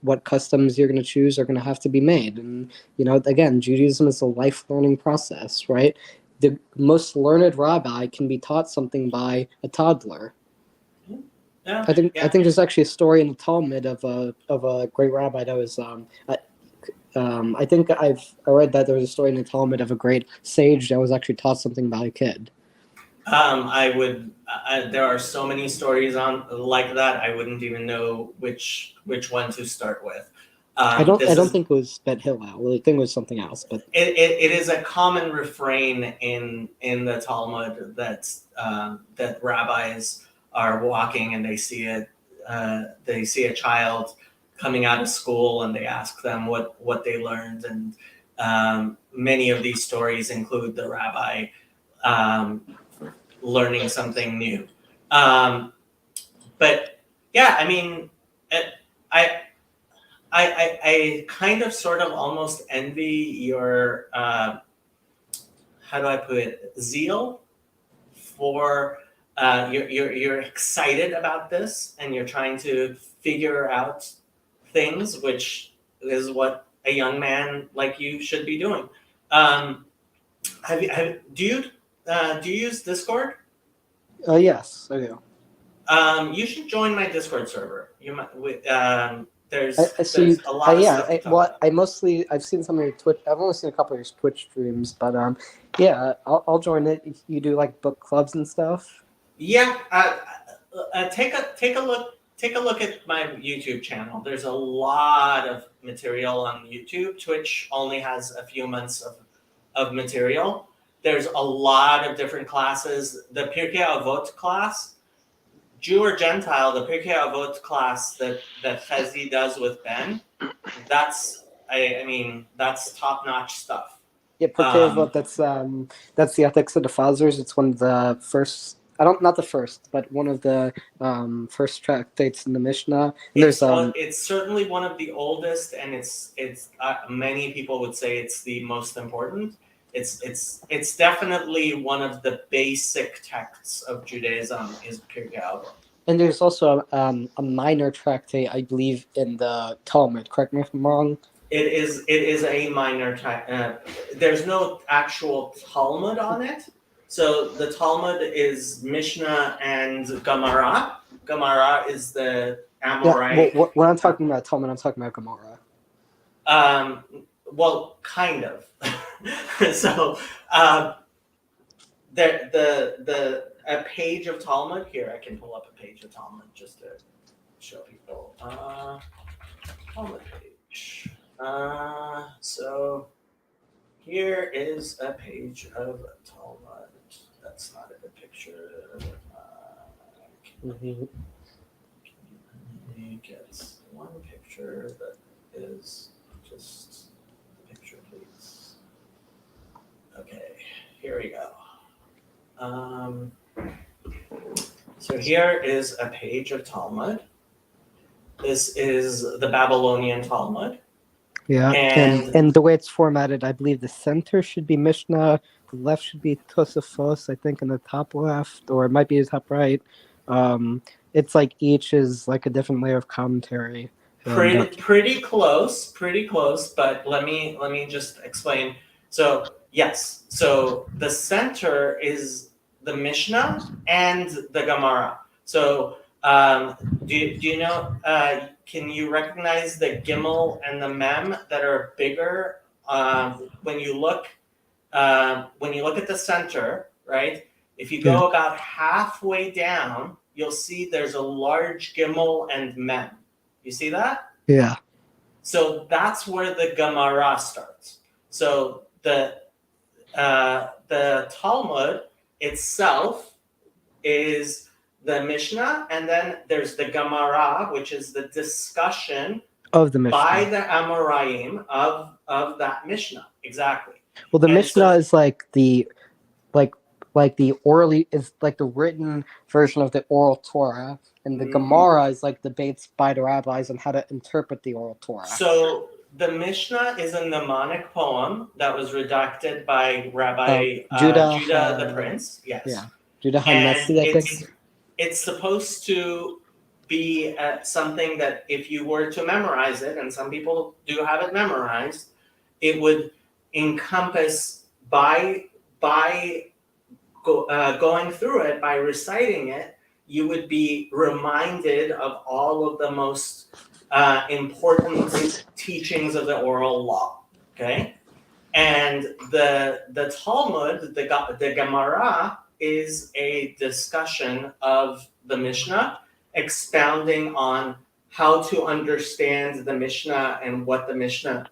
Speaker 4: what customs you're going to choose are going to have to be made. And, you know, again, Judaism is a life learning process, right? The most learned rabbi can be taught something by a toddler.
Speaker 1: Yeah,
Speaker 4: I think there's actually a story in the Talmud of a great rabbi that was I think I read that there was a story in the Talmud of a great sage that was actually taught something by a kid.
Speaker 1: I would. There are so many stories on like that. I wouldn't even know which one to start with.
Speaker 4: I don't
Speaker 1: This
Speaker 4: think it was Bet Hillel. I think it was something else. But
Speaker 1: it is a common refrain in the Talmud that that rabbis are walking and they see a child coming out of school and they ask them what they learned, and many of these stories include the rabbi learning something new. But yeah, I mean, I I kind of sort of almost envy your how do I put it, zeal for you're excited about this and you're trying to figure out things, which is what a young man like you should be doing. Do you use Discord?
Speaker 4: yes, I do.
Speaker 1: You should join my Discord server. You might. There's
Speaker 4: So
Speaker 1: there's a lot of
Speaker 4: yeah,
Speaker 1: stuff to talk about.
Speaker 4: I've seen some of your Twitch. I've only seen a couple of your Twitch streams, but yeah, I'll join it. You do like book clubs and stuff.
Speaker 1: Yeah, take a look at my YouTube channel. There's a lot of material on YouTube. Twitch only has a few months of material. There's a lot of different classes. The Pirkei Avot class, Jew or Gentile, the Pirkei Avot class that Chezi does with Ben, that's top notch stuff.
Speaker 4: Yeah, Pirkei Avot. That's the Ethics of the Fathers. It's one of the first. Not the first, but one of the first tractates in the Mishnah. And
Speaker 1: It's certainly one of the oldest, and it's many people would say it's the most important. It's definitely one of the basic texts of Judaism is Pirkei Avot.
Speaker 4: And there's also a minor tractate, I believe, in the Talmud. Correct me if I'm wrong.
Speaker 1: It is a minor there's no actual Talmud on it. So the Talmud is Mishnah and Gemara. Gemara is the Amorite.
Speaker 4: Yeah, when I'm talking about Talmud, I'm talking about Gemara.
Speaker 1: Well, kind of. So a page of Talmud here. I can pull up a page of Talmud just to show people. Talmud page. So here is a page of Talmud. That's not a good picture. Can you get one picture that is just the picture, please? Okay, here we go. So here is a page of Talmud. This is the Babylonian Talmud.
Speaker 4: Yeah, and the way it's formatted, I believe the center should be Mishnah, the left should be Tosafos, I think, in the top left, or it might be the top right. It's like each is like a different layer of commentary.
Speaker 1: Pretty close, but let me just explain. So yes, so the center is the Mishnah and the Gemara. So do you know? Can you recognize the Gimel and the Mem that are bigger when you look at the center, right? If you go about halfway down, you'll see there's a large Gimel and Mem. You see that?
Speaker 4: Yeah.
Speaker 1: So that's where the Gemara starts. So the Talmud itself is the Mishnah, and then there's the Gemara, which is the discussion
Speaker 4: of the Mishnah
Speaker 1: by the Amoraim of that Mishnah. Exactly.
Speaker 4: Well, the Mishnah is like the orally is like the written version of the oral Torah, and the Gemara is like debates by the rabbis on how to interpret the oral Torah.
Speaker 1: So the Mishnah is a mnemonic poem that was redacted by Rabbi Judah the Prince. Yes.
Speaker 4: Yeah. Judah HaNasi, I think.
Speaker 1: It's supposed to be something that if you were to memorize it, and some people do have it memorized, it would encompass by going through it, by reciting it, you would be reminded of all of the most important teachings of the oral law. Okay, and the Talmud, the Gemara, is a discussion of the Mishnah, expounding on how to understand the Mishnah and what the Mishnah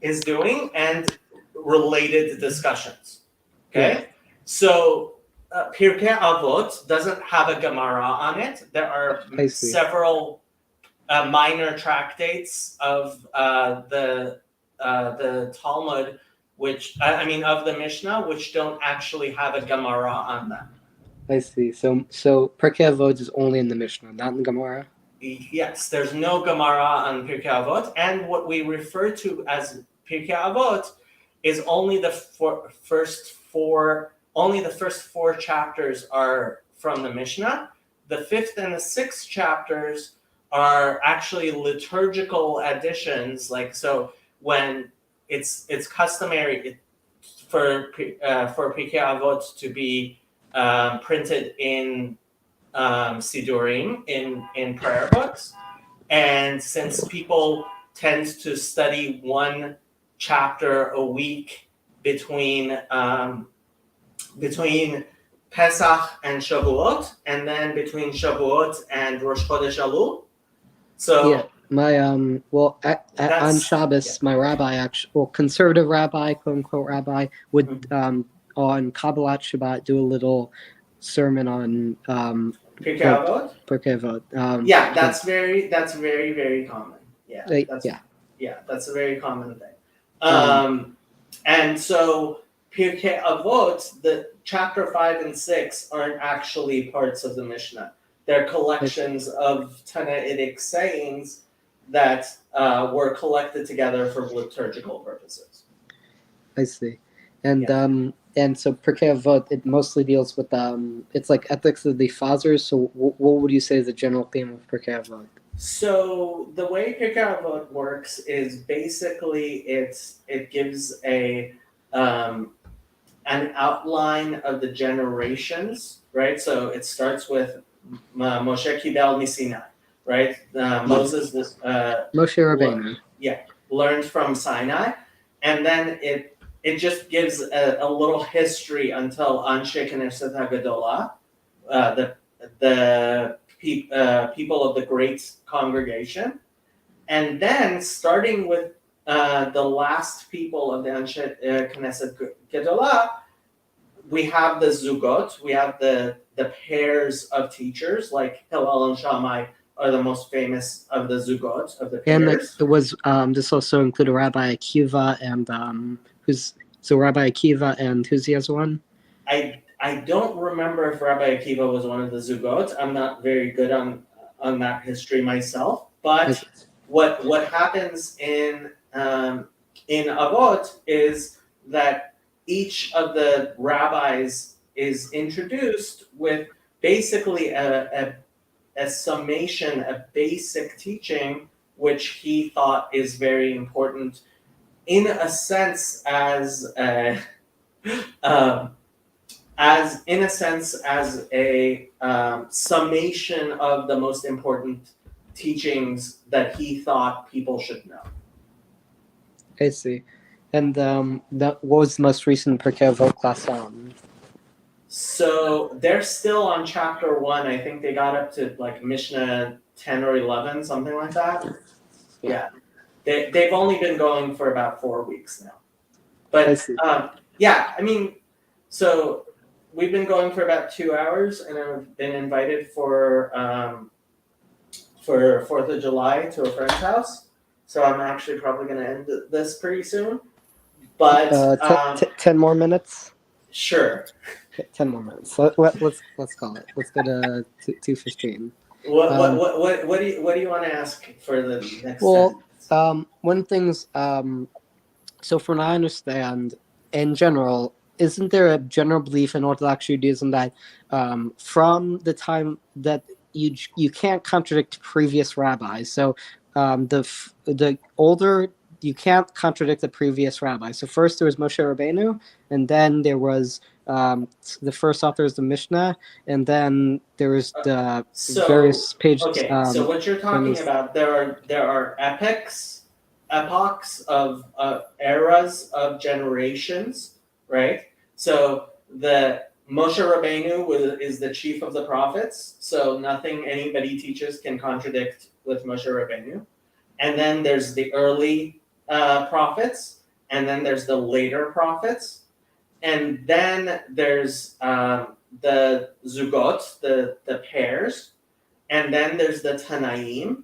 Speaker 1: is doing, and related discussions. Okay, so Pirkei Avot doesn't have a Gemara on it. There are
Speaker 4: I see.
Speaker 1: several minor tractates of the Talmud, which of the Mishnah, which don't actually have a Gemara on them.
Speaker 4: I see. So Pirkei Avot is only in the Mishnah, not in the Gemara.
Speaker 1: Yes, there's no Gemara on Pirkei Avot, and what we refer to as Pirkei Avot is only the first four chapters are from the Mishnah. The fifth and the sixth chapters are actually liturgical additions. Like, so when it's customary for Pirkei Avot to be printed in Sidurim, in prayer books, and since people tend to study one chapter a week between Pesach and Shavuot, and then between Shavuot and Rosh Chodesh Elul. So
Speaker 4: Yeah, my on Shabbos, my rabbi, conservative rabbi, quote unquote rabbi, would on Kabbalat Shabbat do a little sermon on
Speaker 1: Pirkei Avot.
Speaker 4: Pirkei Avot.
Speaker 1: Yeah, that's very very common. Yeah,
Speaker 4: yeah.
Speaker 1: That's a very common thing. And so Pirkei Avot, the chapter 5 and 6 aren't actually parts of the Mishnah. They're collections of Tanaitic sayings that were collected together for liturgical purposes.
Speaker 4: I see, and so Pirkei Avot, it mostly deals with it's like ethics of the fathers. So what would you say is the general theme of Pirkei Avot?
Speaker 1: So the way Pirkei Avot works is basically it gives an outline of the generations, right? So it starts with Moshe Kibel Misinai, right? Moses
Speaker 4: Moshe Rabbeinu.
Speaker 1: learned from Sinai, and then it just gives a little history until Anshe Knesset HaGadolah, the people of the great congregation, and then starting with the last people of the Anshe Knesset Gedolah, we have the Zugot, we have the pairs of teachers, like Hillel and Shammai are the most famous of the Zugot, of the pairs.
Speaker 4: And it was this also included Rabbi Akiva and Rabbi Akiva and who's the other one?
Speaker 1: I don't remember if Rabbi Akiva was one of the Zugot. I'm not very good on that history myself. But what happens in Avot is that each of the rabbis is introduced with basically a summation, a basic teaching, which he thought is very important, in a sense as a summation of the most important teachings that he thought people should know.
Speaker 4: I see. And what was the most recent Pirkei Avot class on?
Speaker 1: So they're still on chapter 1. I think they got up to like Mishnah 10 or 11, something like that. Yeah. They've only been going for about 4 weeks now. But so we've been going for about 2 hours, and I've been invited for 4th of July to a friend's house. So I'm actually probably going to end this pretty soon. But
Speaker 4: 10 more minutes?
Speaker 1: Sure.
Speaker 4: Okay, 10 more minutes. Let's call it. Let's go to 2:15.
Speaker 1: What do you want to ask for the next? Well,
Speaker 4: one thing's so from what I understand, in general, isn't there a general belief in Orthodox Judaism that from the time that you can't contradict previous rabbis? So the older, you can't contradict the previous rabbi. So first there was Moshe Rabbeinu, and then there was the first author is the Mishnah, and then there was the various pages.
Speaker 1: Okay, so what you're talking about, there are epochs of eras of generations, right? So the Moshe Rabbeinu is the chief of the prophets, so nothing anybody teaches can contradict with Moshe Rabbeinu. And then there's the early prophets, and then there's the later prophets, and then there's the zugot, the pairs, and then there's the Tanaim,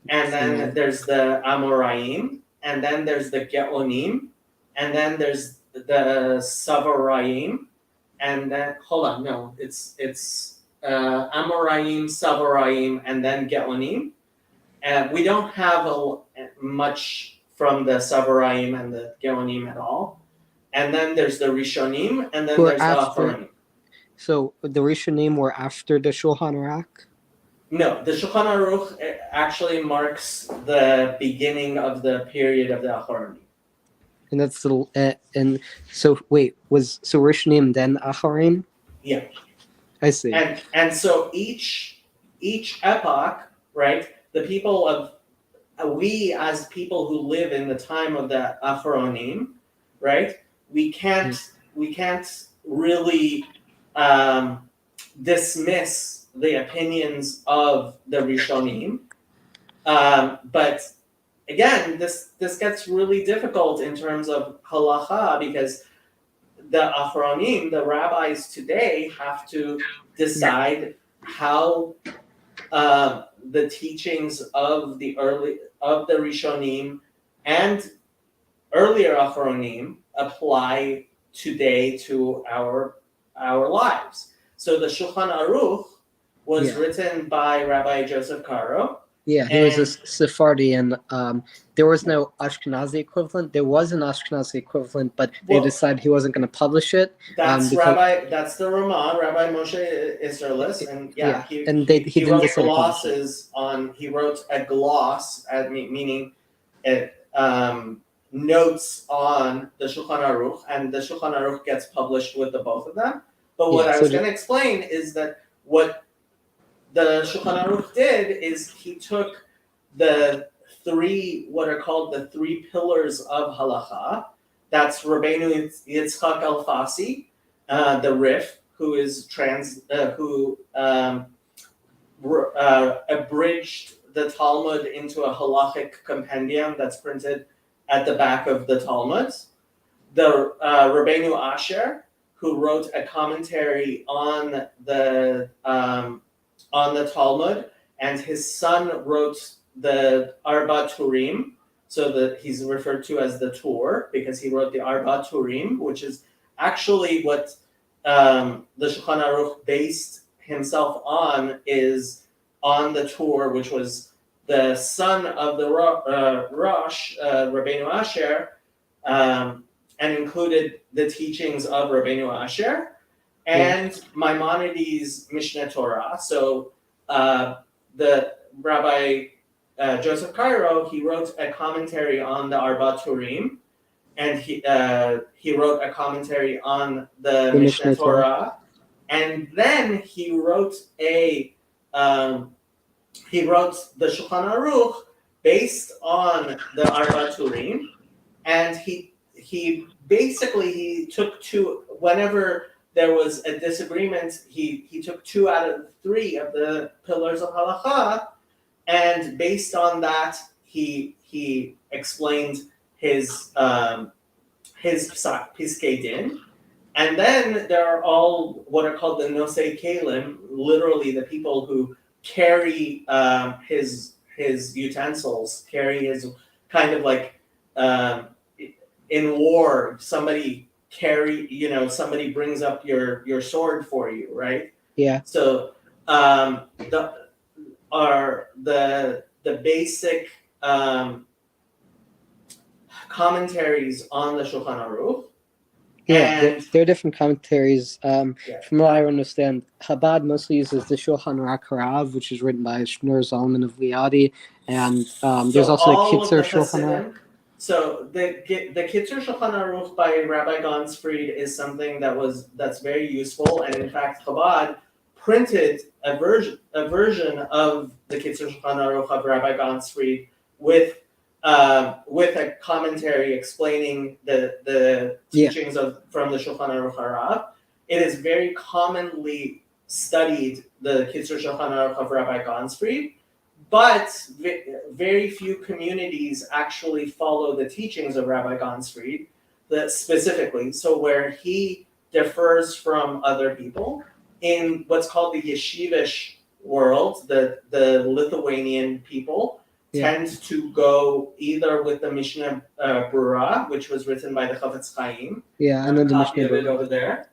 Speaker 1: and then there's the Amoraim, and then there's the Geonim, and then there's the Savoraim, and then it's Amoraim, Savoraim, and then Geonim. And we don't have much from the Savoraim and the Geonim at all. And then there's the Rishonim, and then
Speaker 4: Who are
Speaker 1: there's
Speaker 4: after-
Speaker 1: the Acharonim.
Speaker 4: So the Rishonim were after the Shulchan Aruch?
Speaker 1: No, the Shulchan Aruch actually marks the beginning of the period of the Acharonim.
Speaker 4: And that's the and so wait, was so Rishonim then Acharim?
Speaker 1: Yeah.
Speaker 4: I see.
Speaker 1: And so each epoch, right? The people of we as people who live in the time of the Acharonim, right? We can't really dismiss the opinions of the Rishonim, but again, this gets really difficult in terms of halacha because the Acharonim, the rabbis today, have to decide how the teachings of the Rishonim and earlier Acharonim apply today to our lives. So the Shulchan Aruch was written by Rabbi Joseph Caro.
Speaker 4: Yeah, he was a Sephardi, and there was no Ashkenazi equivalent. There was an Ashkenazi equivalent, but they decided he wasn't going to publish it.
Speaker 1: That's that's the Ramah, Rabbi Moshe Isserlis, and he wrote glosses on. He wrote a gloss, meaning notes on the Shulchan Aruch, and the Shulchan Aruch gets published with the both of them. But what I was going to explain is that what the Shulchan Aruch did is he took the what are called the three pillars of halacha. That's Rabbeinu Yitzchak Alfasi, the Rif, who abridged the Talmud into a halachic compendium that's printed at the back of the Talmud. The Rabbeinu Asher, who wrote a commentary on the Talmud, and his son wrote the Arba Turim, so that he's referred to as the Tur because he wrote the Arba Turim, which is actually what the Shulchan Aruch based himself on, is on the Tur, which was the son of the Rosh, Rabbeinu Asher, and included the teachings of Rabbeinu Asher and Maimonides' Mishneh Torah. So the Rabbi Joseph Caro, he wrote a commentary on the Arba Turim, and he wrote a commentary on the Mishneh Torah, and then he wrote the Shulchan Aruch based on the Arba Turim, and he took two. Whenever there was a disagreement, he took 2 out of 3 of the pillars of halacha, and based on that, he explained his Piskei Din. And then there are all what are called the Nosei Kelim, literally the people who carry his utensils, carry his kind of like in war, somebody brings up your sword for you, right?
Speaker 4: Yeah.
Speaker 1: So the basic commentaries on the Shulchan Aruch.
Speaker 4: Yeah, there are different commentaries. From what I understand, Chabad mostly uses the Shulchan Aruch Harav, which is written by Shneur Zalman of Liadi, and there's also the Kitzur Shulchan Aruch.
Speaker 1: So the Kitzur Shulchan Aruch by Rabbi Gonsfried is something that's very useful, and in fact, Chabad printed a version of the Kitzur Shulchan Aruch of Rabbi Gonsfried with a commentary explaining the teachings from the Shulchan Aruch Harav, it is very commonly studied, the Kitzur Shulchan Aruch of Rabbi Gonsfried, but very few communities actually follow the teachings of Rabbi Gonsfried, that specifically. So where he differs from other people in what's called the yeshivish world, the Lithuanian people tend to go either with the Mishnah Berurah, which was written by the Chafetz Chaim.
Speaker 4: Yeah, I know the
Speaker 1: copy
Speaker 4: Mishnah
Speaker 1: of it
Speaker 4: Berurah.
Speaker 1: over there.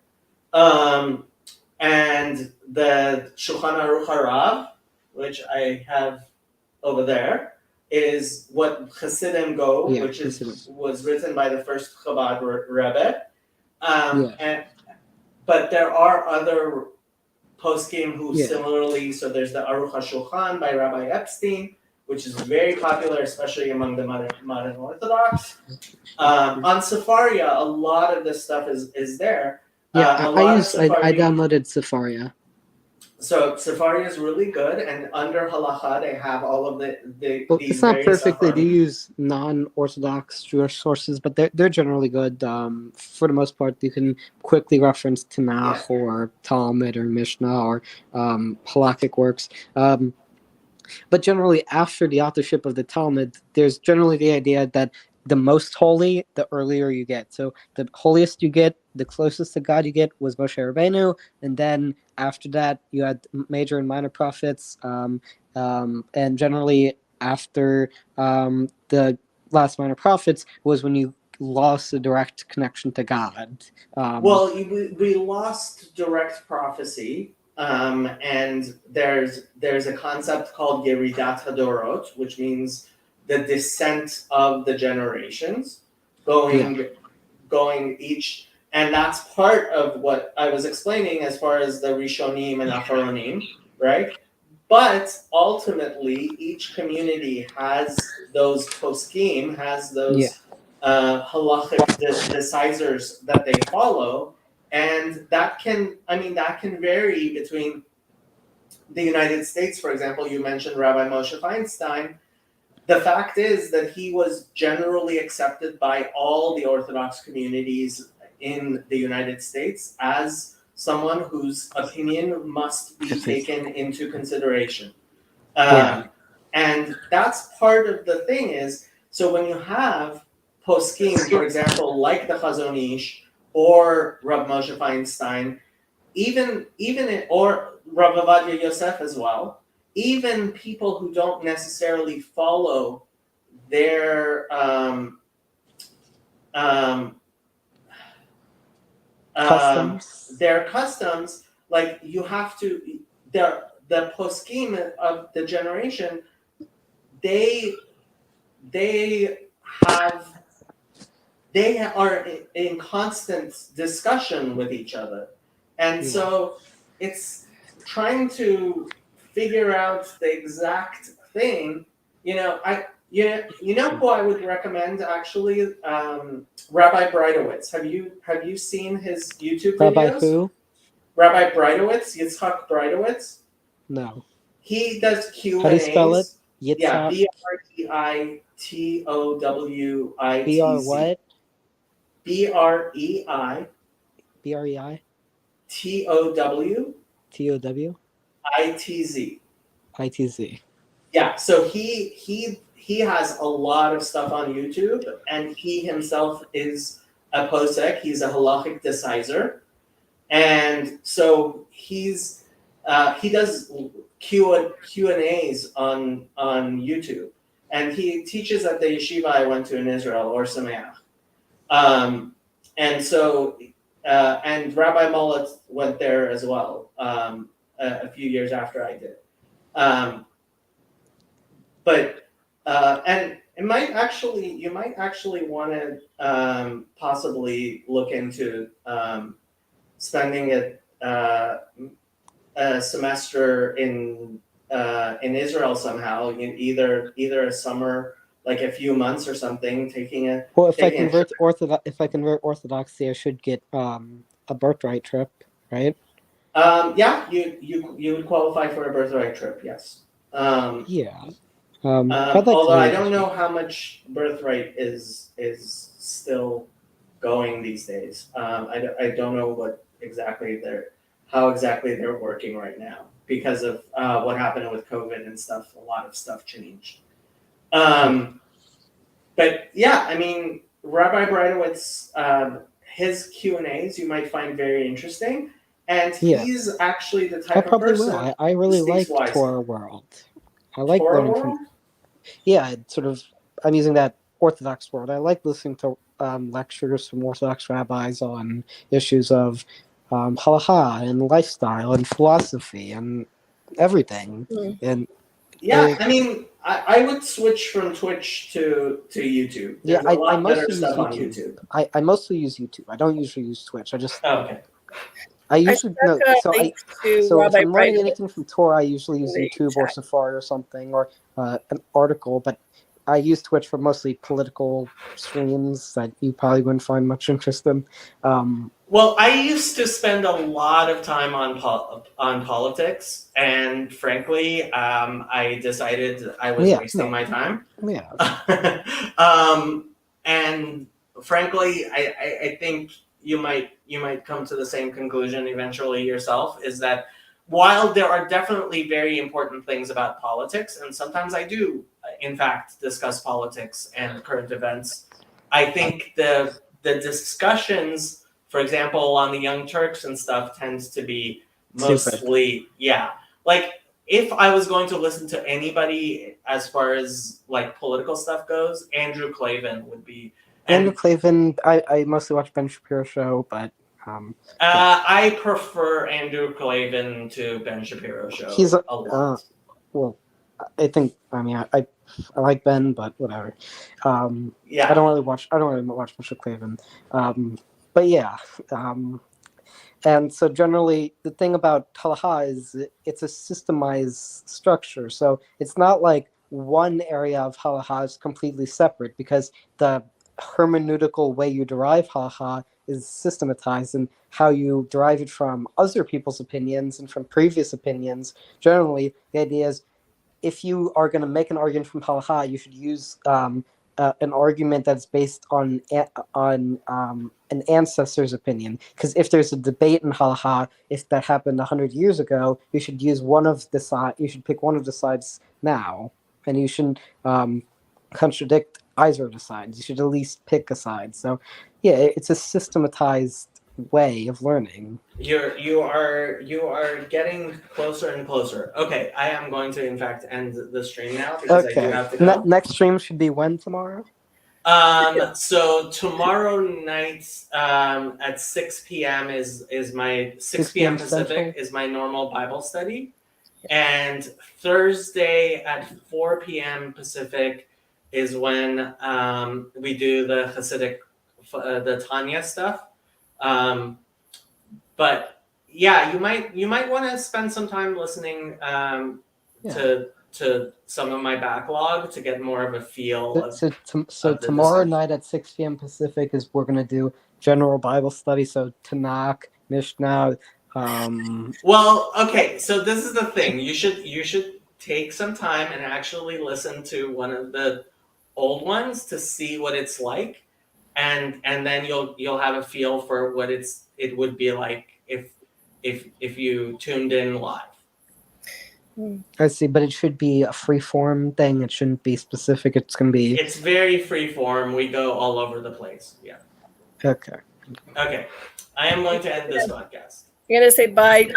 Speaker 1: And the Shulchan Aruch Harav, which I have over there, is what Hasidim go,
Speaker 4: Yeah,
Speaker 1: which
Speaker 4: Hasidim.
Speaker 1: was written by the first Chabad Rebbe.
Speaker 4: Yeah.
Speaker 1: But there are other poskim who
Speaker 4: Yeah.
Speaker 1: similarly, so there's the Aruch HaShulchan by Rabbi Epstein, which is very popular, especially among the modern Orthodox. On Sefaria, a lot of this stuff is there.
Speaker 4: Yeah,
Speaker 1: a lot of
Speaker 4: I
Speaker 1: Sephardi-
Speaker 4: downloaded Sefaria.
Speaker 1: So Sefaria is really good, and under Halacha they have all of the
Speaker 4: Well,
Speaker 1: these
Speaker 4: it's not
Speaker 1: various
Speaker 4: perfect. They do
Speaker 1: Sephardim.
Speaker 4: use non-Orthodox Jewish sources, but they're generally good. For the most part, you can quickly reference Tanakh or Talmud or Mishnah or halakhic works. But generally, after the authorship of the Talmud, there's generally the idea that the most holy, the earlier you get. So the holiest you get, the closest to God you get was Moshe Rabbeinu, and then after that you had major and minor prophets, and generally after the last minor prophets was when you lost the direct connection to God.
Speaker 1: Well, we lost direct prophecy, and there's a concept called Yeridat Hadorot, which means the descent of the generations, going each, and that's part of what I was explaining as far as the Rishonim and Acharonim, right? But ultimately, each community has those poskim, has those halachic decisors that they follow, and that can vary between the United States, for example. You mentioned Rabbi Moshe Feinstein. The fact is that he was generally accepted by all the Orthodox communities in the United States as someone whose opinion must be taken into consideration. And that's part of the thing is, so when you have poskim, for example, like the Chazon Ish or Rav Moshe Feinstein, or Rav Ovadia Yosef as well, even people who don't necessarily follow their customs, like you have to, the poskim of the generation, they are in constant discussion with each other, and so it's trying to figure out the exact thing. You know who I would recommend actually, Rabbi Breitowitz. Have you seen his YouTube videos?
Speaker 4: Rabbi who?
Speaker 1: Rabbi Breitowitz, Yitzhak Breitowitz.
Speaker 4: No.
Speaker 1: He does Q&As.
Speaker 4: How do you spell it?
Speaker 1: Yeah,
Speaker 4: Yitzhak.
Speaker 1: Breitowitz.
Speaker 4: BR what?
Speaker 1: Breitowitz.
Speaker 4: BREI?
Speaker 1: TOW.
Speaker 4: TOW?
Speaker 1: ITZ.
Speaker 4: ITZ.
Speaker 1: Yeah, so he has a lot of stuff on YouTube, and he himself is a posek. He's a halachic decisor, and so he does Q&As on YouTube, and he teaches at the yeshiva I went to in Israel, Or Sameach, and so and Rabbi Mullet went there as well a few years after I did. But and you might actually want to possibly look into spending a semester in Israel somehow, in either a summer, like a few months or something, taking a.
Speaker 4: Well, if I convert Orthodoxy, I should get a birthright trip, right?
Speaker 1: Yeah, you would qualify for a birthright trip, yes.
Speaker 4: Yeah.
Speaker 1: Although I don't know how much birthright is still going these days. I don't know what exactly they're working right now because of what happened with COVID and stuff. A lot of stuff changed. But yeah, I mean, Rabbi Breitowitz, his Q&As you might find very interesting, and
Speaker 4: Yeah.
Speaker 1: he's actually the
Speaker 4: I
Speaker 1: type of
Speaker 4: probably
Speaker 1: person.
Speaker 4: will. I really
Speaker 1: who
Speaker 4: like
Speaker 1: speaks wisely.
Speaker 4: Torah World. I like
Speaker 1: Torah
Speaker 4: learning
Speaker 1: World?
Speaker 4: from. Yeah, it's sort of. I'm using that Orthodox world. I like listening to lectures from Orthodox rabbis on issues of halacha and lifestyle and philosophy and everything.
Speaker 3: Mm.
Speaker 4: And
Speaker 1: Yeah, I mean, I would switch from Twitch to YouTube.
Speaker 4: yeah,
Speaker 1: There's a lot better
Speaker 4: mostly use
Speaker 1: stuff on
Speaker 4: YouTube.
Speaker 1: YouTube.
Speaker 4: I mostly use YouTube. I don't usually use Twitch. I just
Speaker 1: Oh, okay.
Speaker 4: I usually no.
Speaker 3: stuck a
Speaker 4: So
Speaker 3: link to
Speaker 4: so if
Speaker 3: Rabbi
Speaker 4: I'm learning
Speaker 3: Breitowitz
Speaker 4: anything from Torah, I usually use
Speaker 3: in the
Speaker 4: YouTube or
Speaker 3: chat.
Speaker 4: Safari or something or an article. But I use Twitch for mostly political streams that you probably wouldn't find much interest in.
Speaker 1: Well, I used to spend a lot of time on politics, and frankly, I decided I was
Speaker 4: Yeah,
Speaker 1: wasting
Speaker 4: no.
Speaker 1: my time.
Speaker 4: Yeah,
Speaker 1: And frankly, I think you might come to the same conclusion eventually yourself. Is that while there are definitely very important things about politics, and sometimes I do, in fact, discuss politics and current events, I think the discussions, for example, on the Young Turks and stuff, tends to be mostly, like if I was going to listen to anybody as far as like political stuff goes, Andrew Klavan would be.
Speaker 4: Andrew Klavan. I mostly watch Ben Shapiro show, but
Speaker 1: I prefer Andrew Klavan to Ben Shapiro show.
Speaker 4: He's
Speaker 1: a lot.
Speaker 4: Well, I think I like Ben, but whatever.
Speaker 1: Yeah.
Speaker 4: I don't really watch much of Klavan. But yeah. And so generally, the thing about halacha is it's a systemized structure. So it's not like one area of halacha is completely separate because the hermeneutical way you derive halacha is systematized, and how you derive it from other people's opinions and from previous opinions. Generally, the idea is if you are going to make an argument from halacha, you should use an argument that's based on an ancestor's opinion. Because if there's a debate in halacha, if that happened 100 years ago, you should use one of the side. You should pick one of the sides now, and you shouldn't contradict either of the sides. You should at least pick a side. So, yeah, it's a systematized way of learning.
Speaker 1: You are getting closer and closer. Okay, I am going to in fact end the stream now because I do have to go.
Speaker 4: Next stream should be when tomorrow?
Speaker 1: So tomorrow night at 6 p.m. is my 6 p.m. Pacific is my normal Bible study, and Thursday at 4 p.m. Pacific is when we do the Hasidic, the Tanya stuff. But yeah, you might want to spend some time listening to some of my backlog to get more of a feel.
Speaker 4: So tomorrow night at 6 p.m. Pacific is we're gonna do general Bible study. So Tanakh, Mishnah.
Speaker 1: Well, okay. So this is the thing. You should take some time and actually listen to one of the old ones to see what it's like. And then you'll have a feel for what it would be like if you tuned in live.
Speaker 4: I see, but it should be a free form thing. It shouldn't be specific. It's very
Speaker 1: free form. We go all over the place. Yeah.
Speaker 4: Okay.
Speaker 1: Okay. I am going to end this podcast.
Speaker 3: You're gonna say bye.